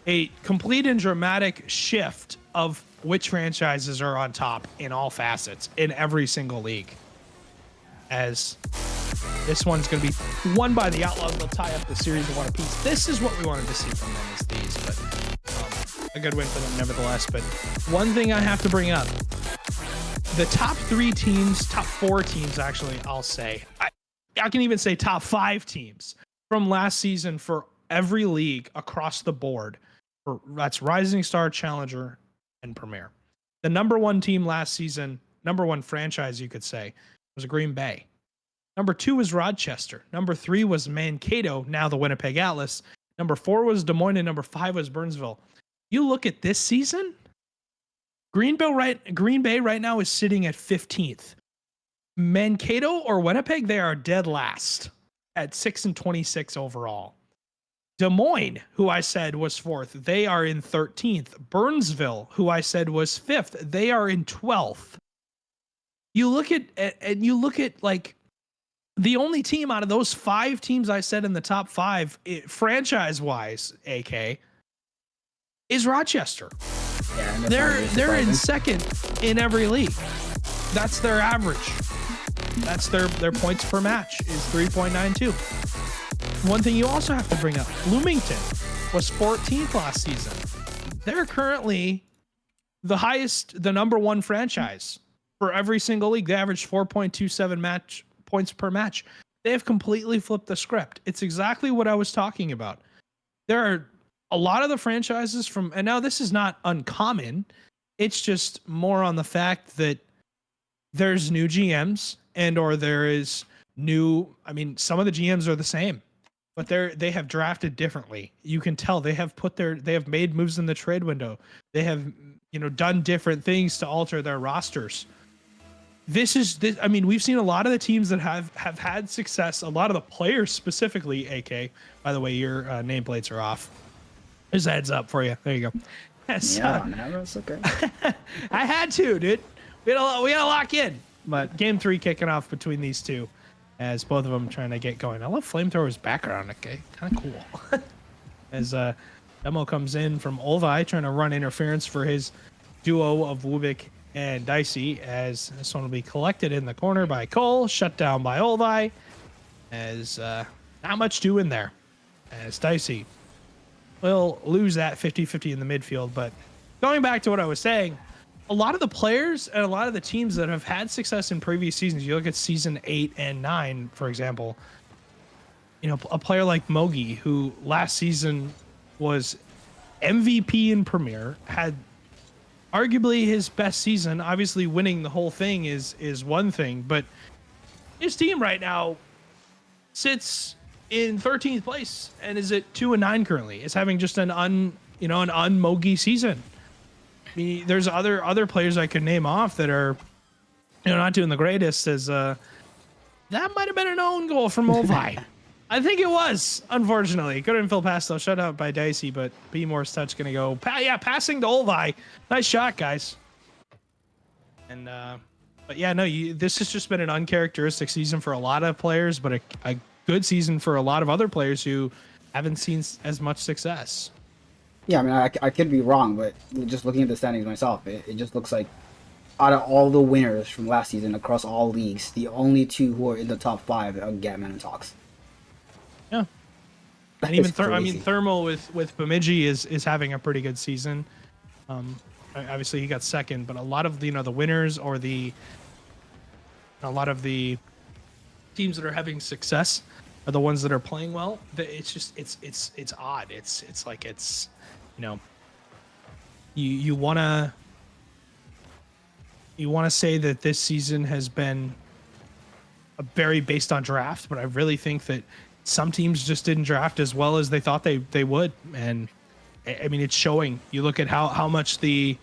a complete and dramatic shift of which franchises are on top in all facets in every single league. As this one's going to be won by the Outlaws. They'll tie up the series in one apiece. This is what we wanted to see from them, is these, but a good win for them nevertheless. But one thing I have to bring up, the top 3 teams, top 4 teams, actually, I'll say, I can even say top 5 teams from last season for every league across the board. That's Rising Star, Challenger, and Premier. The number 1 team last season, number 1 franchise, you could say, was Green Bay. Number 2 was Rochester. Number 3 was Mankato, now the Winnipeg Atlas. Number 4 was Des Moines, and number 5 was Burnsville. You look at this season, Green Bay right now is sitting at 15th. Mankato or Winnipeg, they are dead last at 6-26 overall. Des Moines, who I said was 4th, they are in 13th. Burnsville, who I said was 5th, they are in 12th. You look at like the only team out of those 5 teams I said in the top 5, franchise-wise, AK, is Rochester. Yeah, and They're in 2nd in every league. That's their average. That's their points per match is 3.92. One thing you also have to bring up, Bloomington was 14th last season. They're currently the number 1 franchise for every single league. They average 4.27 points per match. They have completely flipped the script. It's exactly what I was talking about. There are a lot of the franchises and now this is not uncommon. It's just more on the fact that there's new GMs or there is some of the GMs are the same, but they have drafted differently. You can tell they have made moves in the trade window. They have, done different things to alter their rosters. We've seen a lot of the teams that have had success, a lot of the players specifically, AK, by the way, your nameplates are off. There's a heads up for you. There you go. That's okay. I had to, dude. We had to lock in. But game 3 kicking off between these two as both of them trying to get going. I love Flamethrower's background. Okay, kind of cool. As Demo comes in from Olvi trying to run interference for his duo of Wubik and Dicey, as this one will be collected in the corner by Cole, shut down by Olvi, as not much doing there, as Dicey will lose that 50-50 in the midfield. But going back to what I was saying, a lot of the players and a lot of the teams that have had success in previous seasons, you look at season 8 and 9, for example, a player like Mogi, who last season was MVP in Premier, had arguably his best season. Obviously winning the whole thing is one thing, but his team right now sits in 13th place and is at 2-9 currently. Is having just an un-Mogi season. I mean, there's other players I could name off that are not doing the greatest. As that might have been an own goal from Olvi. I think it was, unfortunately. Couldn't fill past though. Shut out by Dicey, but B Moore's touch gonna go. Passing to Olvi. Nice shot, guys. And but yeah, no, this has just been an uncharacteristic season for a lot of players, but a good season for a lot of other players who haven't seen as much success. Yeah, I mean, I could be wrong, but just looking at the standings myself, it just looks like out of all the winners from last season across all leagues, the only 2 who are in the top 5 are Gatman and Tox. Yeah. And even Thermal with Bemidji is having a pretty good season. Obviously, he got second, but a lot of the winners or a lot of the teams that are having success are the ones that are playing well. It's just it's odd. It's like you know you wanna say that this season has been a very based on draft, but I really think that some teams just didn't draft as well as they thought they would, and I mean it's showing. You look at how much the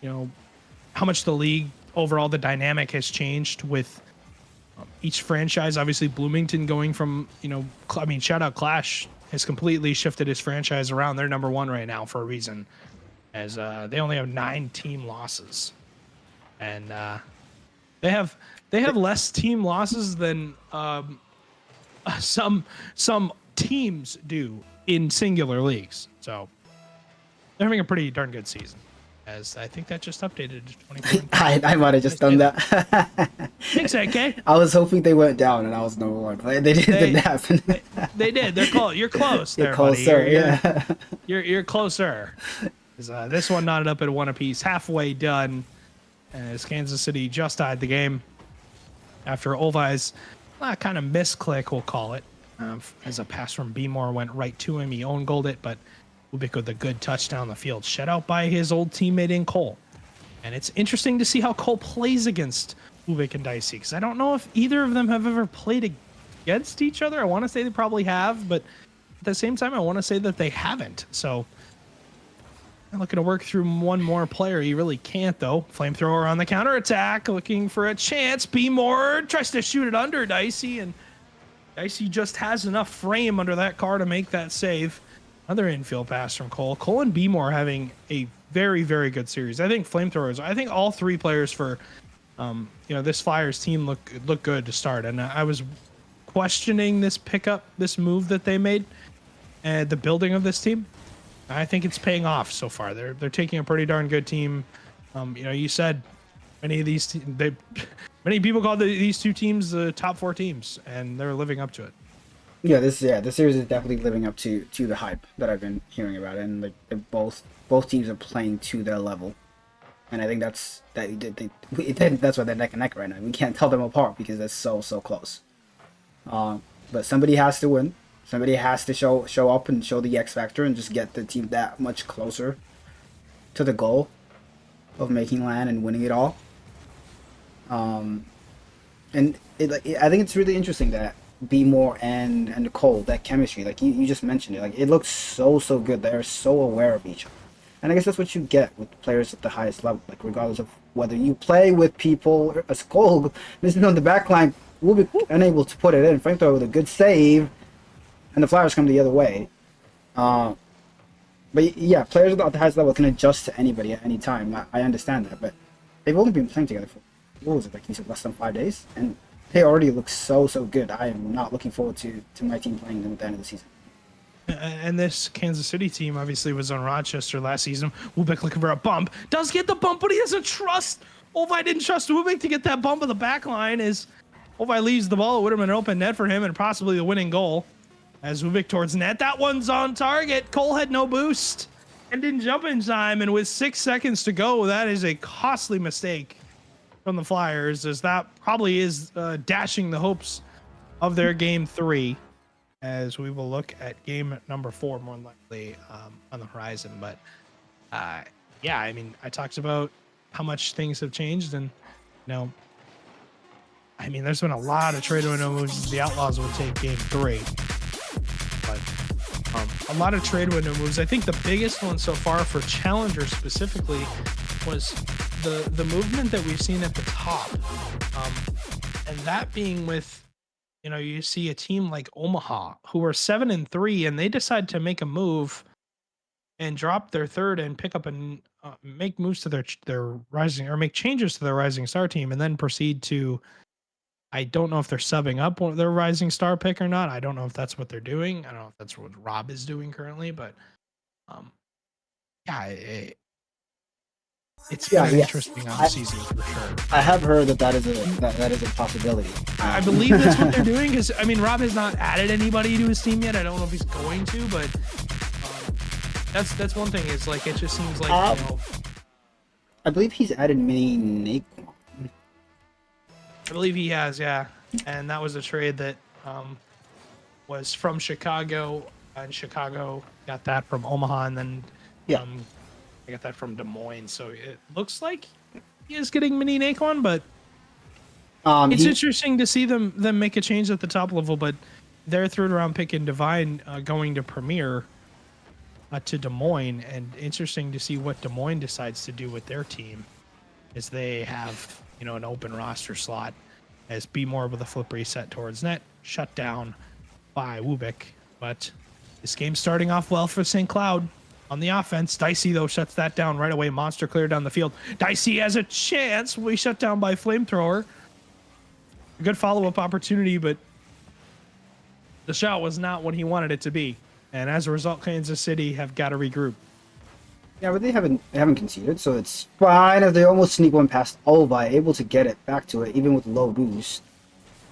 league overall, the dynamic has changed with each franchise. Obviously, Bloomington going from, shout out Clash has completely shifted his franchise around. They're number one right now for a reason, as they only have 9 team losses, and they have less team losses than some teams do in singular leagues. So they're having a pretty darn good season. As I think that just updated to 2020. I might have just done that. Thanks, AK. I was hoping they went down and I was number one. They didn't happen. They did. They're close. You're close. You're there, closer, buddy. yeah. You're closer. This one knotted up at 1 apiece, halfway done. As Kansas City just tied the game after Olvai's kind of misclick, we'll call it, as a pass from Beemore went right to him. He own goaled it, but Ubik with a good touch down the field, shut out by his old teammate in Cole. And it's interesting to see how Cole plays against Ubik and Dicey, because I don't know if either of them have ever played against each other. I want to say they probably have, but at the same time, I want to say that they haven't. So I'm looking to work through one more player. He really can't, though. Flamethrower on the counterattack, looking for a chance. Beemore tries to shoot it under Dicey, and Dicey just has enough frame under that car to make that save. Another infield pass from Cole. Cole and Beemore having a very, very good series. I think Flamethrowers, I think all 3 players for this Flyers team look good to start. And I was questioning this move that they made, the building of this team. I think it's paying off so far. They're taking a pretty darn good team. You said many of these many people call these 2 teams the top 4 teams, and they're living up to it. Yeah, this series is definitely living up to the hype that I've been hearing about, and like both teams are playing to their level, and I think that's why they're neck and neck right now. We can't tell them apart because they're so close. But somebody has to win. Somebody has to show up and show the X factor and just get the team that much closer to the goal of making LAN and winning it all. I think it's really interesting that Beemore and Cole, that chemistry, like you just mentioned it, like it looks so good. They're so aware of each other, and I guess that's what you get with players at the highest level. Like regardless of whether you play with people, as Cole, this is on the back line, will be unable to put it in. Flamethrower with a good save, and the Flyers come the other way. But yeah, players at the highest level can adjust to anybody at any time. I understand that, but they've only been playing together for, what was it, like you said, less than 5 days, and they already look so good. I am not looking forward to my team playing them at the end of the season. And this Kansas City team obviously was on Rochester last season. Ubik looking for a bump. Does get the bump, but he doesn't trust. Olvai didn't trust Ubik to get that bump of the back line as Olvai leaves the ball. It would have been an open net for him and possibly the winning goal. As Ubik towards net. That one's on target. Cole had no boost and didn't jump in time. And with 6 seconds to go, that is a costly mistake from the Flyers, as that probably is dashing the hopes of their game 3, as we will look at game number 4 more likely on the horizon. But yeah, I mean, I talked about how much things have changed, and I mean, there's been a lot of trade window moves. The Outlaws would take game 3, but a lot of trade window moves. I think the biggest one so far for Challenger specifically was the movement that we've seen at the top, and that being with, you see a team like Omaha who are 7-3, and they decide to make a move and drop their third and pick up and make moves to their rising, or make changes to their rising star team, and then proceed to, I don't know if they're subbing up their rising star pick or not. I don't know if that's what they're doing. I don't know if that's what Rob is doing currently, but yeah, it's been an interesting offseason for sure. I have heard that is a possibility. I believe that's what they're doing, because I mean, Rob has not added anybody to his team yet. I don't know if he's going to, but that's one thing. Is like, it just seems like I believe he's added mini Naquan. I believe he has, yeah. And that was a trade that was from Chicago, and Chicago got that from Omaha, and then Yeah. I got that from Des Moines. So it looks like he is getting mini Naquan, but it's He, interesting to see them make a change at the top level. But their third round pick in Divine going to Premier to Des Moines, and interesting to see what Des Moines decides to do with their team, as they have an open roster slot. As B more with a flip reset towards net, shut down by Wubik. But this game's starting off well for St. Cloud on the offense. Dicey, though, shuts that down right away. Monster clear down the field. Dicey has a chance. We shut down by Flamethrower. A good follow-up opportunity, but the shot was not what he wanted it to be. And as a result, Kansas City have got to regroup. yeah, but they haven't conceded, so it's fine if they almost sneak one past Olvi, able to get it back to it, even with low boost.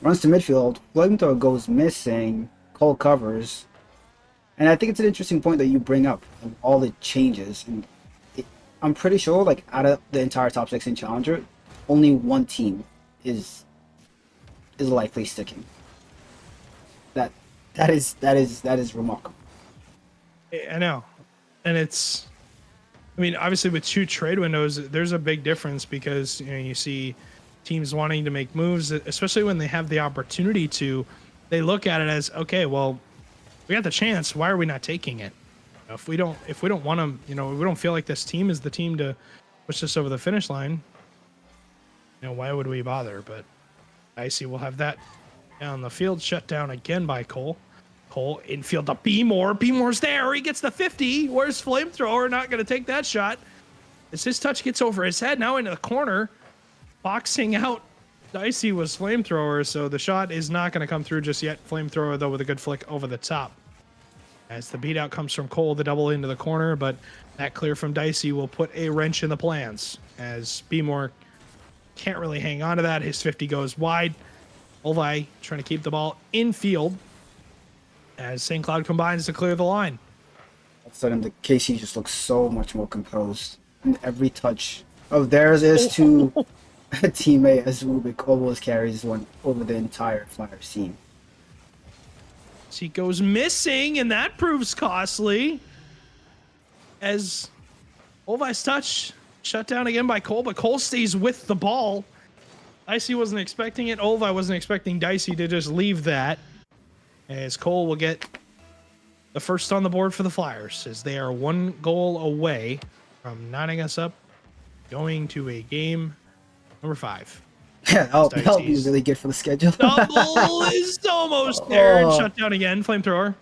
Runs to midfield, Flamethrower goes missing, Cole covers. And I think it's an interesting point that you bring up, of all the changes. And I'm pretty sure, like, out of the entire top 16 Challenger, only one team is likely sticking. That is remarkable. I know. And it's, I mean, obviously with 2 trade windows, there's a big difference because you see teams wanting to make moves, especially when they have the opportunity to. They look at it as, okay, well, we got the chance. Why are we not taking it? If we don't want to, we don't feel like this team is the team to push us over the finish line. Why would we bother? But Icy will have that down the field, shut down again by Cole. Cole infield to B-More. B-More's there. He gets the 50. Where's Flamethrower? Not going to take that shot. As his touch gets over his head, now into the corner. Boxing out. Dicey was Flamethrower, so the shot is not going to come through just yet. Flamethrower, though, with a good flick over the top. As the beat out comes from Cole, the double into the corner, but that clear from Dicey will put a wrench in the plans. As B-More can't really hang on to that. His 50 goes wide. Olvi trying to keep the ball in field. As St. Cloud combines to clear the line. All of a sudden, the KC just looks so much more composed. And every touch of theirs is to a teammate as Rubik almost carries one over the entire Flyers team. He goes missing, and that proves costly. As Olvi's touch shut down again by Cole, but Cole stays with the ball. Dicey wasn't expecting it. Olvi wasn't expecting Dicey to just leave that. As Cole will get the first on the board for the Flyers, as they are 1 goal away from knotting us up, going to a game number 5. Yeah, that'll be really good for the schedule. Double is almost there, and shut down again. Flamethrower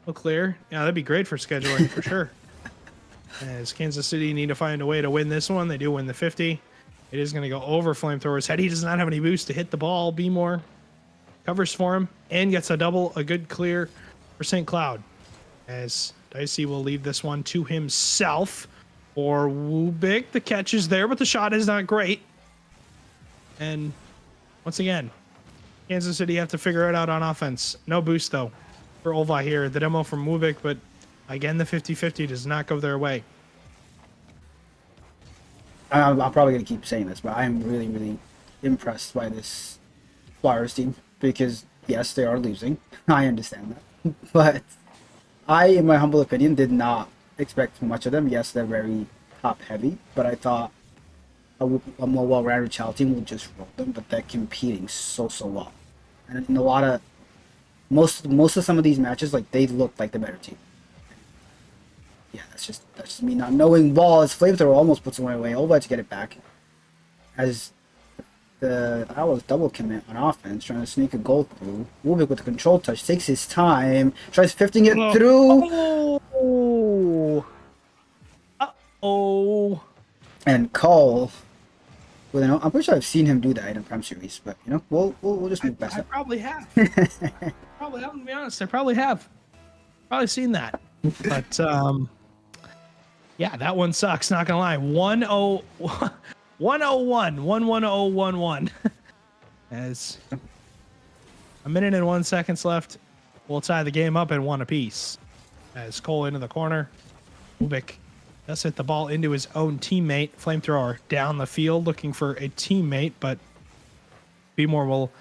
will clear. Yeah, that'd be great for scheduling for sure. As Kansas City need to find a way to win this one, they do win the 50. It is going to go over Flamethrower's head. He does not have any boost to hit the ball. B-More covers for him and gets a double, a good clear for St. Cloud. As Dicey will leave this one to himself for Wubik. The catch is there, but the shot is not great. And once again, Kansas City have to figure it out on offense. No boost, though, for Olvi here. The demo from Wubik, but again, the 50-50 does not go their way. I'm probably going to keep saying this, but I'm really, really impressed by this Flyers team because, yes, they are losing. I understand that. But I, in my humble opinion, did not expect much of them. Yes, they're very top-heavy, but I thought a more well-rounded child team would just roll them, but they're competing so well. And in a lot of most of some of these matches, like, they look like the better team. Yeah, that's just me not knowing ball. As Flamethrower almost puts one away. Olvi to get it back. As the Owls double commit on offense, trying to sneak a goal through. Wubik with the control touch takes his time, tries 50ing it through. Oh. And Cole. Well, I'm pretty sure I've seen him do that in a Prem series, but we'll just move past I that. probably have. Probably have, to be honest. I probably have. Probably seen that. But yeah, that one sucks, not gonna lie. 1-0 101 1-1-0-1-1. As a minute and 1 seconds left, we'll tie the game up at 1 apiece. As Cole into the corner. Ubik Does hit the ball into his own teammate. Flamethrower down the field looking for a teammate, but Beemore will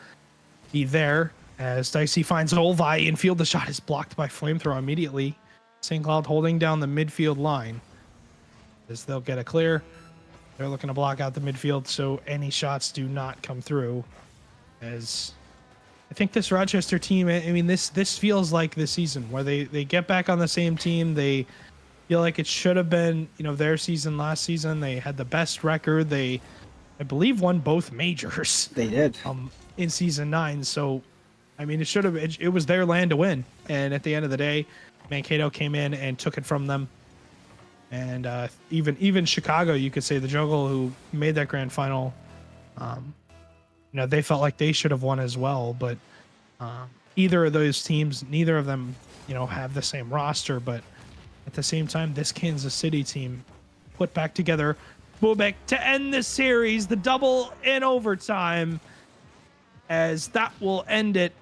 be there as Dicey finds Olvi infield. The shot is blocked by Flamethrower immediately. St. Cloud holding down the midfield line as they'll get a clear. They're looking to block out the midfield so any shots do not come through. As I think this Rochester team, I mean, this feels like the season where they get back on the same team. They feel like it should have been, their season last season. They had the best record. They, I believe, won both majors. They did. In season 9. So, I mean, it was their land to win. And at the end of the day, Mankato came in and took it from them. And even Chicago, you could say the Jungle, who made that grand final, they felt like they should have won as well. But either of those teams, neither of them, have the same roster. But at the same time, this Kansas City team put back together Bubek to end the series, the double in overtime, as that will end it.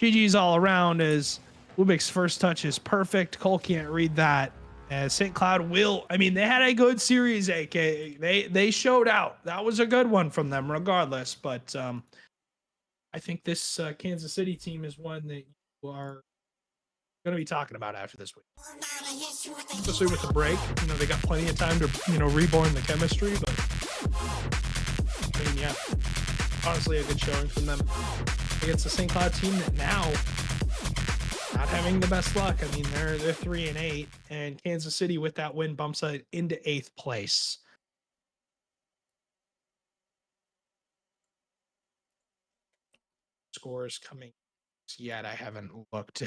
GG's all around as Bubek's first touch is perfect. Cole can't read that. As St. Cloud they had a good series, AK. They showed out. That was a good one from them regardless. But I think this Kansas City team is one that you are going to be talking about after this week. Especially with the break. They got plenty of time to, reborn the chemistry. But, yeah. Honestly, a good showing from them against the St. Cloud team that now not having the best luck. I mean, they're 3-8, and Kansas City with that win bumps it into 8th place. Scores coming yet? I haven't looked.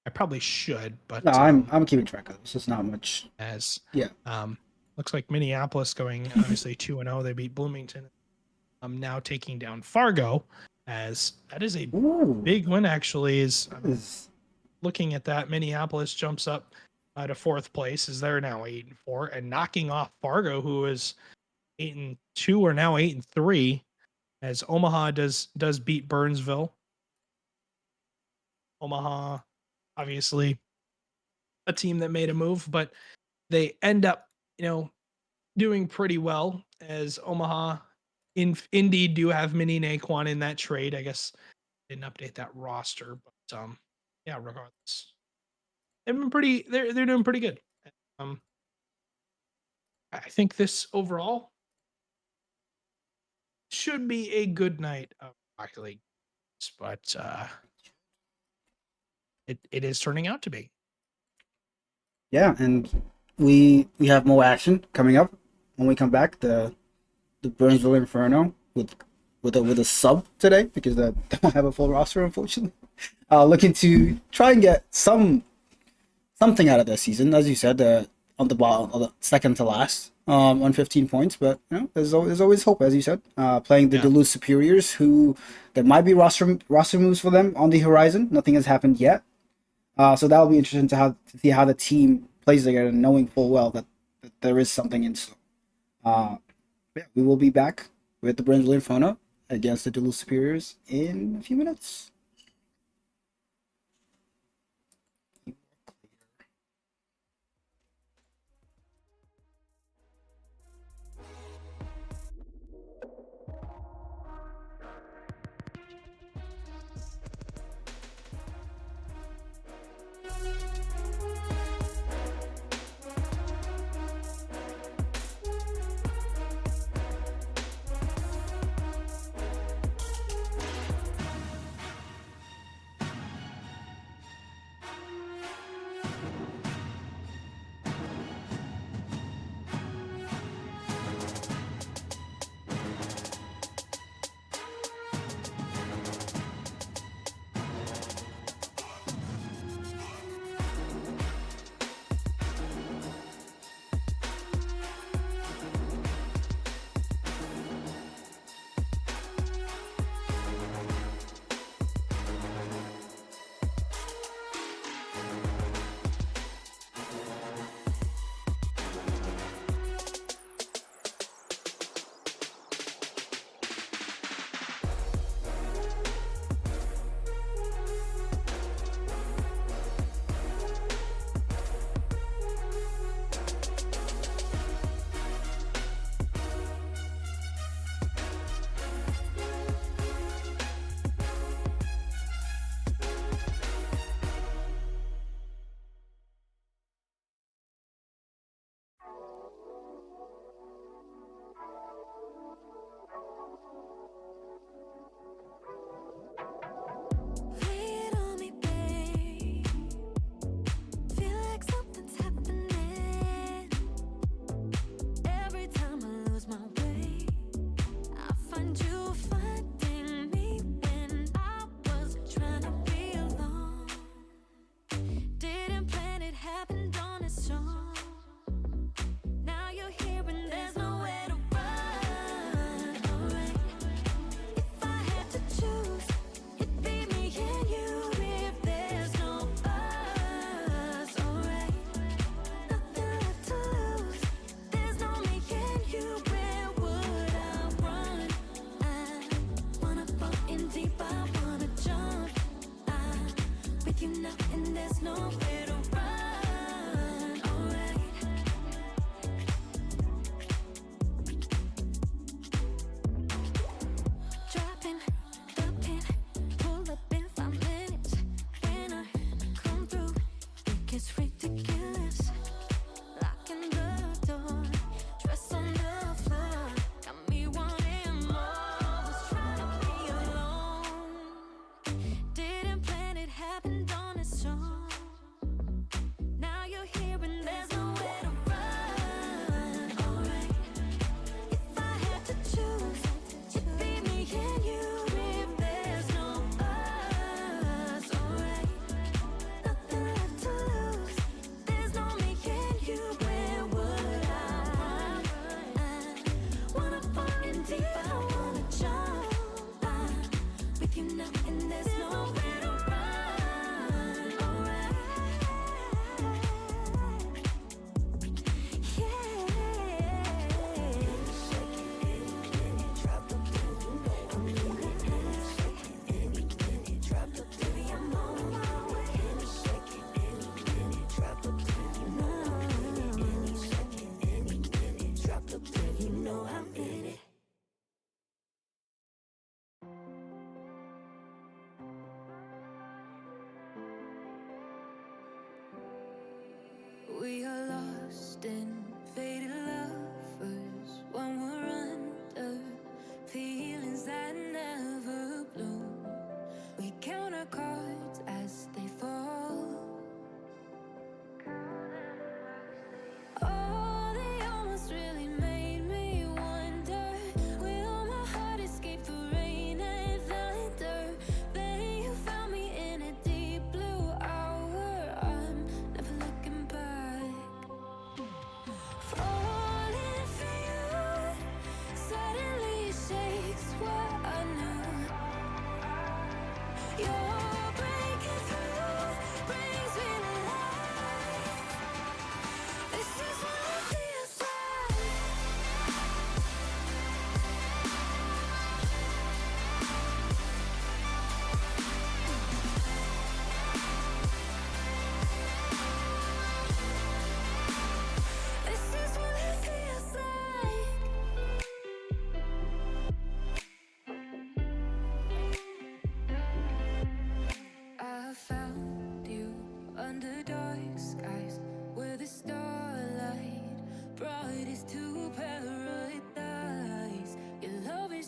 I probably should, but No, I'm keeping track of this. It's not much. Looks like Minneapolis going obviously 2-0. They beat Bloomington. I'm now taking down Fargo, as that is a big win. Actually, looking at that, Minneapolis jumps up to 4th place, as they're now 8-4, and knocking off Fargo, who is 8-2, or now 8-3, as Omaha does beat Burnsville. Omaha, obviously, a team that made a move, but they end up, doing pretty well, as Omaha indeed do have Mini Naquan in that trade. I guess didn't update that roster, but yeah, regardless, they've been pretty. They're doing pretty good. I think this overall should be a good night of Rocket League, but it is turning out to be. Yeah, and we have more action coming up when we come back. The Burnsville Inferno with a sub today, because they don't have a full roster, unfortunately. Looking to try and get something out of their season, as you said, on the bottom, on the second to last, on 15 points. But there's always hope, as you said. Playing the Duluth Superiors, who there might be roster moves for them on the horizon. Nothing has happened yet, so that'll be interesting to see how the team plays together, knowing full well that there is something in store. We will be back with the Burnsville Inferno against the Duluth Superiors in a few minutes.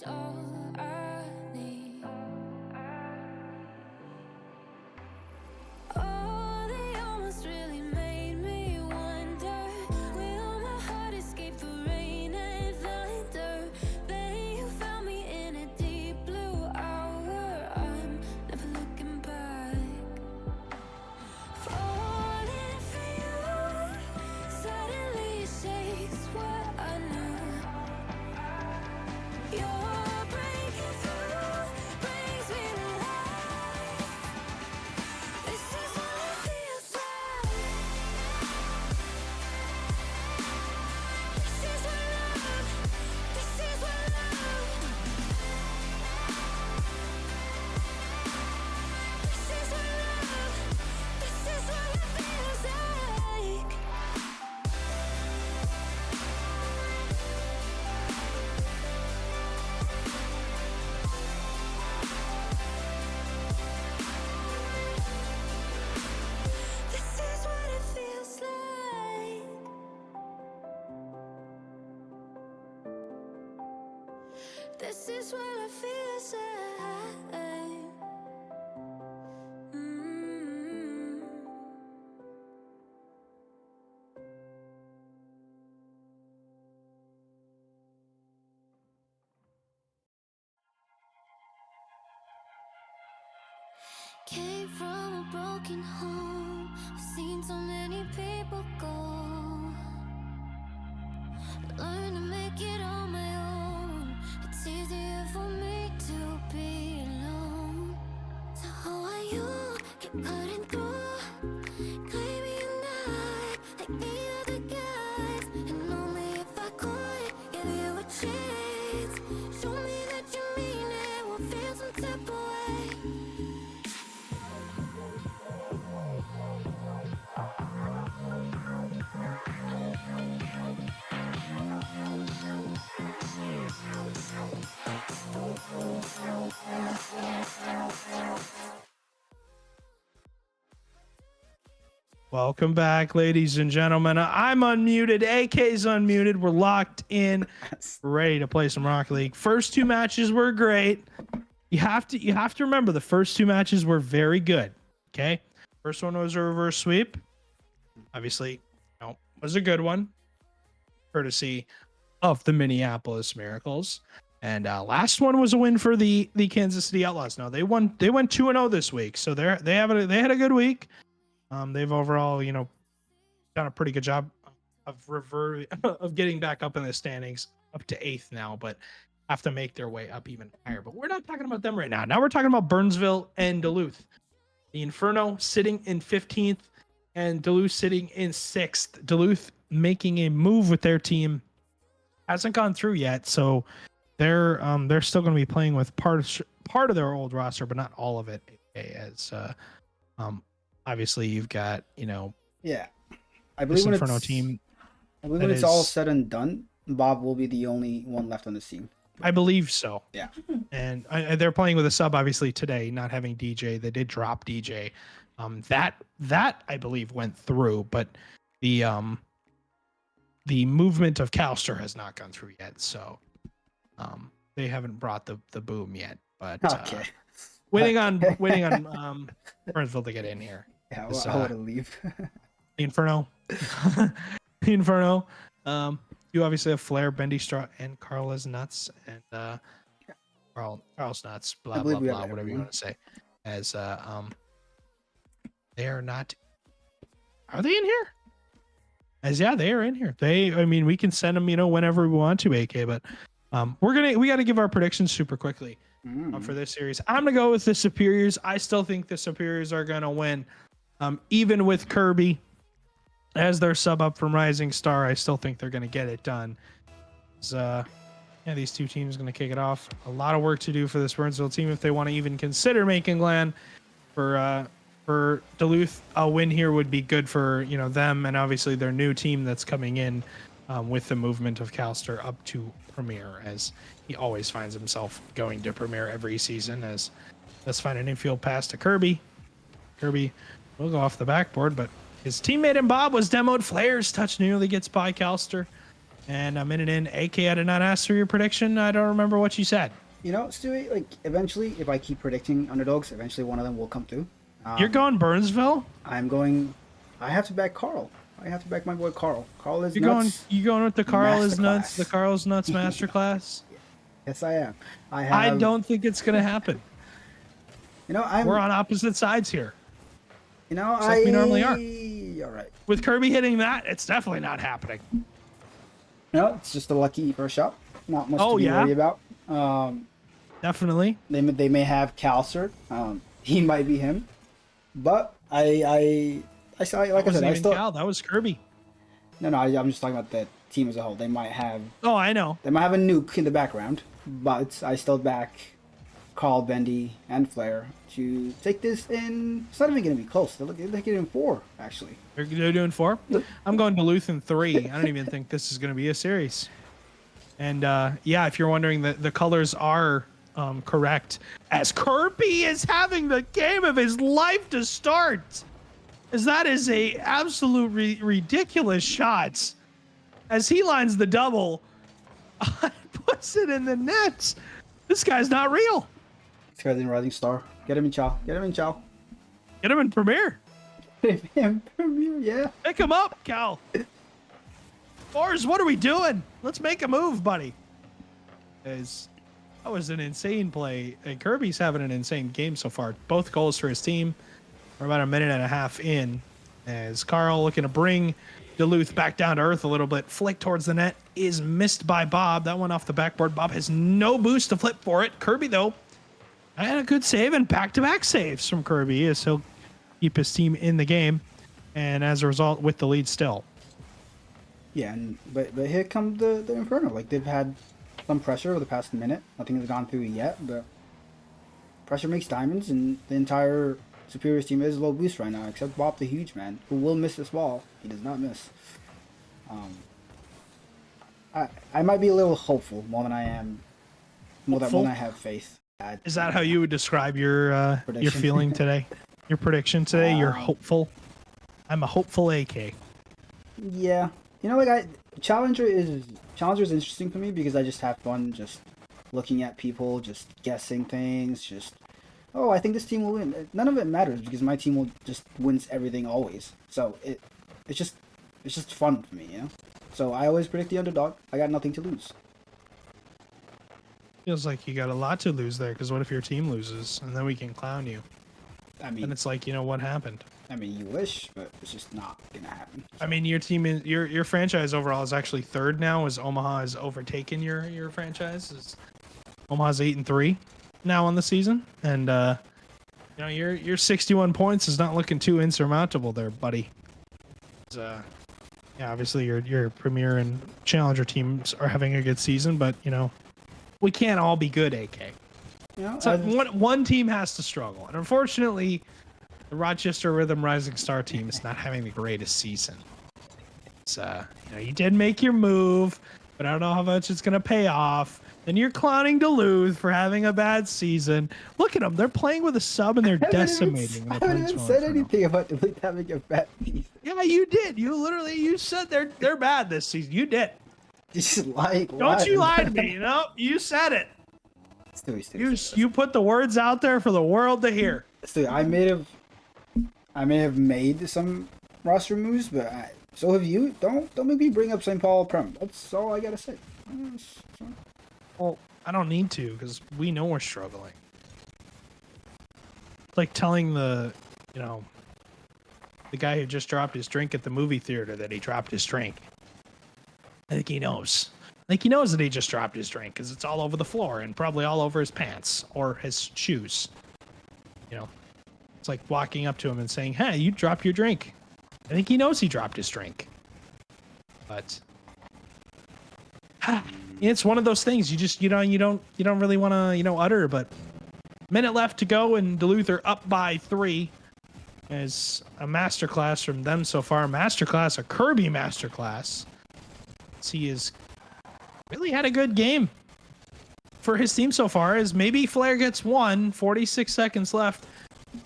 is all I need. Oh, they almost really made me wonder, will my heart escape the rain and thunder? Then you found me in a deep blue hour. I'm never looking back. Falling for you suddenly shakes what I knew. You're breaking through, brings me to life. This is what it feels like. This is what love. This is what love. This is what love. This is what it feels like. This is what it feels like. This is what it feels like. Mm. Came from a broken home. I've seen so many people go. Learn to make it on my own. It's easier for me to be alone. So how are you? Keep cutting through, claiming you're not like the other guys. And only if I could give you a chance, show me that you mean it. We'll feel some type of way. Welcome back, ladies and gentlemen. I'm unmuted. AK's unmuted. We're locked in, ready to play some Rocket League. First two matches were great. You have to remember the first two matches were very good. Okay, first one was a reverse sweep. Obviously, was a good one, courtesy of the Minneapolis Miracles. And last one was a win for the Kansas City Outlaws. No, they went 2-0 this week, so they had a good week. They've overall, done a pretty good job of getting back up in the standings, up to 8th now, but have to make their way up even higher. But we're not talking about them right now. Now we're talking about Burnsville and Duluth. The Inferno sitting in 15th and Duluth sitting in 6th. Duluth making a move with their team hasn't gone through yet, so they're still going to be playing with part of their old roster, but not all of it. As obviously you've got Yeah, I this believe when Inferno it's team. I believe that when it's all is- said and done, Bob will be the only one left on this team. I believe so. Yeah. And they're playing with a sub obviously today, not having DJ. They did drop DJ. That I believe went through, but the movement of Calster has not gone through yet. So they haven't brought the boom yet. But Okay. waiting on Burnsville to get in here. Yeah, Is, I want to leave. The Inferno. The Inferno. You obviously have Flair, Bendy Straw, and Carl is nuts, and Carl's nuts, I blah believe blah we have blah, whatever you everyone. want to say. As they are not. Are they in here? As yeah, they are in here. We can send them, whenever we want to, AK. But we got to give our predictions super quickly for this series. I'm gonna go with the Superiors. I still think the Superiors are gonna win, even with Kirby as their sub up from Rising Star. I still think they're gonna get it done. These two teams are gonna kick it off. A lot of work to do for this Burnsville team if they want to even consider making land. For Duluth, a win here would be good for them and obviously their new team that's coming in with the movement of Calster up to Premier, as he always finds himself going to Premier every season. As let's find an infield pass to Kirby. Kirby will go off the backboard, but his teammate and Bob was demoed. Flair's touch nearly gets by Calster. And a minute in, AK, I did not ask for your prediction. I don't remember what you said. You know, Stewie, like eventually, if I keep predicting underdogs, eventually one of them will come through. You're going Burnsville? I'm going. I have to back Carl. I have to back my boy Carl. Carl is You're nuts. going with the Carl is nuts, Masterclass. the Carl's nuts masterclass. Yes, I am. I don't think it's gonna happen. You know, I'm. We're on opposite sides here. You know, Just like we normally are. All right. With Kirby hitting that, it's definitely not happening. No, it's just a lucky first shot. Not much Oh, to be yeah? worried about. Definitely. They may have Calcert. He might be him, but I saw, like I That said, wasn't I even still. Cal, that was Kirby. No, I'm just talking about the team as a whole. They might have Oh, I know. a nuke in the background, but I still back Carl, Bendy, and Flair to take this in. It's not even going to be close. They're getting in 4, actually. They're doing 4. I'm going Duluth in 3. I don't even think this is going to be a series. And yeah, if you're wondering, the colors are correct. As Kirby is having the game of his life to start, as that is a absolute ridiculous shot. As he lines the double, puts it in the net. This guy's not real. This guy's in Rising Star. Get him in Chow. Get him in Chow. Get him in Premiere. Yeah. Pick him up, Cal. Bars, what are we doing? Let's make a move, buddy. As that was an insane play. And Kirby's having an insane game so far. Both goals for his team. We're about a minute and a half in. As Carl looking to bring Duluth back down to earth a little bit. Flick towards the net is missed by Bob. That one off the backboard. Bob has no boost to flip for it. Kirby, though, had a good save and back-to-back saves from Kirby as he'll keep his team in the game. And as a result, with the lead still. Yeah, but here comes the Inferno. Like, they've had some pressure over the past minute. Nothing has gone through yet, but pressure makes diamonds, and the entire Superior's team is low boost right now, except Bob the Huge Man, who will miss this ball. He does not miss. I might be a little hopeful more than I am, more than I have faith. Is that how you would describe your feeling today? Your prediction today? You're hopeful? I'm a hopeful AK. Yeah. You know, like, Challenger is interesting for me because I just have fun just looking at people, just guessing things, just, oh, I think this team will win. None of it matters because my team will just wins everything always. So it's just fun for me, you know? So I always predict the underdog. I got nothing to lose. Feels like you got a lot to lose there, because what if your team loses and then we can clown you? I mean, And it's like, you know, what happened? I mean, you wish, but it's just not gonna happen. I mean, your team is your franchise overall is actually third now, as Omaha has overtaken your franchise. Omaha's 8-3 now on the season, and you know, your 61 points is not looking too insurmountable there, buddy. Yeah, obviously your Premier and Challenger teams are having a good season, but you know, we can't all be good, AK. You know, So one team has to struggle, and unfortunately, the Rochester Rhythm Rising Star team is not having the greatest season. It's, you know, you did make your move, but I don't know how much it's gonna pay off. Then you're clowning Duluth for having a bad season. Look at them; they're playing with a sub and they're decimating. I haven't even said anything about Duluth having a bad season. Yeah, you did. You said they're bad this season. You did. Just like, Don't you lie to me? You know, you said it. You put the words out there for the world to hear. I may have made some roster moves, but so have you. Don't make me bring up St. Paul Prem. That's all I gotta say. Well, I don't need to, because we know we're struggling. It's like telling the guy who just dropped his drink at the movie theater that he dropped his drink. I think he knows. Like, he knows that he just dropped his drink because it's all over the floor and probably all over his pants or his shoes. You know, it's like walking up to him and saying, "Hey, you dropped your drink." I think he knows he dropped his drink. But it's one of those things you don't really want to utter. But minute left to go, and Duluth are up by 3. As a masterclass from them so far, a Kirby masterclass. He has really had a good game for his team so far. As maybe Flair gets 46 seconds left.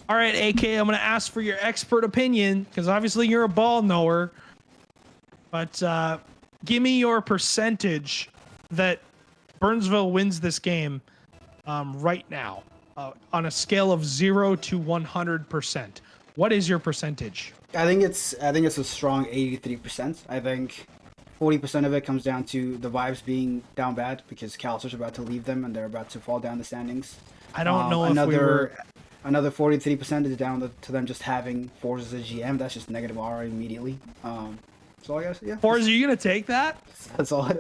All right, AK, I'm going to ask for your expert opinion because obviously you're a ball knower. But give me your percentage that Burnsville wins this game right now on a scale of 0 to 100%. What is your percentage? I think it's a strong 83%. I think 40% of it comes down to the vibes being down bad because Calster's about to leave them and they're about to fall down the standings. I don't know if we were... Another 43% is down to them just having Forza as a GM. That's just negative aura immediately. So I guess, yeah. Forza, are you going to take that? That's all.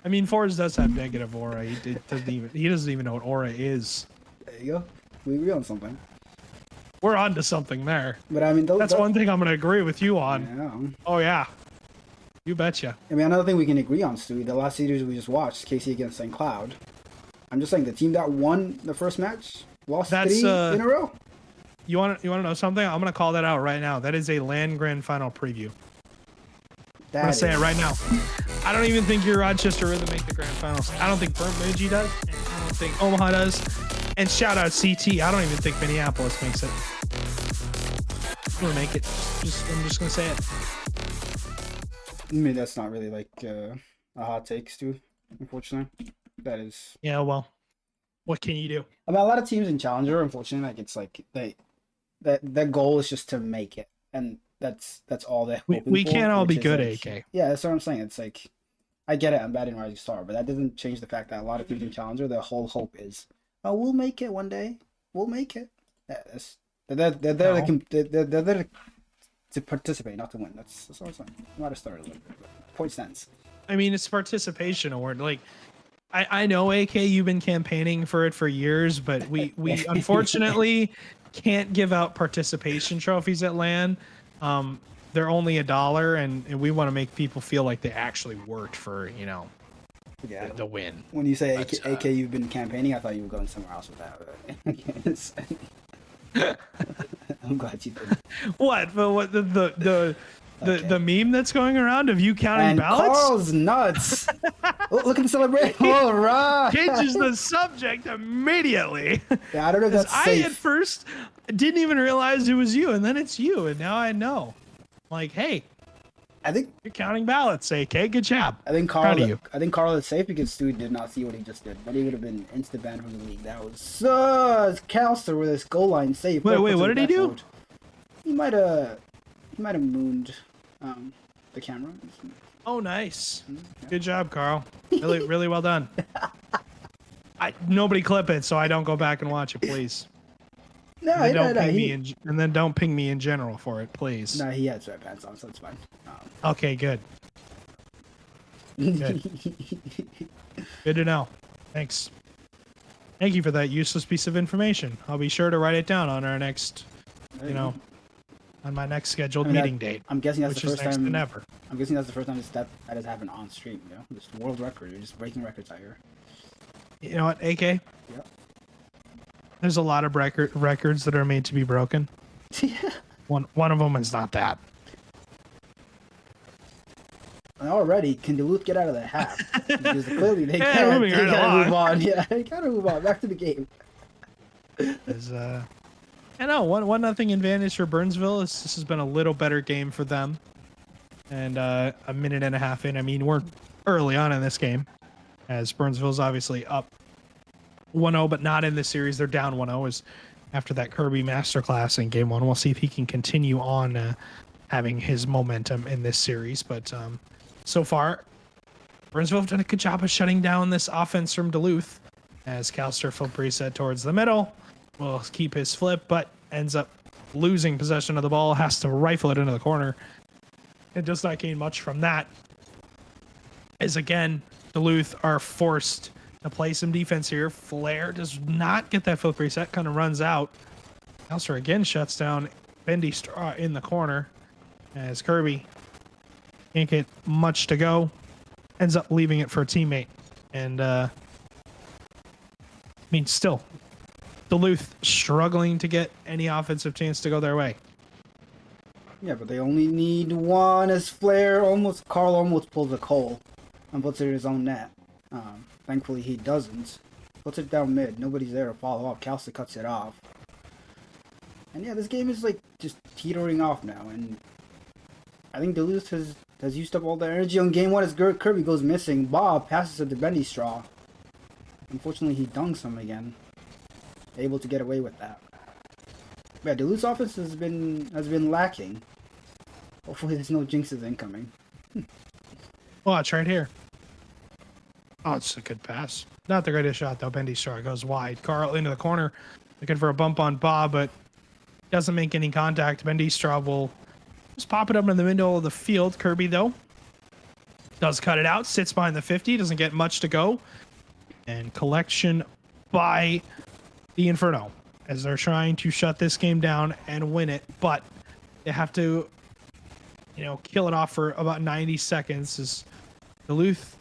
I mean, Forza does have negative aura. He doesn't even know what aura is. There you go. We agree on something. We're on to something there. But I mean, that's one thing I'm going to agree with you on. Yeah. Oh, yeah. You betcha. I mean, another thing we can agree on, Stewie, the last series we just watched, KC against St. Cloud. I'm just saying, the team that won the first match lost 3 in a row. You want to know something? I'm going to call that out right now. That is a LAN Grand Final preview. I'm going to say it right now. I don't even think your Rochester Rhythm make the Grand Finals. I don't think Burnt Midgey does. I don't think Omaha does. And shout out CT. I don't even think Minneapolis makes it. We'll make it. I'm just going to say it. I mean, that's not really like a hot take, Stu, unfortunately. That is... Yeah, well, what can you do? I mean, a lot of teams in Challenger, unfortunately, like, it's like that goal is just to make it. And that's all they're hoping we for, can't all be good, like, AK. Yeah, that's what I'm saying. It's like, I get it, I'm bad in Rising Star, but that doesn't change the fact that a lot of teams in Challenger, their whole hope is, oh, we'll make it one day. We'll make it. They're there to participate, not to win. That's all I'm saying. I'm not a starter. Point stands. I mean, it's participation award. Like, I know, AK, you've been campaigning for it for years, but we unfortunately can't give out participation trophies at LAN. They're only $1, and we want to make people feel like they actually worked for, the win. When you say AK, you've been campaigning, I thought you were going somewhere else with that. I'm glad you did. What? But what the meme that's going around of you counting and ballots? Carl's nuts. Oh, look at the celebration! All right. Changes the subject immediately. Yeah, I don't know if that's safe. I at first didn't even realize it was you, and then it's you, and now I know. Like, hey, I think you're counting ballots, AK. Good job. I think Carl is safe because Stu did not see what he just did, but he would have been instant banned from the league. That was Calster with his goal line save. Wait, what did he do? He might have mooned the camera. Oh, nice. Good job, Carl. Really, really well done. Nobody clip it, so I don't go back and watch it, please. No, and then don't ping me in general for it, please. No, he had sweatpants on, so it's fine. Okay, good. Good. Good to know. Thanks. Thank you for that useless piece of information. I'll be sure to write it down on our next, on my next scheduled meeting date. I'm guessing that's the first time. Than ever. I'm guessing that's the first time that has happened on stream. Just world record. You're just breaking records out here. You know what, AK? Yep. There's a lot of records that are made to be broken. Yeah. One of them is not that. And already, can Duluth get out of the half? Because clearly they Yeah, can't. moving They right gotta along. move on. Yeah, they gotta move on. Back to the game. I know, 1-0 advantage for Burnsville. This has been a little better game for them. And a minute and a half in. I mean, we're early on in this game, as Burnsville's obviously up 1-0, but not in this series. They're down 1-0 is after that Kirby masterclass in game 1. We'll see if he can continue on having his momentum in this series. But so far, Burnsville have done a good job of shutting down this offense from Duluth, as Calster flip reset towards the middle. Will keep his flip, but ends up losing possession of the ball, has to rifle it into the corner. It does not gain much from that, as again, Duluth are forced to play some defense here. Flair does not get that flip reset, kind of runs out. Calster again shuts down Bendy Straw in the corner, as Kirby can't get much to go, ends up leaving it for a teammate. And I mean, still, Duluth struggling to get any offensive chance to go their way. Yeah, but they only need one as Carl almost pulls a Cole and puts it in his own net. Thankfully he doesn't. Puts it down mid. Nobody's there to follow up. Calster cuts it off. And yeah, this game is like just teetering off now. And I think Duluth has has used up all the energy on game one as Kirby goes missing. Bob passes it to Bendy Straw. Unfortunately, he dunks him again. Able to get away with that. Yeah, Duluth's offense has been lacking. Hopefully there's no jinxes incoming. Watch right here. Oh, it's a good pass. Not the greatest shot though. Bendy Straw goes wide. Carl into the corner, looking for a bump on Bob, but doesn't make any contact. Bendy Straw will just pop it up in the middle of the field. Kirby though does cut it out. Sits behind the 50. Doesn't get much to go. And collection by the Inferno as they're trying to shut this game down and win it, but they have to, kill it off for about 90 seconds. As Duluth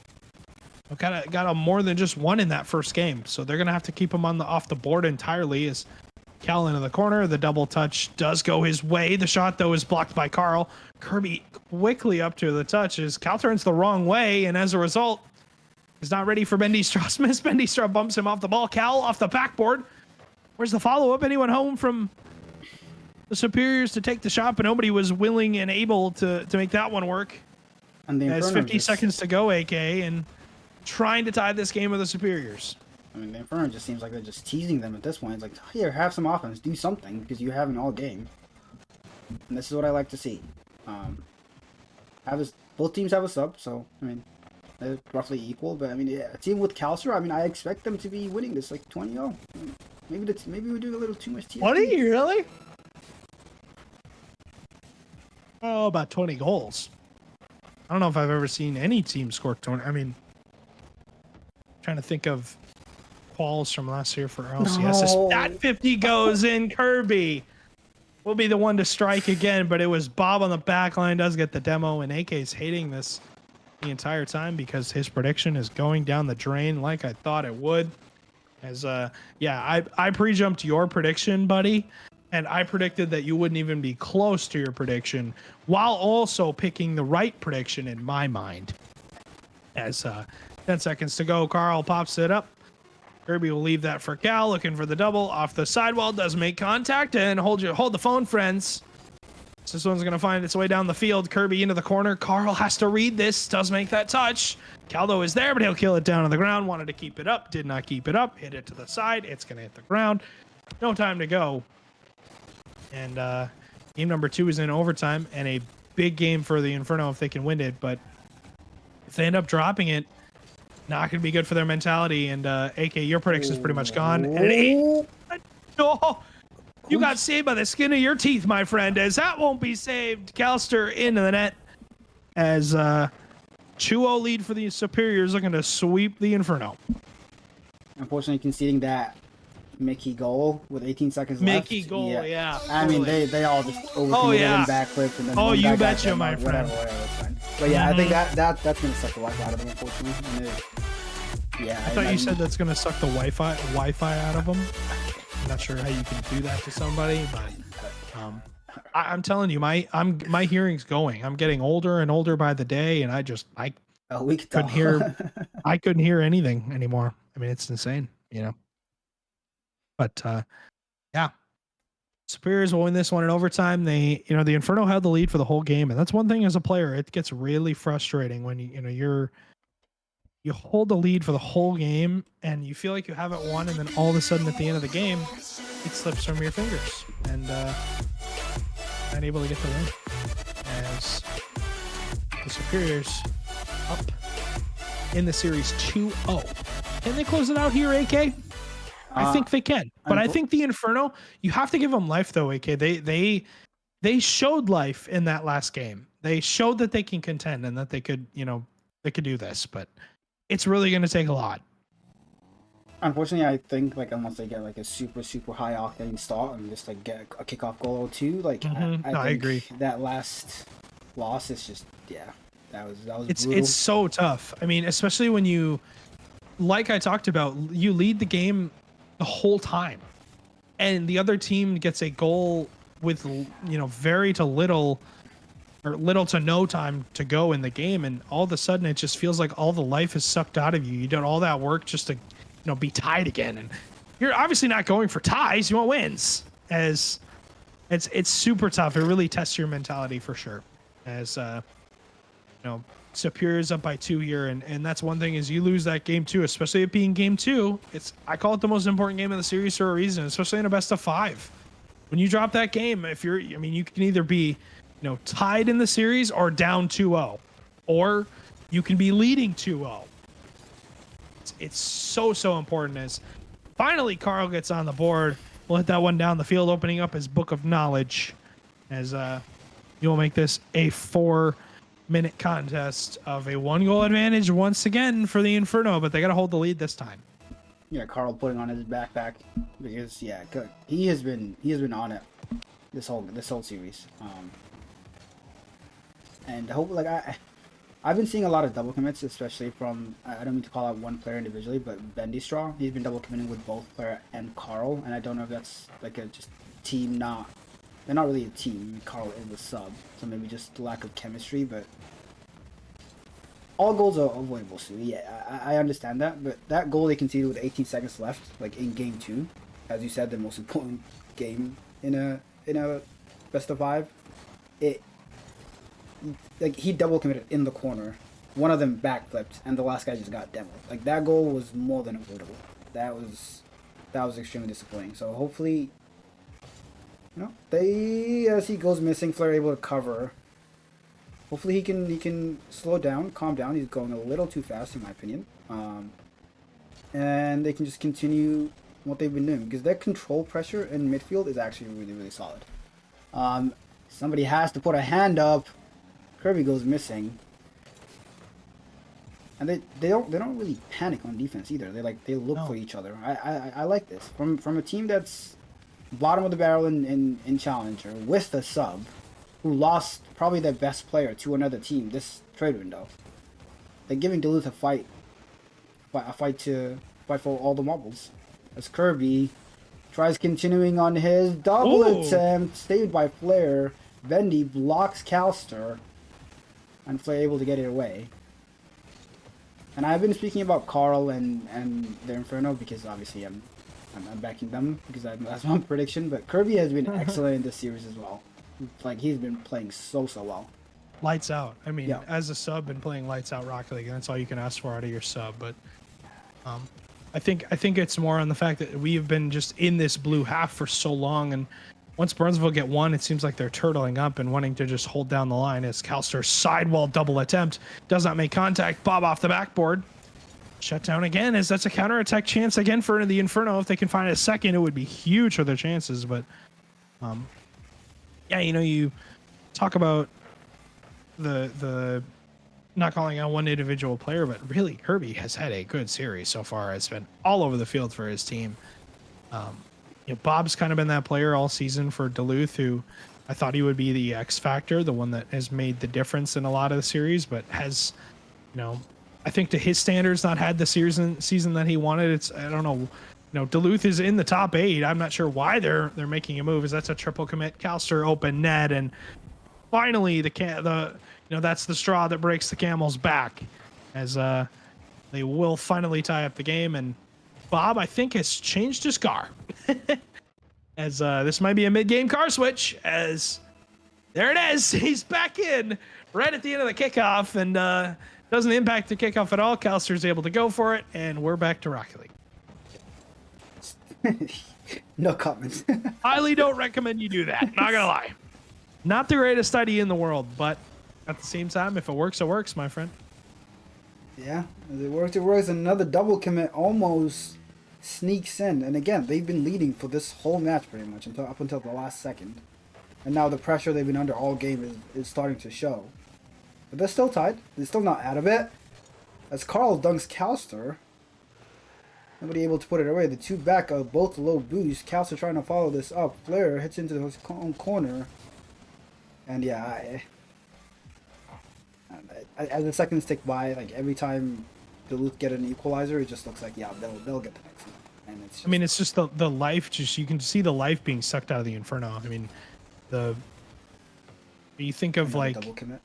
got a more than just one in that first game, so they're gonna have to keep him off the board entirely. As Cal into the corner, the double touch does go his way. The shot though is blocked by Carl. Kirby quickly up to the touch as Cal turns the wrong way, and as a result, is not ready for Bendy Straw. Smith Bendy Straw bumps him off the ball. Cal off the backboard. Where's the follow-up? Anyone home from the Superiors to take the shot, but nobody was willing and able to make that one work. And the There's Inferno 50 seconds to go, AK, and trying to tie this game with the Superiors. I mean, the Inferno just seems like they're just teasing them at this point. It's like, here, have some offense, do something, because you haven't all game. And this is what I like to see. Both teams have a sub, so I mean, they're roughly equal. But I mean, yeah, a team with Calcer, I mean, I expect them to be winning this like 20-0. I mean, maybe we're doing a little too much TFT. 20? Really? Oh, about 20 goals. I don't know if I've ever seen any team score 20. I mean, trying to think of quals from last year for LCS. No. That 50 goes in. Kirby will be the one to strike again, but it was Bob on the back line, does get the demo, and AK's hating this the entire time because his prediction is going down the drain like I thought it would. As I pre-jumped your prediction, buddy, and I predicted that you wouldn't even be close to your prediction while also picking the right prediction in my mind. As 10 seconds to go, Carl pops it up. Kirby will leave that for Cal, looking for the double off the sidewall, does make contact, and hold the phone, friends. This one's going to find its way down the field. Kirby into the corner. Carl has to read this, does make that touch. Caldo is there, but he'll kill it down on the ground. Wanted to keep it up, did not keep it up. Hit it to the side. It's going to hit the ground. No time to go. And game number 2 is in overtime, and a big game for the Inferno if they can win it. But if they end up dropping it, not going to be good for their mentality. And AK, your prediction is pretty much gone. And an 8. Oh, you got saved by the skin of your teeth, my friend, as that won't be saved. Calster into the net as 2-0 lead for the Superiors, looking to sweep the Inferno. Unfortunately, conceding that Mickey goal with 18 seconds left. Mickey goal, yeah. I mean, they all just overcommitted and backflipped and then Oh, one you back betcha, at my them, friend. whatever, it's fine. But yeah, I think that's gonna suck the life out of them, unfortunately. And yeah, I thought you said that's gonna suck the Wi-Fi out of them. I'm not sure how you can do that to somebody, but I'm telling you, my hearing's going. I'm getting older and older by the day, and I couldn't hear. I couldn't hear anything anymore. I mean, it's insane, But yeah, Superiors will win this one in overtime. The Inferno had the lead for the whole game, and that's one thing as a player. It gets really frustrating when you hold the lead for the whole game and you feel like you haven't won, and then all of a sudden at the end of the game, it slips from your fingers and not able to get the win. As the Superiors up in the series 2-0. Can they close it out here, AK? I think they can, but I think the Inferno, you have to give them life though, AK. They showed life in that last game. They showed that they can contend and that they could do this, but it's really going to take a lot. Unfortunately, I think unless they get a super high octane start and just get a kickoff goal or two, I agree. That last loss is just that was brutal. It's so tough. I mean, especially when you, like I talked about, you lead the game the whole time, and the other team gets a goal with very to little or little to no time to go in the game, and all of a sudden it just feels like all the life is sucked out of you. You did all that work just to be tied again, and you're obviously not going for ties. You want wins. As it's super tough. It really tests your mentality for sure. As know, Superior's up by 2 here, and that's one thing is you lose that game 2, especially it being game 2. I call it the most important game of the series for a reason, especially in a best of 5. When you drop that game, you can either be, tied in the series or down 2-0, or you can be leading 2-0. It's so important. As finally Carl gets on the board, we'll hit that one down the field, opening up his book of knowledge, as you'll make this a 4-minute contest of a 1-goal advantage once again for the Inferno, but they got to hold the lead this time. Yeah, Carl putting on his backpack because he has been on it this whole series. And hopefully, I've been seeing a lot of double commits, especially from, I don't mean to call out one player individually, but Bendy Straw. He's been double committing with both player and Carl, and I don't know if that's like a just team they're not really a team. Carl is the sub, so maybe just lack of chemistry, but all goals are avoidable, so yeah, I understand that, but that goal they conceded with 18 seconds left, like in game 2, as you said, the most important game in a best of 5, he double committed in the corner, one of them backflipped, and the last guy just got demoed. Like, that goal was more than avoidable. That was extremely disappointing. So hopefully, as he goes missing, Flair able to cover. Hopefully he can slow down, calm down. He's going a little too fast in my opinion. And they can just continue what they've been doing, because their control pressure in midfield is actually really, really solid. Somebody has to put a hand up. Kirby goes missing. And they don't really panic on defense either. They look for each other. I like this. From a team that's bottom of the barrel in Challenger with a sub who lost probably their best player to another team this trade window. They're giving Duluth a fight for all the marbles. As Kirby tries continuing on his double attempt, saved by Flair. Bendy blocks Calster, and Flair able to get it away. And I've been speaking about Carl and their Inferno because obviously I'm backing them because that's my prediction. But Kirby has been excellent in this series as well. Like, he's been playing so well. Lights out. I mean, as a sub and playing lights out Rocket League, that's all you can ask for out of your sub. But I think it's more on the fact that we have been just in this blue half for so long, and once Burnsville get one, it seems like they're turtling up and wanting to just hold down the line. As Calster's sidewall double attempt does not make contact. Bob off the backboard. Shut down again, as that's a counterattack chance again for the Inferno. If they can find a second, it would be huge for their chances. But you talk about the not calling out one individual player, but really Kirby has had a good series so far. It's been all over the field for his team. Bob's kind of been that player all season for Duluth, who I thought he would be the X factor, the one that has made the difference in a lot of the series, but has, I think to his standards, not had the season that he wanted. I don't know. Duluth is in the top 8. I'm not sure why they're making a move. Is that's a triple commit? Calster open net, and finally that's the straw that breaks the camel's back, as they will finally tie up the game. And Bob, I think, has changed his car. As this might be a mid-game car switch, as there it is. He's back in right at the end of the kickoff, and doesn't impact the kickoff at all. Calster's able to go for it, and we're back to Rocket League. No comments. Highly don't recommend you do that. Not gonna lie. Not the greatest idea in the world, but at the same time, if it works, it works, my friend. Yeah, if it works, it works. Another double commit almost sneaks in, and again, they've been leading for this whole match pretty much up until the last second, and now the pressure they've been under all game is starting to show. But they're still tied. They're still not out of it. As Carl dunks Calster, nobody able to put it away. The two back are both low boost. Calster trying to follow this up. Flair hits into his own corner, and as the seconds tick by, like every time Duluth get an equalizer, it just looks like they'll get the next one. And it's just, the life. Just you can see the life being sucked out of the Inferno. I mean, you think of like double commit.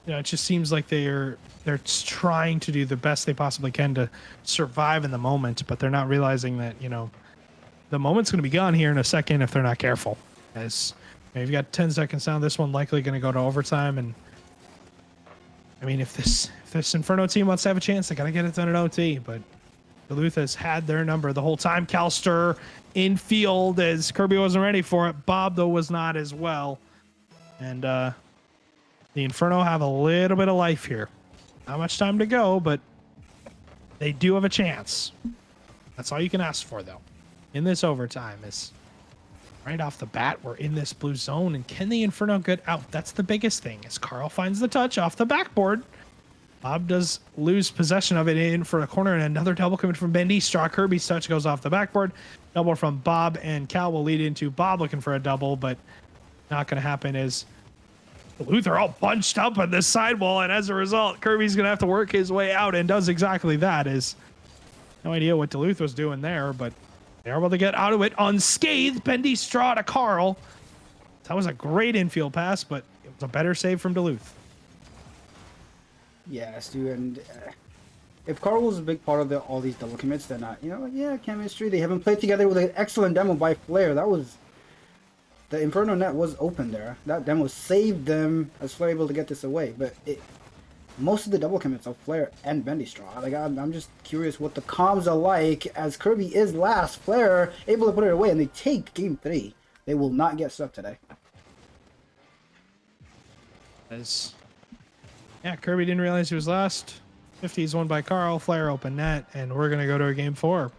It just seems like they're trying to do the best they possibly can to survive in the moment, but they're not realizing that the moment's going to be gone here in a second if they're not careful. As you've got 10 seconds now, this one likely going to go to overtime, and I mean, if this Inferno team wants to have a chance, they gotta get it done at OT. But Duluth has had their number the whole time. Calster in field as Kirby wasn't ready for it. Bob though was not as well, and the Inferno have a little bit of life here. Not much time to go, but they do have a chance. That's all you can ask for, though. In this overtime is right off the bat, we're in this blue zone, and can the Inferno get out? That's the biggest thing. As Carl finds the touch off the backboard, Bob does lose possession of it in for a corner, and another double coming from Bendy. Straw Kirby's touch goes off the backboard. Double from Bob, and Cal will lead into Bob looking for a double, but not going to happen as Duluth are all bunched up on this sidewall, and as a result, Kirby's going to have to work his way out and does exactly that. Is no idea what Duluth was doing there, but they're able to get out of it unscathed. Bendy Straw to Carl. That was a great infield pass, but it was a better save from Duluth. Yes, dude, and if Carl was a big part of all these double commits, then yeah, chemistry. They haven't played together with an excellent demo by Flair. That was the Inferno net was open there. That demo saved them as Flair able to get this away. But most of the double commits are Flair and Bendy Straw. Like I'm just curious what the comms are like as Kirby is last. Flair able to put it away, and they take game 3. They will not get swept today. Yeah, Kirby didn't realize he was last. 50 is won by Carl. Flair open net, and we're going to go to a game 4.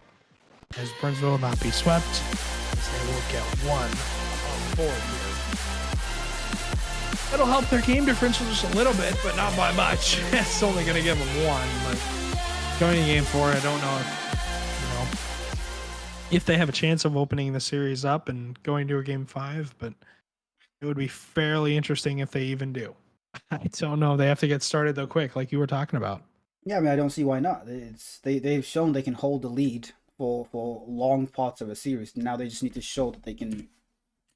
As Burnsville will not be swept, as they will get 1 on 4 here. That'll help their game differential just a little bit, but not by much. It's only going to give them 1, but going to game 4, I don't know if they have a chance of opening the series up and going to a game 5, but it would be fairly interesting if they even do. I don't know. They have to get started though quick, like you were talking about. Yeah, I mean, I don't see why not. They've shown they can hold the lead for long parts of a series. Now they just need to show that they can,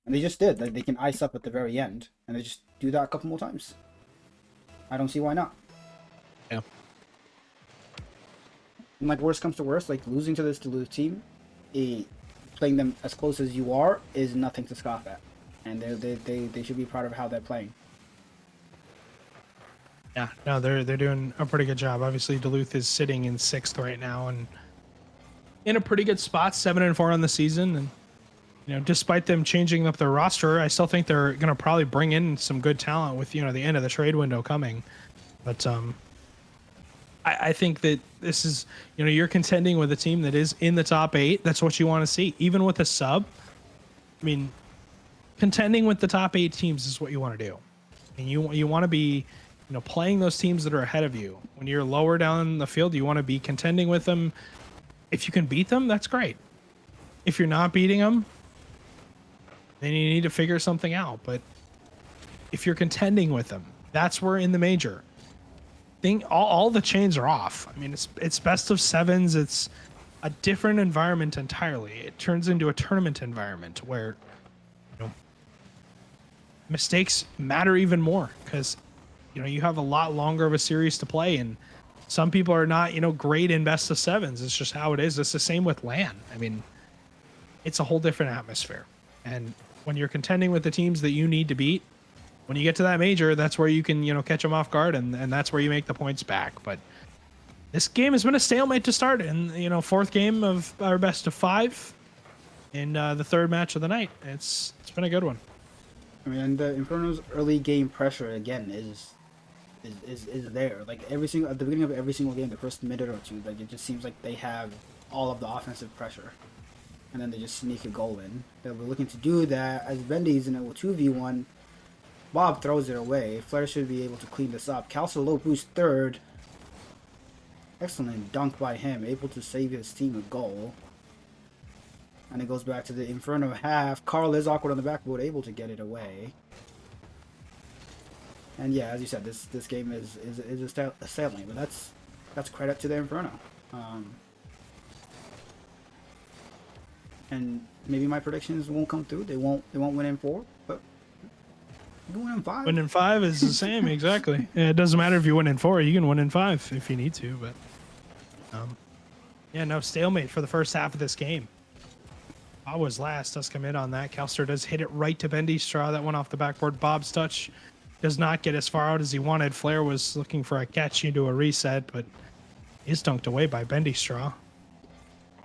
and they just did. They can ice up at the very end, and they just do that a couple more times. I don't see why not. Yeah. And like worst comes to worst, like losing to this Duluth team, playing them as close as you are is nothing to scoff at, and they should be proud of how they're playing. Yeah, no, they're doing a pretty good job. Obviously, Duluth is sitting in 6th right now and in a pretty good spot, 7-4 on the season. And despite them changing up their roster, I still think they're going to probably bring in some good talent with the end of the trade window coming. But I think that this is you're contending with a team that is in the top 8. That's what you want to see, even with a sub. I mean, contending with the top 8 teams is what you want to do. And you want to be playing those teams that are ahead of you. When you're lower down the field, you want to be contending with them. If you can beat them, that's great. If you're not beating them, then you need to figure something out. But if you're contending with them, that's where in the major, all the chains are off. I mean, it's best of 7s. It's a different environment entirely. It turns into a tournament environment where mistakes matter even more because you have a lot longer of a series to play, and some people are not, great in best of 7s. It's just how it is. It's the same with LAN. I mean, it's a whole different atmosphere. And when you're contending with the teams that you need to beat, when you get to that major, that's where you can, catch them off guard, and that's where you make the points back. But this game has been a stalemate to start, and 4th game of our best of 5 in the 3rd match of the night. It's been a good one. I mean, and the Inferno's early game pressure again is there. Like at the beginning of every single game, the first minute or two, like it just seems like they have all of the offensive pressure, and then they just sneak a goal in. They're looking to do that as Bendy's in a 2v1. Bob throws it away. Flair should be able to clean this up. Calcer low boost 3rd. Excellent dunk by him, able to save his team a goal. And it goes back to the Inferno half. Carl is awkward on the backboard, able to get it away. And yeah, as you said, this game is a stalemate, but that's credit to the Inferno. And maybe my predictions won't come through. They won't win in 4, but you can win in 5. Win in 5 is the same, exactly. Yeah, it doesn't matter if you win in 4. You can win in 5 if you need to, but no stalemate for the first half of this game. I was last. Does come in on that. Calster does hit it right to Bendy Straw. That went off the backboard. Bob's touch does not get as far out as he wanted. Flair was looking for a catch into a reset, but is dunked away by Bendy Straw.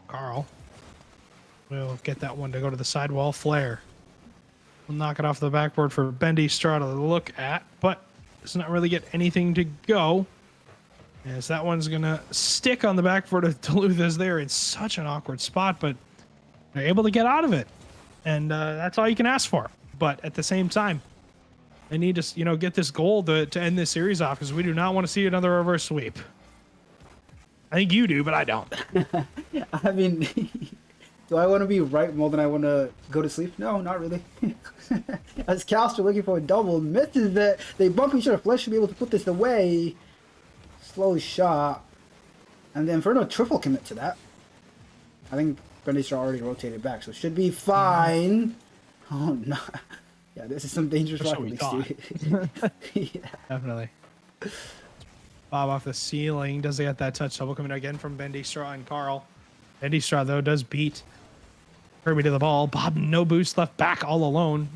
Carl will get that one to go to the sidewall. Flair will knock it off the backboard for Bendy Straw to look at, but does not really get anything to go. As that one's going to stick on the backboard of Duluth as they're in such an awkward spot, but they're able to get out of it. And that's all you can ask for. But at the same time, they need to, get this goal to end this series off because we do not want to see another reverse sweep. I think you do, but I don't. I mean, do I want to be right more than I want to go to sleep? No, not really. As Calster looking for a double, misses it. They bump each other. Flesh should be able to put this away. Slowly shot. And then Inferno triple commit to that. I think Bendy already rotated back, so it should be fine. Oh, no. Yeah, this is some dangerous rocket league, dude. Yeah. Definitely. Bob off the ceiling. Does he get that touch? Double coming again from Bendy Straw and Carl. Bendy Straw, though, does beat Kirby to the ball. Bob, no boost, left back all alone.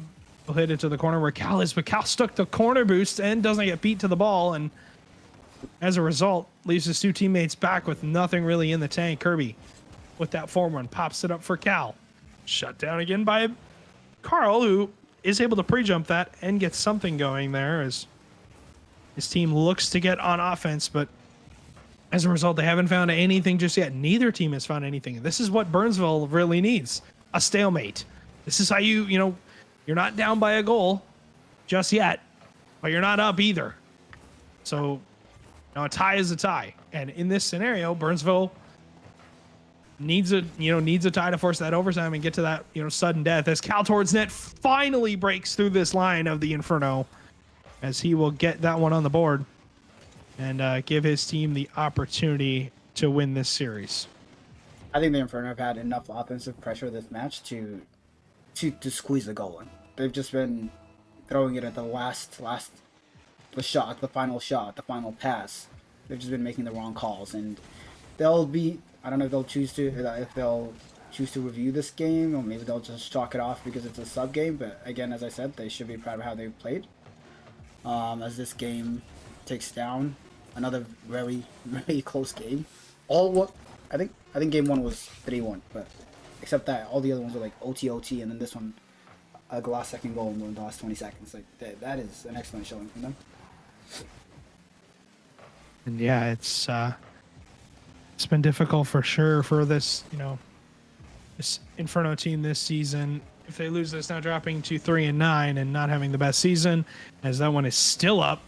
He'll hit it to the corner where Cal is, but Cal stuck the corner boost and doesn't get beat to the ball. And as a result, leaves his two teammates back with nothing really in the tank. Kirby, with that form run, pops it up for Cal. Shut down again by Carl, who is able to pre-jump that and get something going there as his team looks to get on offense, but as a result, they haven't found anything just yet. Neither team has found anything. This is what Burnsville really needs, a stalemate. This is how you're not down by a goal just yet, but you're not up either. So, a tie is a tie. And in this scenario, Burnsville needs a tie to force that overtime and get to that, sudden death as Cal towards net finally breaks through this line of the Inferno as he will get that one on the board and give his team the opportunity to win this series. I think the Inferno have had enough offensive pressure this match to squeeze the goal in. They've just been throwing it at the the shot, the final pass. They've just been making the wrong calls, and they'll be. I don't know if they'll choose to review this game, or maybe they'll just chalk it off because it's a sub game. But again, as I said, they should be proud of how they played. As this game takes down another very, very close game. I think game one was 3-1, but except that all the other ones were like OT, and then this one a last second goal in the last 20 seconds. Like that is an excellent showing from them. And yeah, it's been difficult for sure for this this Inferno team this season. If they lose this, now dropping to 3-9 and not having the best season, as that one is still up.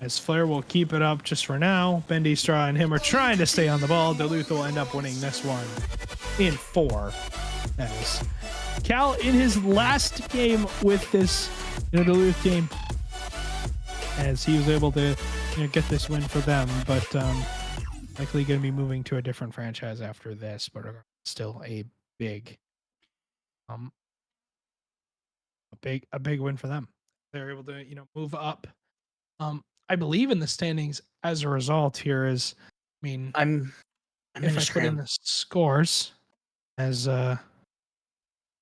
As Flair will keep it up just for now. Bendy Straw and him are trying to stay on the ball. Duluth will end up winning this one in 4. As Cal in his last game with this Duluth team, as he was able to get this win for them, but likely going to be moving to a different franchise after this, but still a big win for them. They're able to move up. I believe in the standings as a result here is, I'm if I put in the scores as that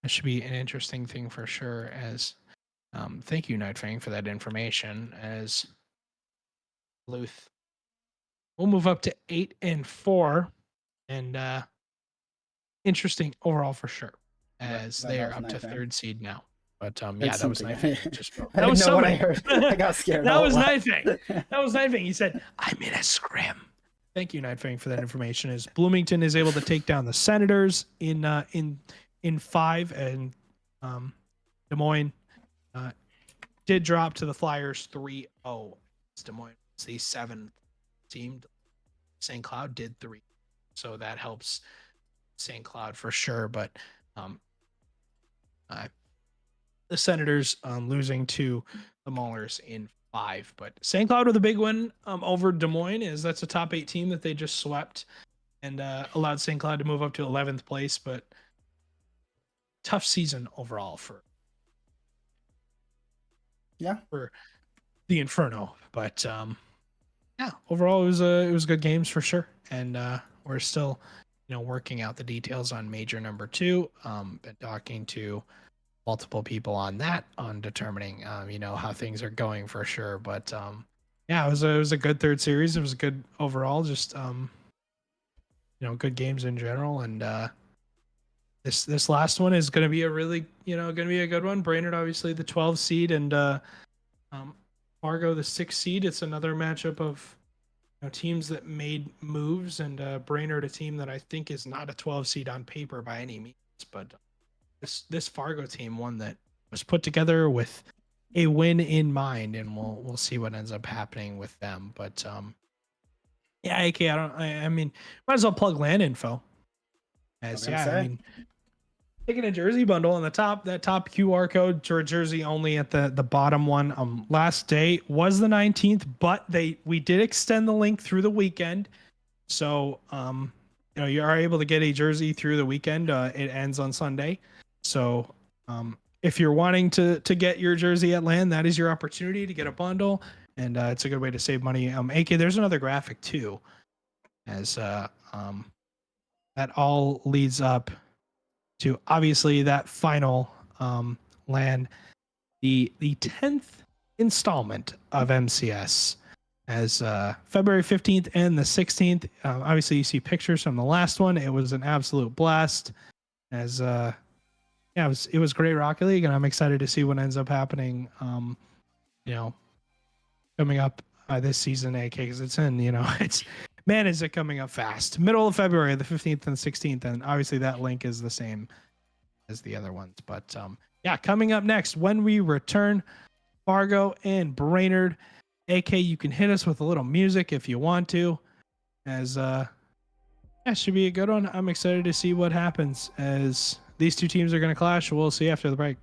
should be an interesting thing for sure. As thank you, Nightfang, for that information. As Duluth will move up to 8-4, and interesting overall for sure. As they are up to 3rd seed now. But yeah, that was Nightfang. That was something. I heard. I got scared. That was Nightfang. That was Nightfang. He said, "I'm in a scrim." Thank you, Nightfang, for that information. As Bloomington is able to take down the Senators in 5, and Des Moines did drop to the Flyers 3-0. Des Moines is the 7th team. St. Cloud did 3, so that helps St. Cloud for sure. But the Senators losing to the Maulers in 5. But St. Cloud with a big win over Des Moines, is that's a top 8 team that they just swept and allowed St. Cloud to move up to 11th place. But tough season overall for the Inferno. But yeah, overall it was good games for sure. And we're still working out the details on major number 2. Been talking to multiple people on that on determining how things are going for sure. But yeah, it was a good third series. It was a good overall, just good games in general. And this last one is going to be a really going to be a good one. Brainerd obviously the 12 seed, and Fargo the 6 seed. It's another matchup of teams that made moves, and Brainerd a team that I think is not a 12 seed on paper by any means, but this Fargo team, one that was put together with a win in mind, and we'll see what ends up happening with them. But yeah, AK, I mean, might as well plug land info. As gonna yeah, I say. mean, taking a jersey bundle on the top, that top QR code for jersey only at the bottom one. Last day was the 19th, but we did extend the link through the weekend. So you are able to get a jersey through the weekend. It ends on Sunday. So if you're wanting to get your jersey at land, that is your opportunity to get a bundle, and it's a good way to save money. AK, there's another graphic too, as that all leads up to obviously that final land, the 10th installment of MCS, as February 15th and the 16th. Obviously, you see pictures from the last one. It was an absolute blast. As yeah, it was great Rocket League, and I'm excited to see what ends up happening. Coming up this season, AK, because it's in. It's man, is it coming up fast? Middle of February, the 15th and 16th, and obviously that link is the same as the other ones. But yeah, coming up next when we return, Fargo and Brainerd. AK, you can hit us with a little music if you want to. As yeah, should be a good one. I'm excited to see what happens as these two teams are going to clash. We'll see after the break.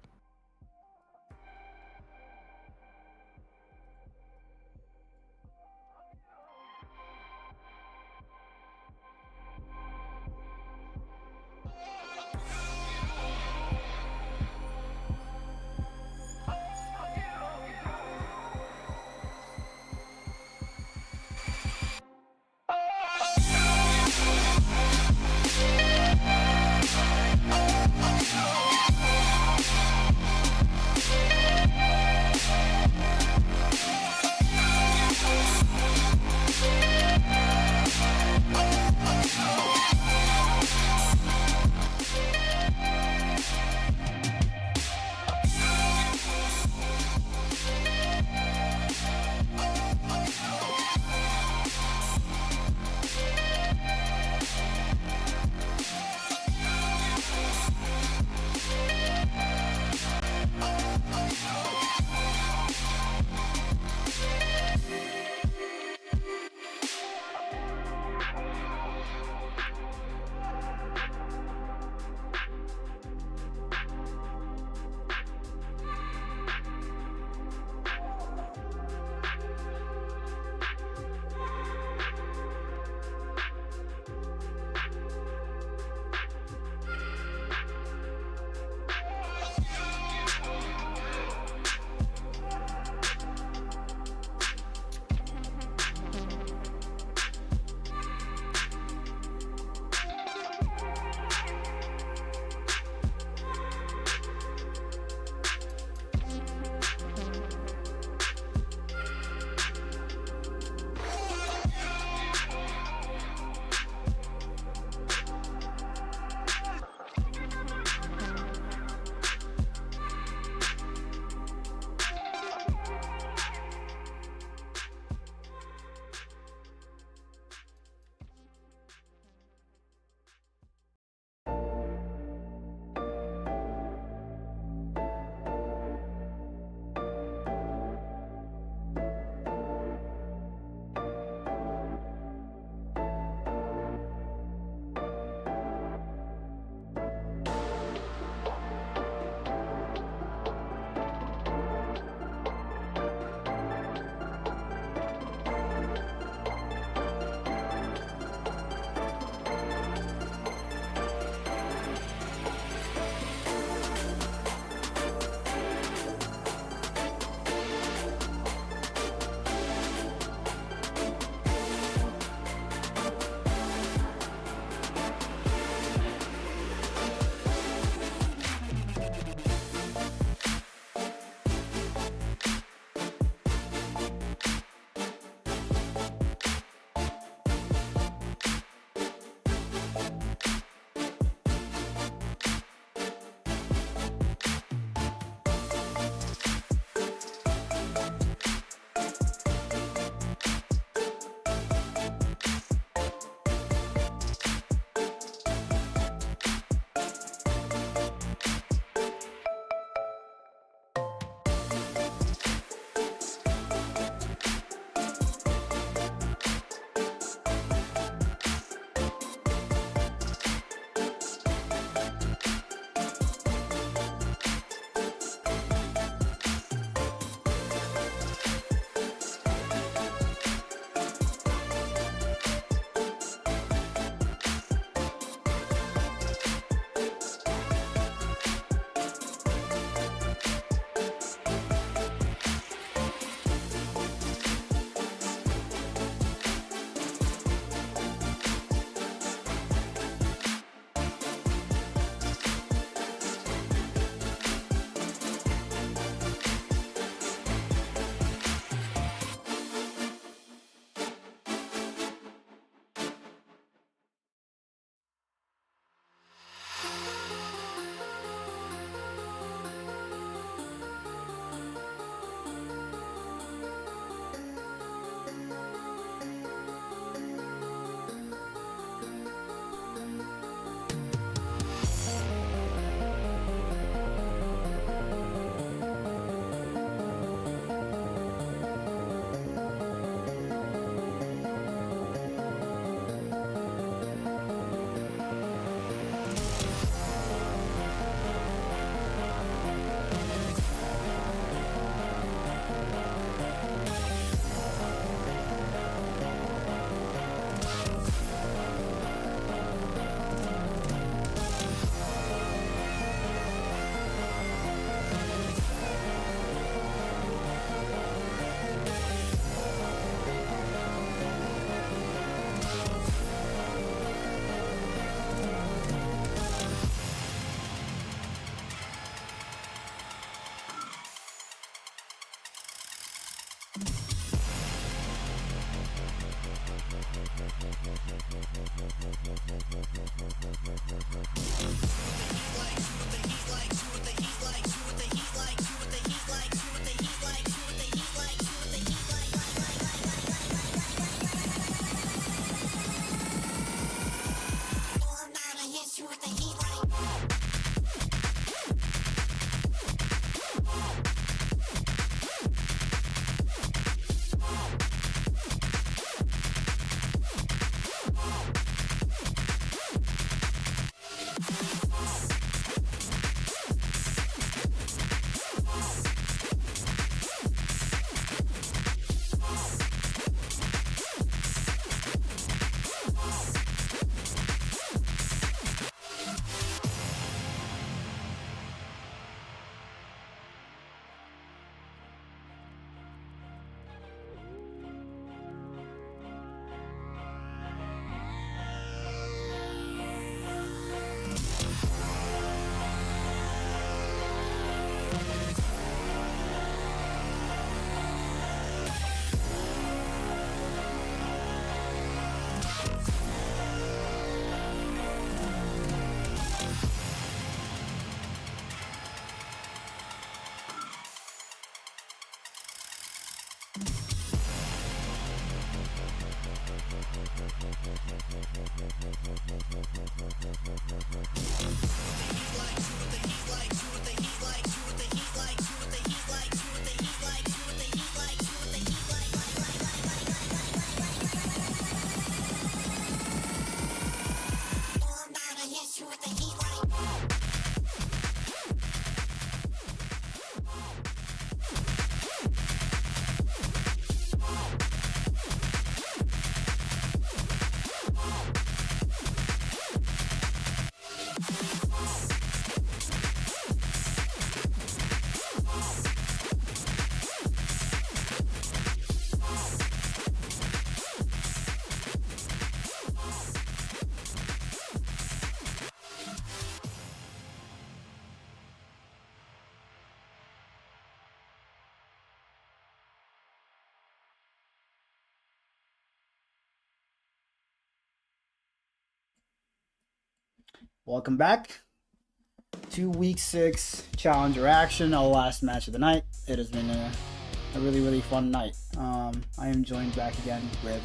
Welcome back to Week 6 Challenger action, our last match of the night. It has been a really fun night. I am joined back again with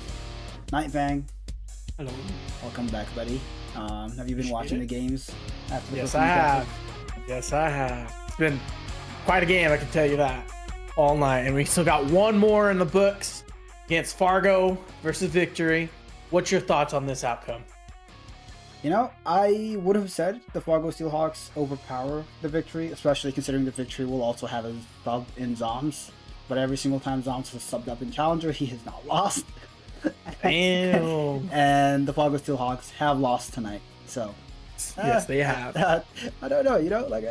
Nightfang. Hello. Welcome back, buddy. Have you been watching the games after the Yes, Brooklyn I have. Nets? Yes, I have. It's been quite a game, I can tell you that, all night. And we still got one more in the books against Fargo versus Victory. What's your thoughts on this outcome? You know, I would have said the Fargo Steelhawks overpower the Victory, especially considering the Victory will also have a sub in Zoms. But every single time Zoms has subbed up in Challenger, he has not lost. Damn. And the Fargo Steelhawks have lost tonight. So, Yes, they have. I don't know, you know, like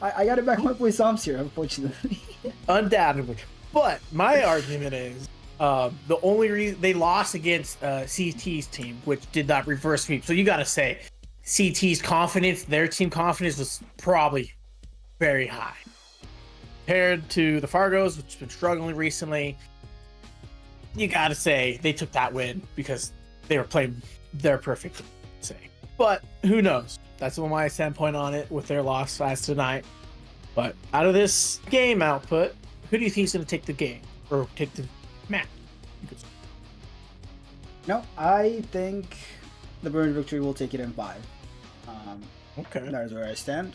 I got to back my boy Zoms here, unfortunately. Undoubtedly. But my argument is the only reason they lost against CT's team, which did not reverse sweep. So you got to say CT's confidence, their team confidence was probably very high compared to the Fargos, which have been struggling recently. You got to say they took that win because they were playing their perfect, say. But who knows? That's my standpoint on it with their loss last tonight. But out of this game output, who do you think is going to take the game or take the match? No, I think the Burn Victory will take it in 5. Okay. That is where I stand.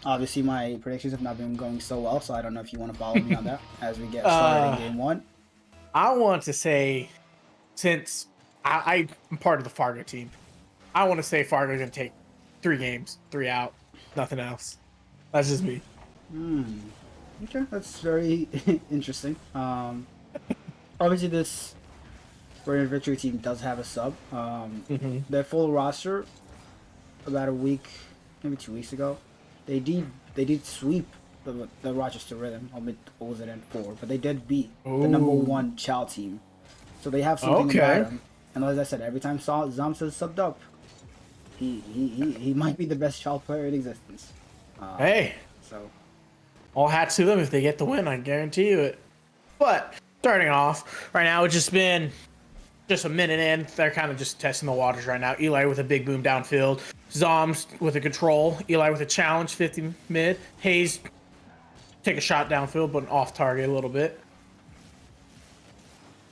Obviously, my predictions have not been going so well, so I don't know if you want to follow me on that as we get started in game 1. I want to say, since I'm part of the Fargo team, I want to say Fargo's going to take 3 games, 3 out, nothing else. That's just me. Okay, that's very interesting. Obviously, this Burn Victory team does have a sub. Their full roster, about a week, maybe 2 weeks ago, they did sweep the Rochester Rhythm. What was it in 4? But they did beat the number 1 Chow team, so they have something about them. And as I said, every time Zoms has subbed up, he might be the best Chow player in existence. Hey, so all hats to them if they get the win. I guarantee you it. But starting off right now, it's just been a minute in. They're kind of just testing the waters right now. Eli with a big boom downfield. Zoms with a control. Eli with a challenge 50 mid. Hayes take a shot downfield, but off target a little bit.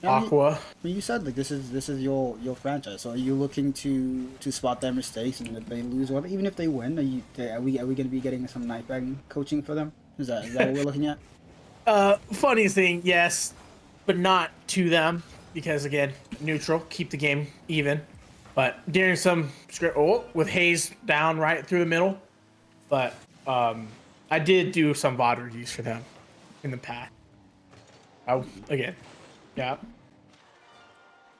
Aqua. You said like this is your franchise. So are you looking to spot their mistakes, and if they lose, or even if they win, are we going to be getting some night bag coaching for them? Is that what we're looking at? Funniest thing, yes, but not to them because again, neutral, keep the game even. But during some script, with Hayes down right through the middle, but I did do some VOD reviews for them in the past. Again, yeah.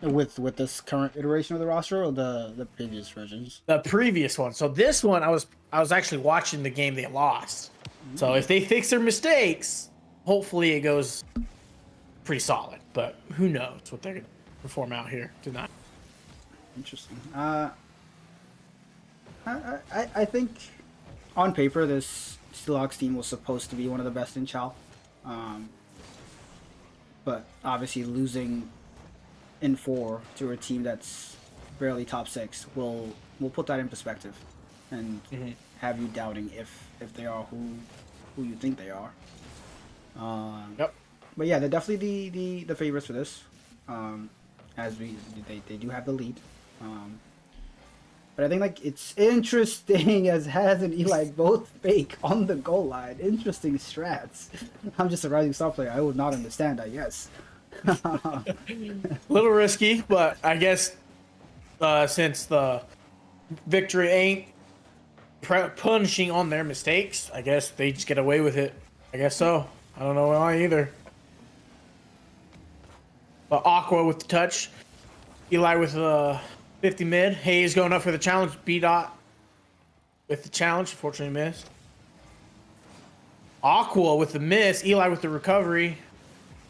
With this current iteration of the roster or the previous versions? The previous one. So this one, I was actually watching the game they lost. So if they fix their mistakes, hopefully it goes pretty solid. But who knows what they're gonna perform out here tonight. Interesting. I think on paper this Steelhawks team was supposed to be one of the best in Chow. But obviously losing in 4 to a team that's barely top 6 will put that in perspective and have you doubting if they are who you think they are. Yep. But yeah, they're definitely the favorites for this. As they do have the lead. But I think like it's interesting as Has and Eli both fake on the goal line. Interesting strats. I'm just a rising star player. I would not understand, I guess. A little risky, but I guess since the victory ain't punishing on their mistakes, I guess they just get away with it. I guess so. I don't know why either. But Aqua with the touch, Eli with 50 mid, Hayes going up for the challenge, B dot with the challenge, unfortunately missed. Aqua with the miss, Eli with the recovery,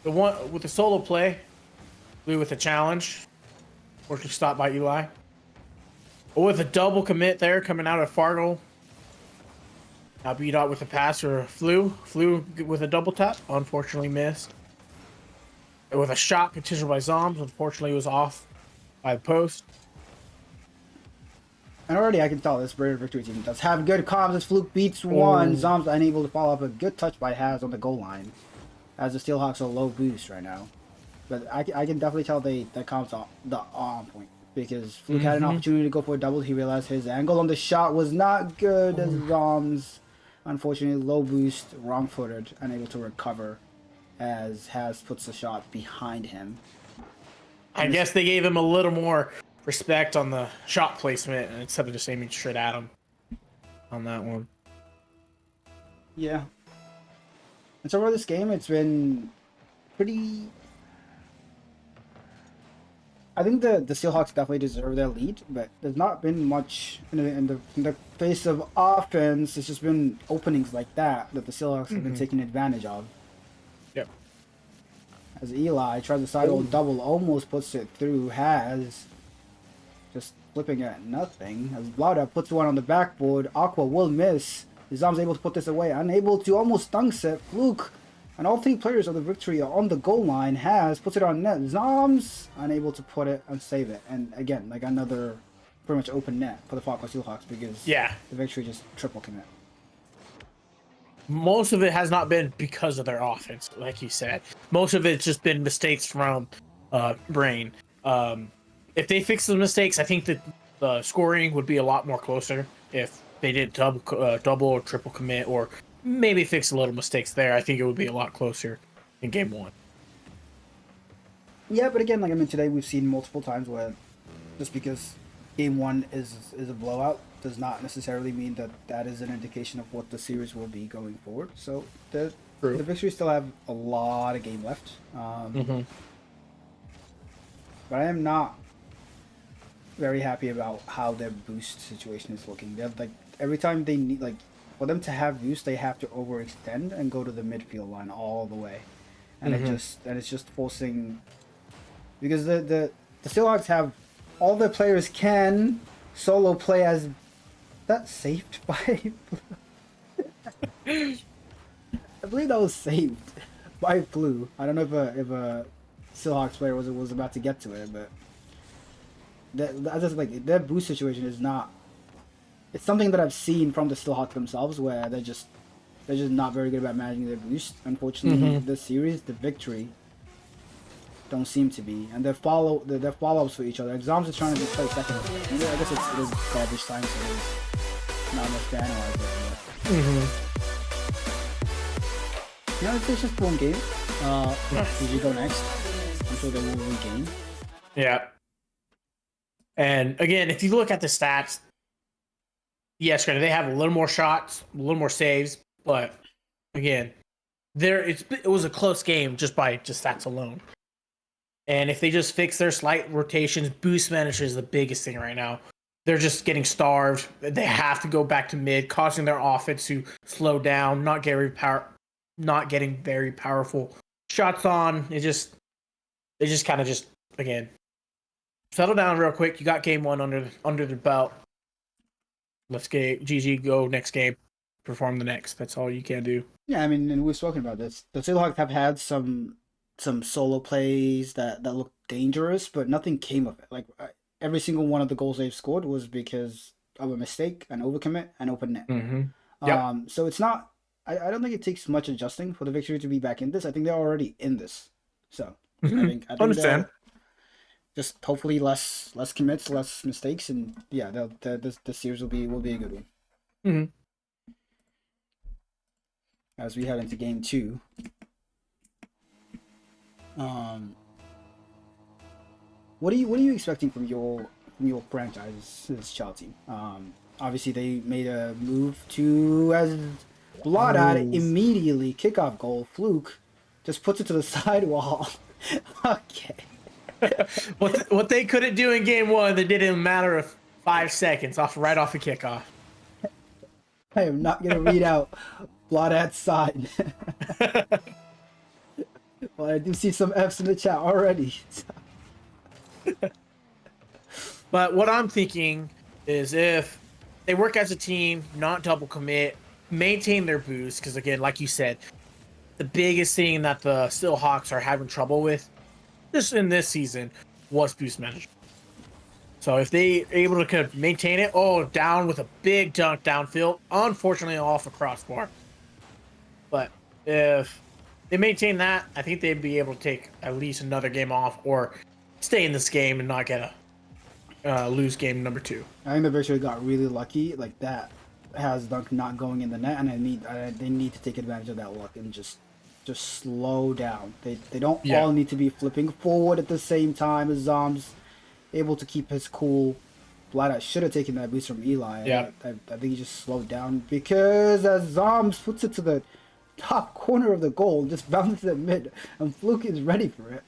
the one with the solo play, Blue with the challenge, unfortunately stopped by Eli. With a double commit there coming out of Fargo. Now B dot with the pass for Flu with a double tap, unfortunately missed. With a shot potential by Zombs, unfortunately was off by the post. And already I can tell this Brave Victory team does have good comms as Fluke beats one. Zombs unable to follow up a good touch by Has on the goal line. As the Steelhawks are low boost right now. But I can definitely tell the comms are on point. Because Fluke had an opportunity to go for a double. He realized his angle on the shot was not good as Zombs, unfortunately, low boost, wrong footed, unable to recover as Has puts the shot behind him. I guess they gave him a little more respect on the shot placement instead of just aiming straight at him on that one. Yeah. And so far this game, it's been pretty... I think the Steelhawks definitely deserve their lead, but there's not been much in the face of offense. It's just been openings like that the Steelhawks have been taking advantage of. Yep. As Eli tries to sidle double, almost puts it through, Has just flipping at nothing. As Blauda puts one on the backboard, Aqua will miss. Nizam's able to put this away, unable to almost dunks it. Fluke and all three players of the victory are on the goal line. Has puts it on net. Zombs unable to put it and save it. And again, like another pretty much open net for the Falcon Steelhawks because the victory just triple commit. Most of it has not been because of their offense, like you said. Most of it's just been mistakes from Brain. If they fix the mistakes, I think that the scoring would be a lot more closer if they did double or triple commit, or maybe fix a little mistakes there. I think it would be a lot closer in game one. Yeah, but again, like I mean, today we've seen multiple times where just because game one is a blowout does not necessarily mean that that is an indication of what the series will be going forward. So the Victory still have a lot of game left. But I am not very happy about how their boost situation is looking. They're like every time they need like for them to have boost, they have to overextend and go to the midfield line all the way, and it's just forcing because the Steelhawks have all their players can solo play as that saved by. I believe that was saved by Blue. I don't know if a Steelhawks player was about to get to it, but that just like their boost situation is not. It's something that I've seen from the Steelhawks themselves, where they're just not very good about managing their boost. Unfortunately, this series, the victory, don't seem to be, and their follow-ups for each other. Zombs is trying to just play second. Yeah, I guess it is garbage time, so there's not much to analyze it. Yeah, it's just one game. Did you go next? I'm sure they will regain. Yeah. And again, if you look at the stats, yes, granted, they have a little more shots, a little more saves, but again, it was a close game just by stats alone. And if they just fix their slight rotations, boost manager is the biggest thing right now. They're just getting starved. They have to go back to mid, causing their offense to slow down, not getting very powerful shots on. They just kind of just again settle down real quick. You got game one under the belt. Let's get GG, go next game, perform the next. That's all you can do. Yeah, I mean, and we've spoken about this. The Steelhawks have had some solo plays that look dangerous, but nothing came of it. Like every single one of the goals they've scored was because of a mistake, an overcommit, an open net. Yep. So it's not. I don't think it takes much adjusting for the victory to be back in this. I think they're already in this. So I think understand. just hopefully less commits, less mistakes, and yeah, the series will be a good one. Mm-hmm. As we head into game 2. What are you expecting from your franchise's child team? Obviously they made a move to as Bloodad immediately kickoff goal. Fluke just puts it to the sidewall. Okay. What they couldn't do in game 1, they did in a matter of 5 seconds right off the kickoff. I am not gonna read out Bloodad's side. Well, I do see some F's in the chat already. But what I'm thinking is if they work as a team, not double commit, maintain their boost, because again, like you said, the biggest thing that the Steelhawks are having trouble with just in this season was boost management. So if they able to kind of maintain it, down with a big dunk downfield, unfortunately off a crossbar. But if they maintain that, I think they'd be able to take at least another game off or stay in this game and not get a lose game number 2. I think the victory got really lucky. Like that has dunk not going in the net, and they need to take advantage of that luck and just slow down. They don't all need to be flipping forward at the same time as Zombs able to keep his cool. Blada should have taken that boost from Eli. Yeah. I think he just slowed down because as Zombs puts it to the top corner of the goal, just bounces it mid, and Fluke is ready for it.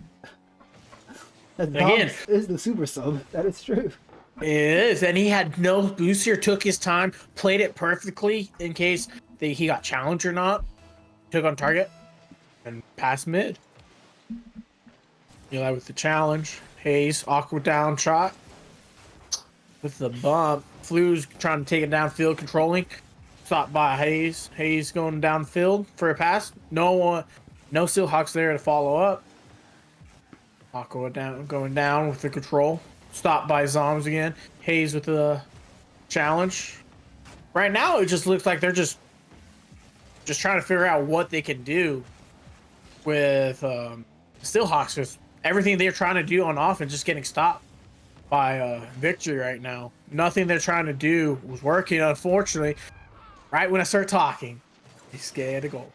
Again, Zombs is the super sub. That is true. it is, and he had no boost here. Took his time, played it perfectly in case he got challenged or not. Took on target and passed mid. Eli with the challenge. Hayes awkward down shot with the bump. Flu's trying to take it downfield, controlling. Stopped by Hayes. Hayes going downfield for a pass. No Steelhawks there to follow up. Aqua going down with the control. Stopped by Zombs again. Hayes with the challenge. Right now, it just looks like they're just trying to figure out what they can do with Steelhawks. With everything they're trying to do on offense, just getting stopped by Victory right now. Nothing they're trying to do was working, unfortunately. Right when I start talking, he's scared to go.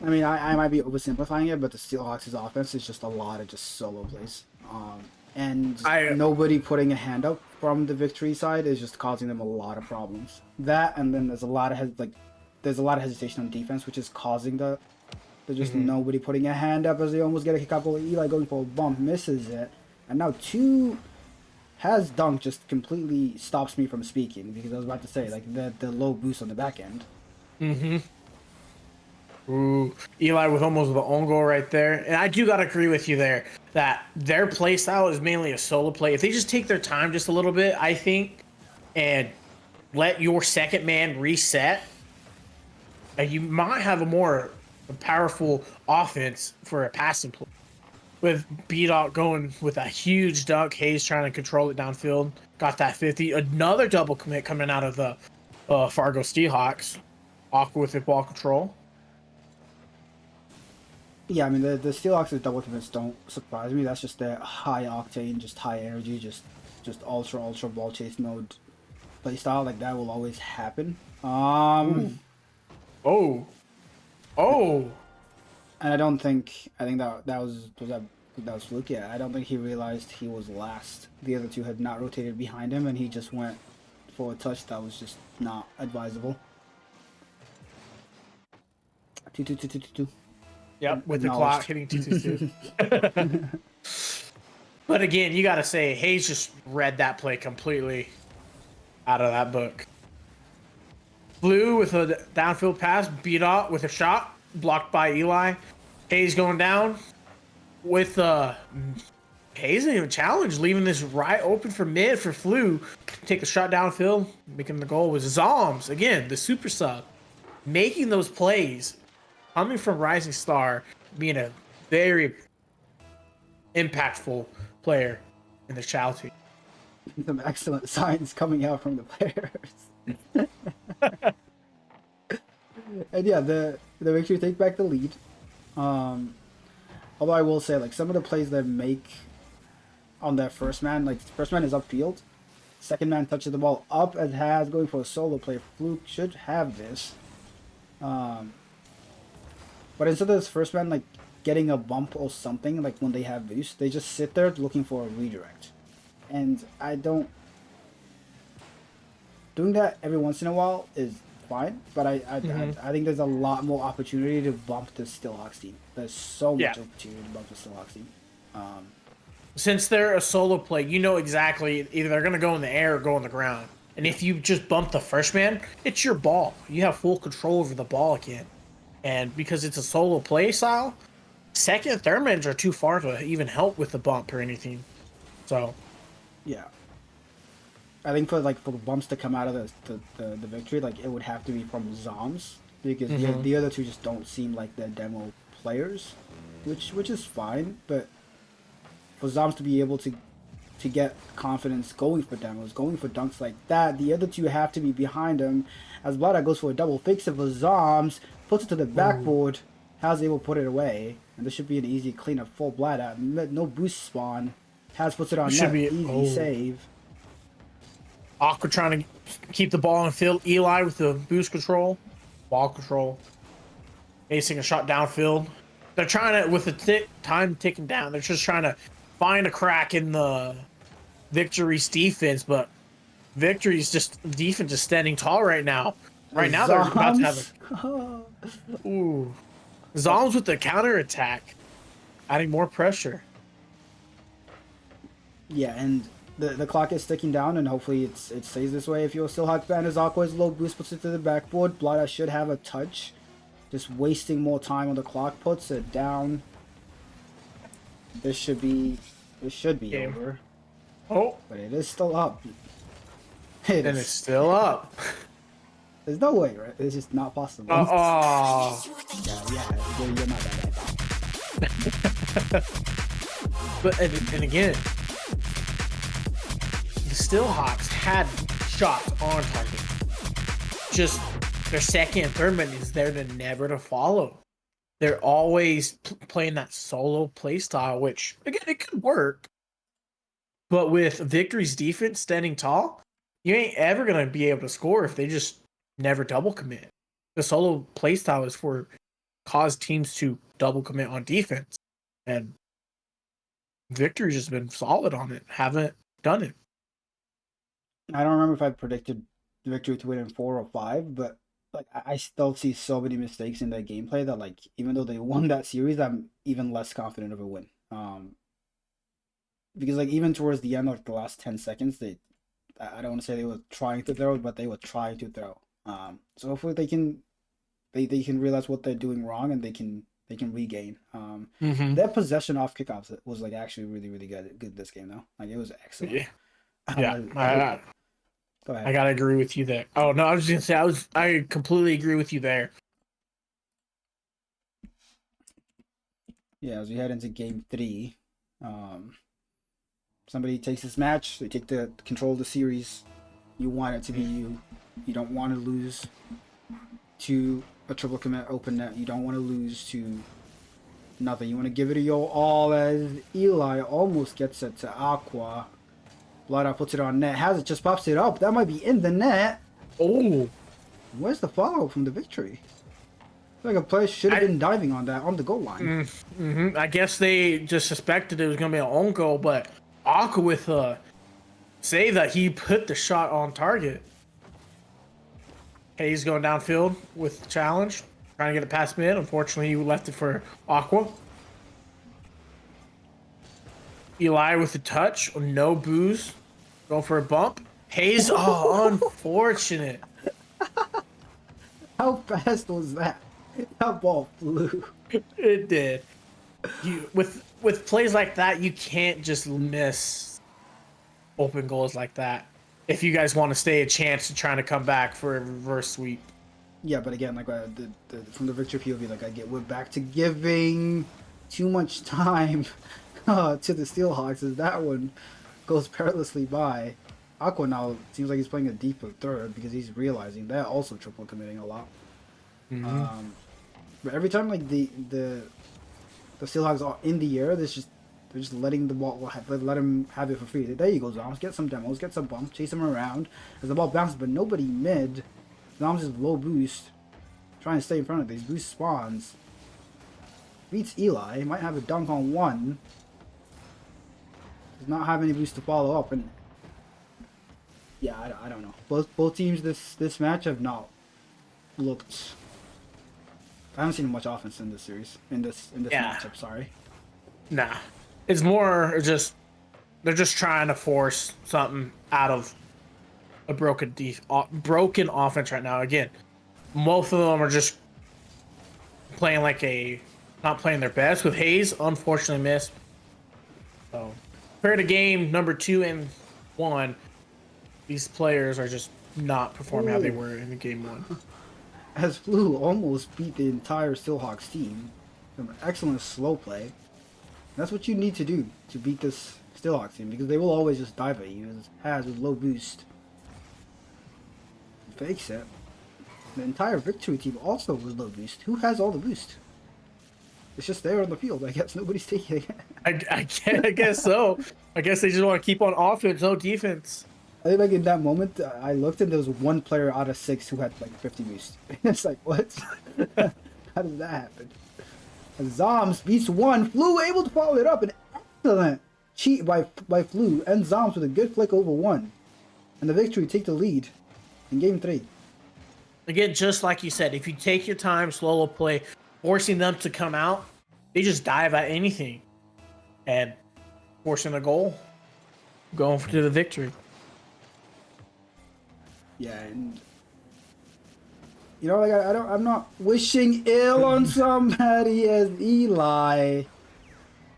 I mean, I might be oversimplifying it, but the Steelhawks' offense is just a lot of just solo plays. And nobody putting a hand up from the Victory side is just causing them a lot of problems. That, and then there's a lot of hesitation on defense, which is causing the nobody putting a hand up as they almost get a kick out goal. Eli going for a bump, misses it, and now 2 has dunk just completely stops me from speaking because I was about to say like the low boost on the back end. Mm-hmm. Ooh, Eli with almost the own goal right there. And I do got to agree with you there that their play style is mainly a solo play. If they just take their time just a little bit, I think, and let your second man reset, you might have a more powerful offense for a passing play. With B-Dot going with a huge dunk, Hayes trying to control it downfield. Got that 50. Another double commit coming out of the Fargo Steelhawks. Aqua with the ball control. Yeah, I mean the Steelhawks' double commits don't surprise me. That's just their high octane, just high energy, just ultra ball chase mode play style. Like that will always happen. Oh. And I think that was Fluke. Yeah, I don't think he realized he was last. The other 2 had not rotated behind him, and he just went for a touch that was just not advisable. 2-2-2-2-2-2. Yep, with the clock hitting 2-2-2. But again, you got to say, Hayes just read that play completely out of that book. Blue with a downfield pass, beat out with a shot, blocked by Eli. Hayes going down with Hayes didn't even challenge, leaving this right open for mid for Flu. Take a shot downfield, making the goal was Zombs. Again, the super sub. Making those plays, coming from Rising Star, being a very impactful player in the child team. Some excellent signs coming out from the players. And yeah, the Victory take back the lead. Although I will say, like, some of the plays that make on that first man. Like first man is upfield, second man touches the ball up and has going for a solo play. Fluke should have this, but instead of this first man like getting a bump or something, like when they have boost, they just sit there looking for a redirect, and I don't. Doing that every once in a while is fine, but I think there's a lot more opportunity to bump the Steelhawks team. There's so much opportunity to bump the Steelhawks team. Since they're a solo play, you know exactly either they're gonna go in the air or go on the ground. And if you just bump the first man, it's your ball. You have full control over the ball again. And because it's a solo play style, second and third mans are too far to even help with the bump or anything. So Yeah. I think for the bumps to come out of the victory, like it would have to be from Zoms because the other two just don't seem like the demo players, which is fine. But for Zoms to be able to get confidence going for demos, going for dunks like that, the other two have to be behind him. As Blada goes for a double fix of a Zoms, puts it to the backboard, Has able to put it away, and this should be an easy cleanup for Blada. No boost spawn. Has puts it on net, easy save. Aqua trying to keep the ball in field. Eli with the boost control, ball control, acing a shot downfield. They're trying to, with the time ticking down, they're just trying to find a crack in the Victory's defense, but Victory's defense is standing tall right now. Right now they're about to have a... Ooh. Zoms with the counter attack, adding more pressure. Yeah, and the clock is ticking down, and hopefully it stays this way. If you're still Hawk fan, as Aqua's low boost puts it to the backboard, Blada should have a touch. Just wasting more time on the clock puts it down. This should be over. Oh, but it is still up. It's still up. There's no way, right? It's just not possible. Yeah, you're not that bad. But and again, the Steelhawks had shots on target. Just their second and third man is there to never to follow. They're always playing that solo play style, which again it could work. But with Victory's defense standing tall, you ain't ever gonna be able to score if they just never double commit. The solo play style is for cause teams to double commit on defense, and Victory's just been solid on it. Haven't done it. I don't remember if I predicted Victory to win in 4 or 5, but like I still see so many mistakes in that gameplay that like even though they won that series, I'm even less confident of a win. Because like even towards the end, like the last 10 seconds, I don't want to say they were trying to throw, but they were trying to throw. So hopefully they can realize what they're doing wrong and they can regain. Their possession off kickoffs was like actually really, really good this game though. Like it was excellent. Yeah. Go ahead. I gotta agree with you there. Oh no, I was just gonna say I completely agree with you there. Yeah, as we head into game 3, somebody takes this match, they take the control of the series. You want it to be you. You don't want to lose to a triple commit open net. You don't want to lose to nothing. You want to give it your all as Eli almost gets it to Aqua. Blada puts it on net. Has it just pops it up. That might be in the net. Oh. Where's the follow from the Victory? I feel like a player should have been diving on that on the goal line. I guess they just suspected it was going to be an own goal, but Aqua with a save that he put the shot on target. Hayes going downfield with the challenge. Trying to get it past mid. Unfortunately, he left it for Aqua. Eli with the touch. No booze. Going for a bump. Hayes, unfortunate. How fast was that? That ball flew. It did. With plays like that, you can't just miss open goals like that. If you guys want to stay a chance to trying to come back for a reverse sweep. Yeah, but again, like from the Victory POV, like we're back to giving too much time to the Steelhawks as that one goes perilously by. Aqua now seems like he's playing a deeper third because he's realizing they're also triple committing a lot. But every time like the Steelhawks are in the air, there's They're just letting the ball, let him have it for free. There you go, Zoms. Get some demos, get some bumps, chase him around as the ball bounces, but nobody mid. Zoms is low boost, trying to stay in front of these. Boost spawns. Beats Eli. Might have a dunk on one. Does not have any boost to follow up, and yeah, I don't know. Both teams this match have not looked. I haven't seen much offense in this series. In this matchup, sorry. Nah, it's more just they're just trying to force something out of a broken offense right now. Again, most of them are just playing not playing their best. With Hayes, unfortunately missed. So compared to game number 2 and 1, these players are just not performing how they were in the game 1. As Flu almost beat the entire Steelhawks team. Some excellent slow play. That's what you need to do to beat this Steelhawks team, because they will always just dive at you, as has with low boost. Fakes it. The entire Victory team also with low boost. Who has all the boost? It's just there on the field. I guess nobody's taking it. I guess so. I guess they just want to keep on offense, no defense. I think like in that moment, I looked and there was one player out of 6 who had like 50 boost. It's like, what? How did that happen? Zoms beats one. Flu able to follow it up. An excellent cheat by Flu and Zoms with a good flick over one. And the Victory take the lead in game 3. Again, just like you said, if you take your time, slow play, forcing them to come out, they just dive at anything. And forcing a goal, going to the victory. Yeah, and you know, like I'm not wishing ill on somebody as Eli.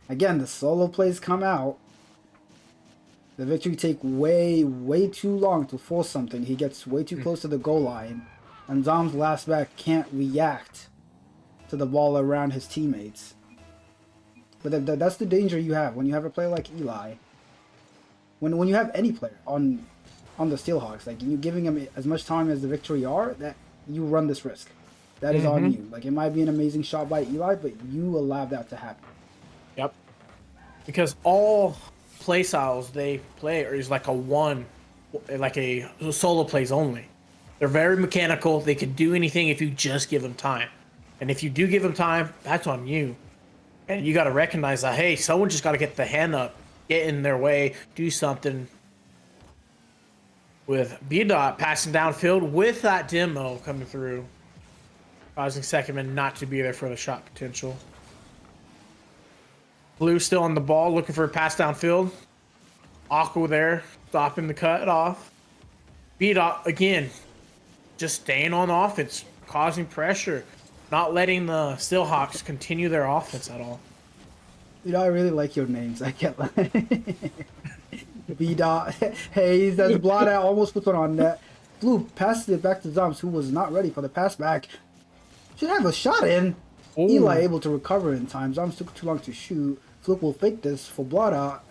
Again, the solo plays come out. The Victory take way too long to force something. He gets way too close to the goal line, and Zom's last back can't react to the ball around his teammates. But that's the danger you have when you have a player like Eli. When you have any player on the Steelhawks, like you giving him as much time as the Victory are, that you run this risk. That is on you. Like, it might be an amazing shot by Eli, but you allow that to happen. Yep. Because all play styles they play is like a solo plays only. They're very mechanical. They can do anything if you just give them time. And if you do give them time, that's on you. And you got to recognize that, hey, someone just got to get the hand up, get in their way, do something. With B-Dot passing downfield with that demo coming through, causing second man not to be there for the shot potential. Blue still on the ball, looking for a pass downfield. Aqua there, stopping the cut off. B-Dot, again, just staying on offense, causing pressure, not letting the Steelhawks continue their offense at all. You know, I really like your names. I can't lie. B-Dot, Hayes, that's blot out, almost put one on net. Blue passes it back to Zoms, who was not ready for the pass back. Should have a shot in. Ooh. Eli able to recover in time. Zoms took too long to shoot. Fluke will fake this for blot out.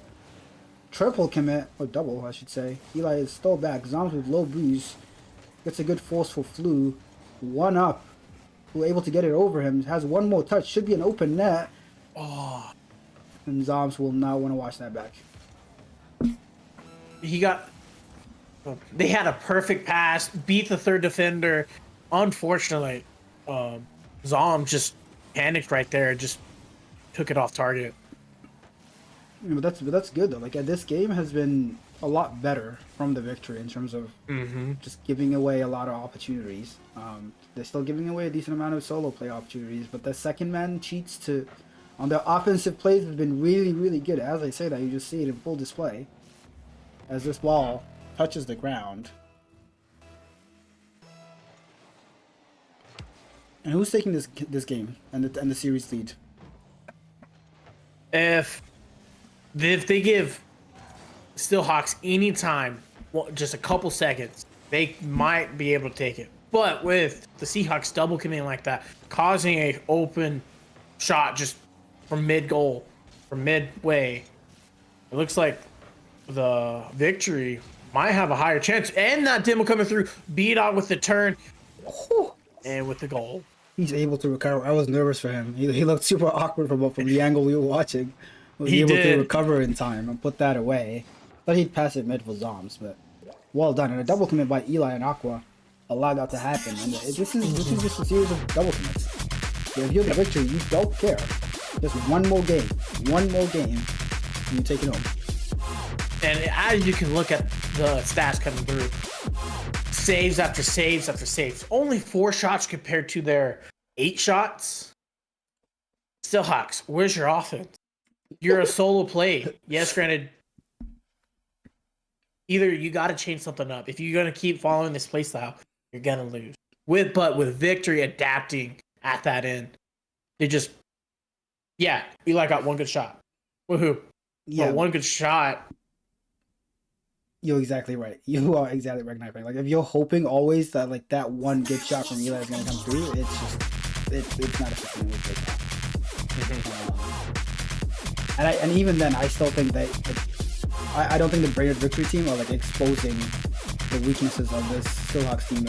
Triple commit, or double, I should say. Eli is still back. Zoms with low boost. Gets a good force for Flu. One up. Flu able to get it over him. Has one more touch. Should be an open net. Oh. And Zoms will not want to watch that back. They had a perfect pass, beat the third defender. Unfortunately, Zom just panicked right there, just took it off target. Yeah, but that's good though. Like, this game has been a lot better from the Victory in terms of just giving away a lot of opportunities. They're still giving away a decent amount of solo play opportunities, but the second man cheats on their offensive plays has been really good. As I say that, you just see it in full display as this ball touches the ground. And who's taking this game and the series lead? If they give Steelhawks any time, just a couple seconds, they might be able to take it. But with the Seahawks double committing like that, causing a open shot just from mid-goal, from midway, it looks like the Victory might have a higher chance. And that demo coming through, beat out with the turn, and with the goal. He's able to recover. I was nervous for him. He looked super awkward from the angle we were watching. was He able to did. recover in time and put that away. Thought he'd pass it mid for Zoms, but well done. And a double commit by Eli and Aqua allowed that to happen. And this is just a series of double commits. So if you're the victory, you don't care. Just one more game, and you take it home. And as you can look at the stats coming through, saves after saves after saves. Only 4 shots compared to their 8 shots. Still, Hawks, where's your offense? You're a solo play. Yes, granted. Either you got to change something up. If you're going to keep following this play style, you're going to lose. But with victory adapting at that end, they just, yeah, Eli got one good shot. Woohoo. Yeah, Well, one good shot. you're exactly right. You are exactly right, Knife. Like if you're hoping always that like that one good shot from Eli is gonna come through, it's just it's not a sustainable play style. And even then, I still think that I don't think the Brainerd Victory team are like exposing the weaknesses of this Silhawks team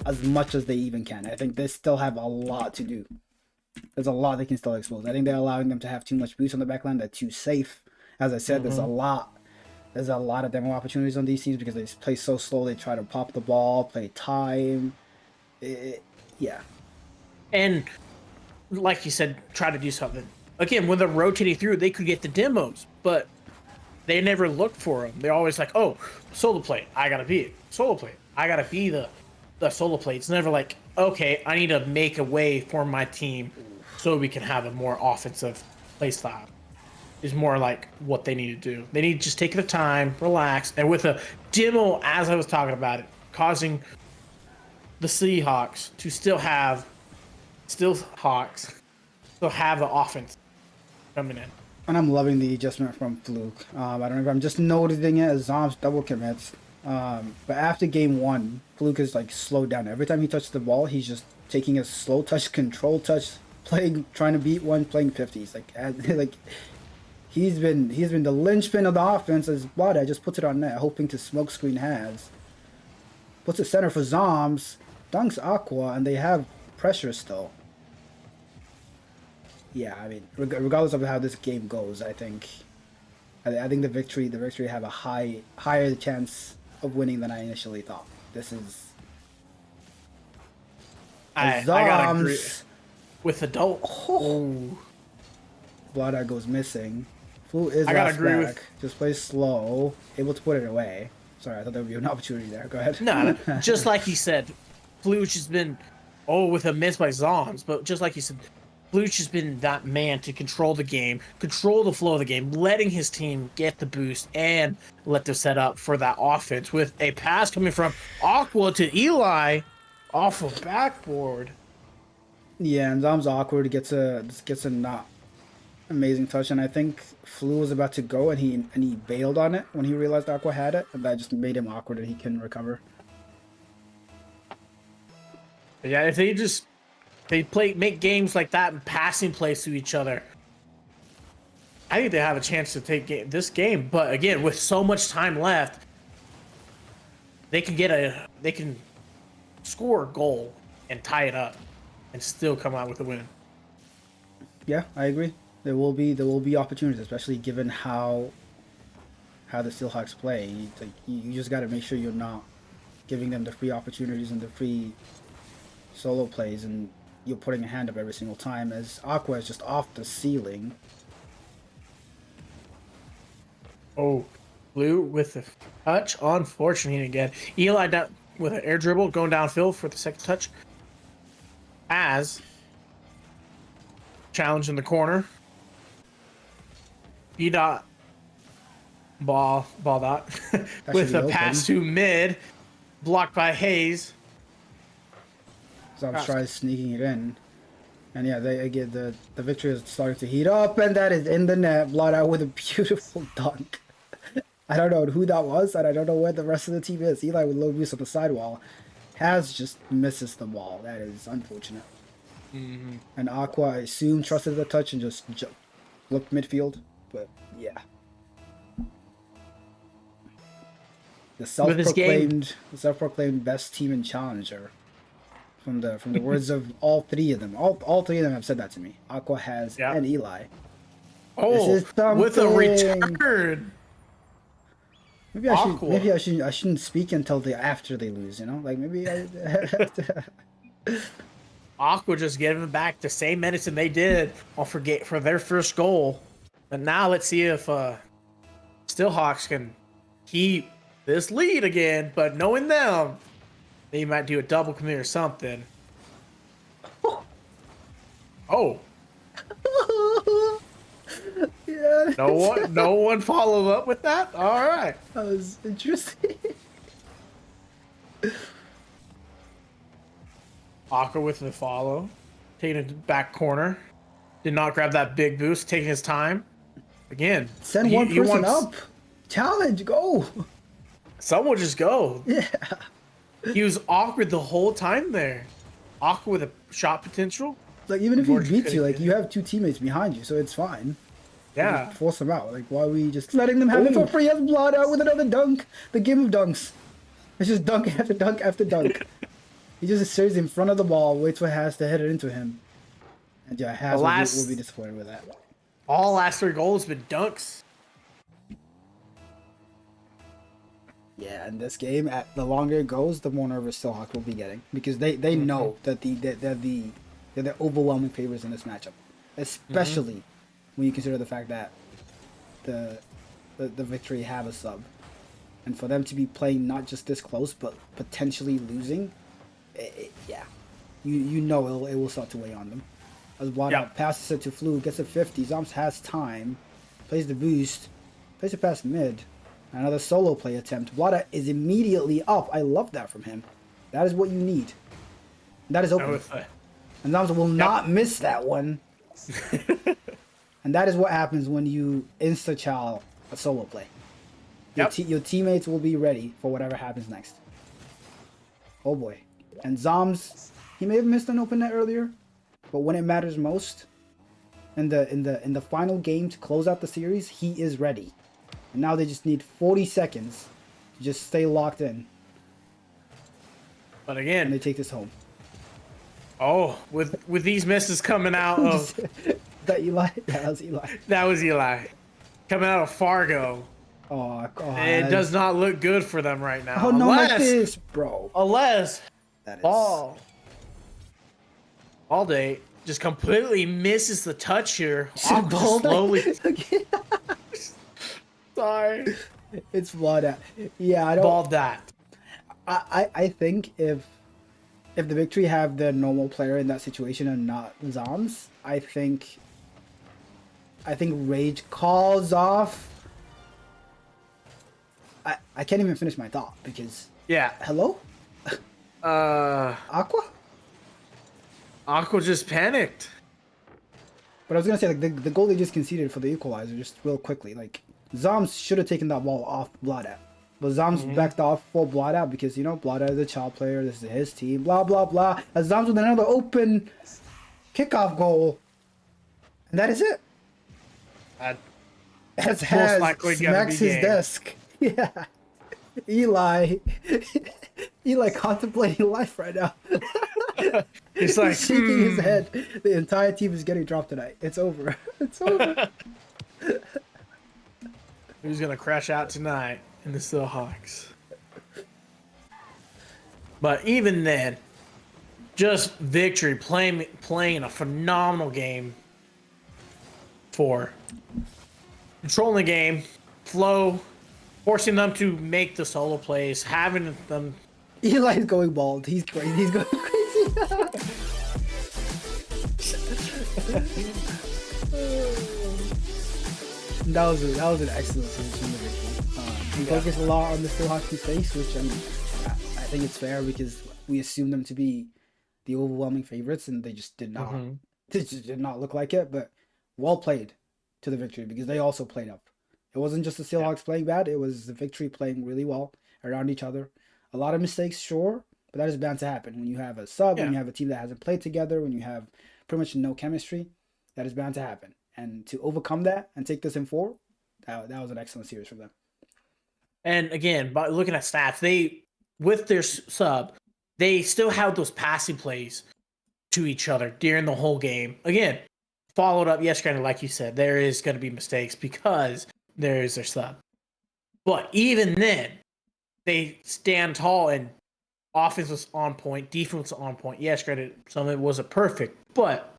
as much as they even can. I think they still have a lot to do. There's a lot they can still expose. I think they're allowing them to have too much boost on the backline. They're too safe. As I said, there's a lot of demo opportunities on these teams because they play so slow. They try to pop the ball, play time. Yeah. And like you said, try to do something. Again, when they're rotating through, they could get the demos, but they never looked for them. They're always like, oh, solo play. I got to be it. Solo play. I got to be the solo play. It's never like, okay, I need to make a way for my team so we can have a more offensive play style. Is more like what they need to do. They need to just take the time, relax, and with a demo, as I was talking about it, causing the Seahawks to still have the offense coming in. And I'm loving the adjustment from Fluke. I don't know if I'm just noticing it as Zombs double commits. But after game 1, Fluke is like slowed down. Every time he touches the ball, he's just taking a slow touch, control touch, trying to beat one, playing 50s. Like he's been the linchpin of the offense as Bloodhead just puts it on net, hoping to smokescreen has. Puts it center for Zombs, dunks Aqua, and they have pressure still. Yeah, I mean, regardless of how this game goes, I think the victory have a higher chance of winning than I initially thought. This is I gotta agree with the Dolt. Oh. Bloodhead goes missing. Flu is I gotta last agree back. Just plays slow, able to put it away. Sorry, I thought there would be an opportunity there. Go ahead. No, just like he said, Fluch has been, with a miss by Zombs, but just like you said, Fluch has been that man to control the game, control the flow of the game, letting his team get the boost and let them set up for that offense with a pass coming from Aqua to Eli off of backboard. Yeah, and Zom's awkward. Gets a not amazing touch, and I think Flu was about to go, and he bailed on it when he realized Aqua had it, and that just made him awkward, and he couldn't recover. Yeah, if they make games like that and passing plays to each other, I think they have a chance to take this game. But again, with so much time left, they can score a goal and tie it up, and still come out with a win. Yeah, I agree. There will be opportunities, especially given how the Steelhawks play. You just got to make sure you're not giving them the free opportunities and the free solo plays, and you're putting a hand up every single time. As Aqua is just off the ceiling. Oh, Blue with the touch, unfortunately again. Eli down with an air dribble going downfield for the second touch. As challenge in the corner. B-Dot ball dot with a pass to mid, blocked by Hayes. Zombs tries sneaking it in. And yeah, they get the victory is starting to heat up, and that is in the net. Blood out with a beautiful dunk. I don't know who that was, and I don't know where the rest of the team is. Eli with low boost on the sidewall has just misses the ball. That is unfortunate. Mm-hmm. And Aqua, I assume, trusted the touch and just looked midfield. But yeah, the self-proclaimed best team and challenger. From the words of all three of them. All three of them have said that to me. Aqua has and Eli. Oh, is with a something. return. Maybe I should. Aqua. Maybe I shouldn't speak until after they lose. You know, like maybe I. Aqua just giving back the same medicine they did for their first goal. But now let's see if Steelhawks can keep this lead again. But knowing them, they might do a double commit or something. Oh, Yeah, no one follow up with that. All right. that was interesting. Aqua with the follow, taking it back corner. Did not grab that big boost, taking his time. Again, Send he- one he person wants- up. Challenge, go. Someone just go. Yeah. He was awkward the whole time there. Aqua with a shot potential. Like even if he Unfortunately, beats you, like couldn't you have two teammates behind you, so it's fine. Yeah. Just force them out. Like why are we just letting them have it for Ooh. free? As blood out with another dunk. The game of dunks. It's just dunk after dunk after dunk. He just stays in front of the ball, waits for Has to hit it into him. And yeah, Has will be disappointed with that. All last 3 goals been dunks. Yeah, in this game, the longer it goes, the more nervous Steelhawks will be getting because they know that they're the overwhelming favorites in this matchup, especially when you consider the fact that the Victory have a sub, and for them to be playing not just this close but potentially losing, yeah, you know it will start to weigh on them. As Wada Yep. passes it to Flu, gets a 50. Zoms has time, plays the boost, plays it past mid. Another solo play attempt. Wada is immediately up. I love that from him. That is what you need. That is open. And Zoms will not miss that one. And that is what happens when you insta-chow a solo play. Your teammates will be ready for whatever happens next. Oh boy. And Zoms, he may have missed an open net earlier, but when it matters most, in the final game to close out the series, he is ready. And now they just need 40 seconds to just stay locked in, But and again, they take this home. with these misses coming out of That Eli? That was Eli. that was Eli coming out of Fargo. Oh God. It does not look good for them right now. Oh no, like unless, this, bro. unless That is. all day just completely misses the touch here. Aqua just Ball slowly. Sorry. It's blood out. Yeah, I don't. Balled that. I think if the Victory have their normal player in that situation and not Zoms, I think Rage calls off. I can't even finish my thought because Yeah. hello, Aqua. Aqua just panicked. But I was gonna say like the goal they just conceded for the equalizer, just real quickly, like Zoms should have taken that ball off Bladat. But Zoms backed off for Bladat because you know Bladat is a child player, this is his team, blah blah blah. As Zoms with another open kickoff goal. And that is it. As Has likely gonna smacks be his game. desk. Yeah. Eli contemplating life right now. He's like, He's shaking his head. The entire team is getting dropped tonight. It's over. It's over. who's gonna crash out tonight in the Steelhawks? But even then, just Victory playing a phenomenal game for controlling the game, flow, forcing them to make the solo plays, having them. Eli's going bald. He's crazy. He's going crazy. that was an excellent series from the Victory. We focused a lot on the Steelhawks face, which I think it's fair because we assumed them to be the overwhelming favorites, and they just did not. They just did not look like it. But well played to the Victory because they also played up. It wasn't just the Steelhawks playing bad; it was the Victory playing really well around each other. A lot of mistakes, sure, but that is bound to happen when you have a sub, when you have a team that hasn't played together, when you have pretty much no chemistry. That is bound to happen, and to overcome that and take this in 4, that was an excellent series for them. And again, by looking at stats, they with their sub, they still have those passing plays to each other during the whole game. Again, followed up. Yes, granted, like you said, there is going to be mistakes because there is their sub. But even then, they stand tall and offense was on point, defense was on point. Yes, granted, some of it wasn't perfect, but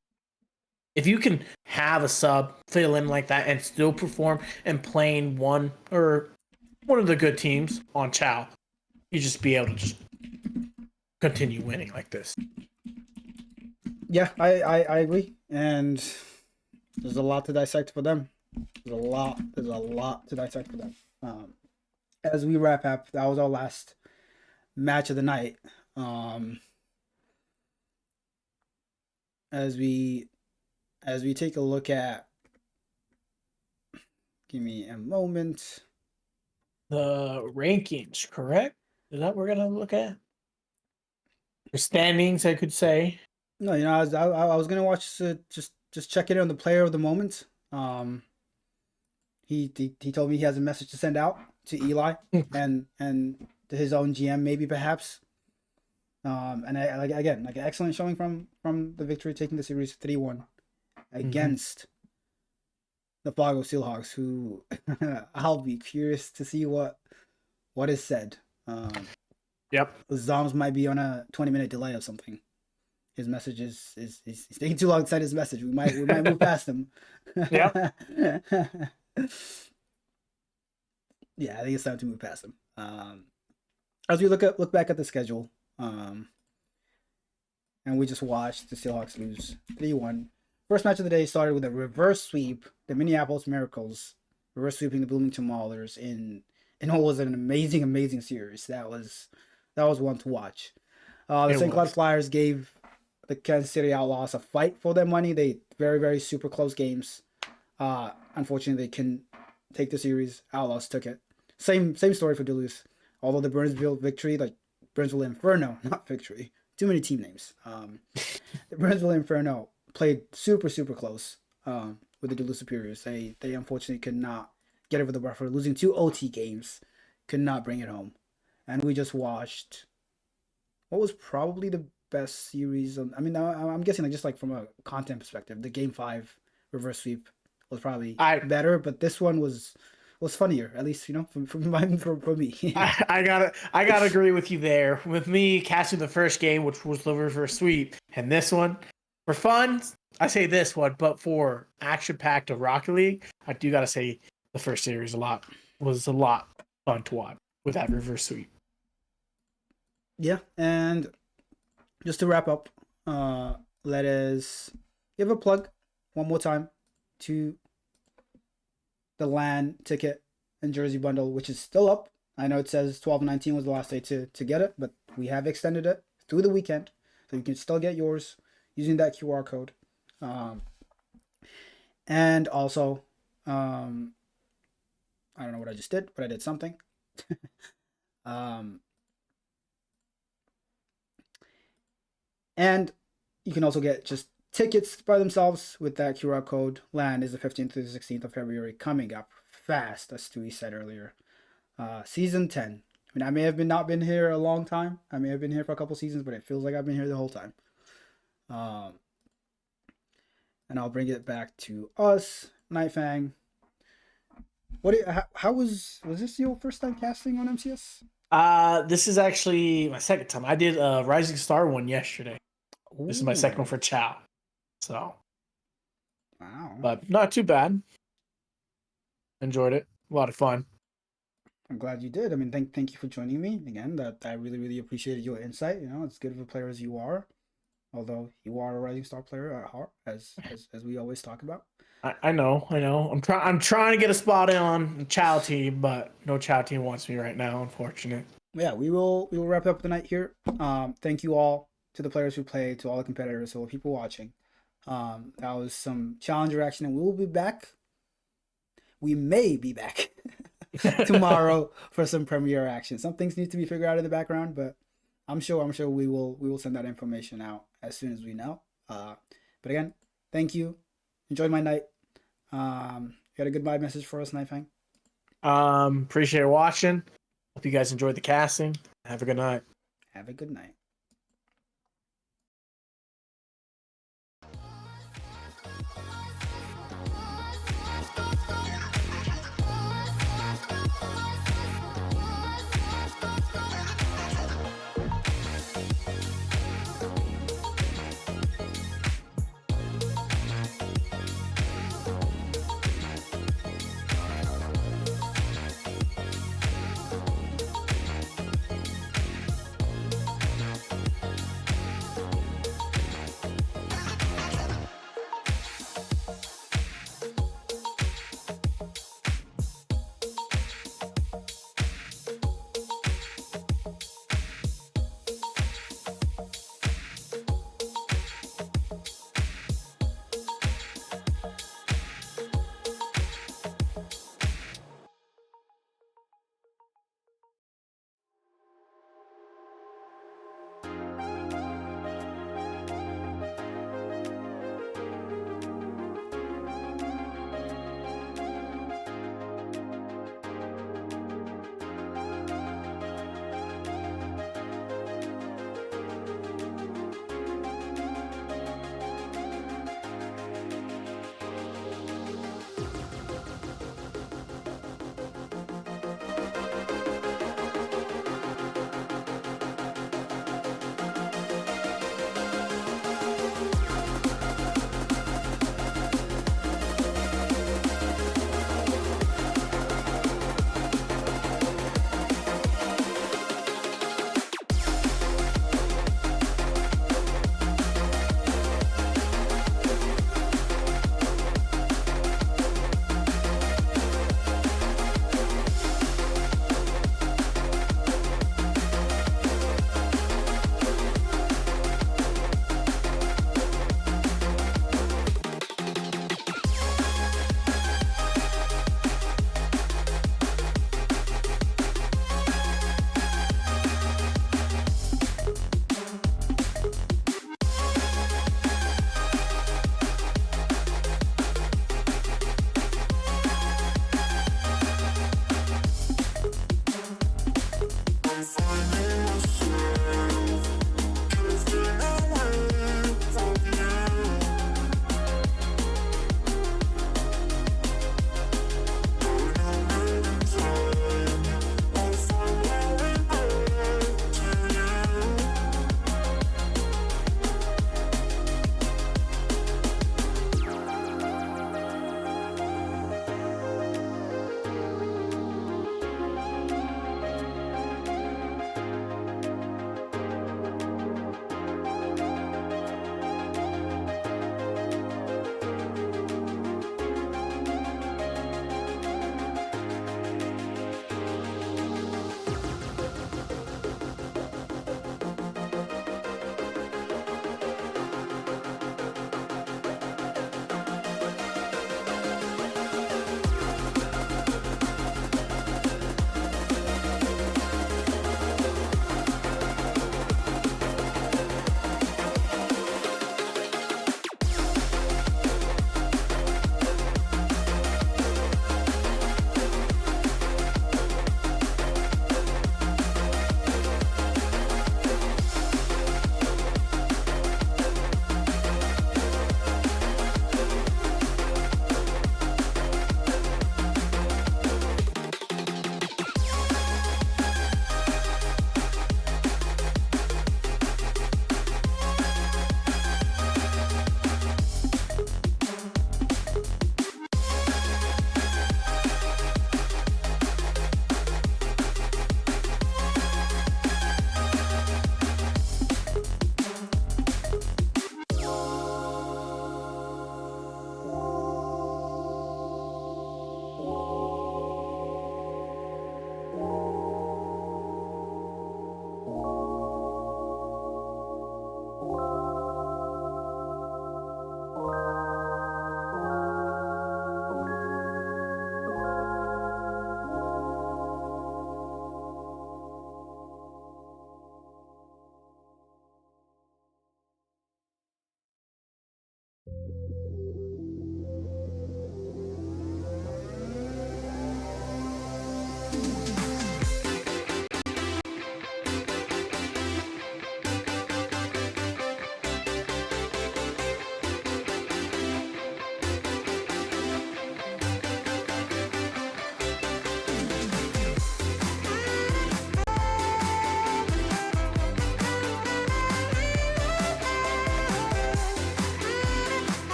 if you can have a sub fill in like that and still perform and playing one of the good teams on Chow, you just be able to just continue winning like this. Yeah, I agree. And there's a lot to dissect for them. There's a lot to dissect for them. As we wrap up, that was our last match of the night. As we take a look at, give me a moment. The rankings, correct? Is that what we're gonna look at? The standings, I could say. No, I was gonna watch just check in on the player of the moment. He told me he has a message to send out to Eli and to his own GM, maybe perhaps. And again, an excellent showing from the victory, taking the series 3-1 against the Fargo Steelhawks, who I'll be curious to see what is said. Yep. Zoms might be on a 20-minute delay or something. His message is he's taking too long to send his message. We might move past him. Yep. Yeah, I think it's time to move past him. As we look back at the schedule, and we just watched the Seahawks lose 3-1. First match of the day started with a reverse sweep, the Minneapolis Miracles reverse sweeping the Bloomington Maulers in what was an amazing series. That was one to watch. The St. Cloud Flyers gave the Kansas City Outlaws a fight for their money. They very super close games. Unfortunately, they couldn't take the series. Outlaws took it. Same story for Duluth. Although the Burnsville victory, like Burnsville Inferno, not victory. Too many team names. The Burnsville Inferno played super close with the Duluth Superiors. They unfortunately could not get over the buffer, losing 2 OT games, could not bring it home. And we just watched what was probably the best series. I'm guessing just like from a content perspective, the Game 5 reverse sweep was probably better, but this one was funnier, at least for me. I gotta agree with you there. With me casting the first game, which was the reverse sweep, and this one for fun, I say this one, but for action packed of Rocket League, I do gotta say the first series was a lot fun to watch with that reverse sweep. Yeah, and just to wrap up, let us give a plug one more time to the LAN ticket and jersey bundle, which is still up. I know it says 12/19 was the last day to get it, but we have extended it through the weekend, so you can still get yours using that QR code. And also, I don't know what I just did, but I did something. And you can also get just tickets by themselves with that QR code. LAN is the 15th to the 16th of February, coming up fast, as Stewie said earlier. Season 10. I mean, I may have not been here a long time. I may have been here for a couple seasons, but it feels like I've been here the whole time. And I'll bring it back to us, Nightfang. How was this your first time casting on MCS? This is actually my second time. I did a Rising Star one yesterday. Ooh. This is my second one for Chow. So, wow, but not too bad. Enjoyed it. A lot of fun. I'm glad you did. I mean, thank you for joining me again. That I really appreciated your insight. As good of a player as you are, although you are a Rising Star player at heart, as we always talk about. I know. I'm trying to get a spot in on the Chow team, but no Chow team wants me right now, unfortunately. Yeah, we will wrap up the night here. Thank you all to the players who played, to all the competitors, to all the people watching. That was some Challenger action, and we will be back. We may be back tomorrow for some Premier action. Some things need to be figured out in the background, but I'm sure we will send that information out as soon as we know. But again, thank you. Enjoyed my night. You got a goodbye message for us, Nightfang? Appreciate watching. Hope you guys enjoyed the casting. Have a good night. Have a good night. Life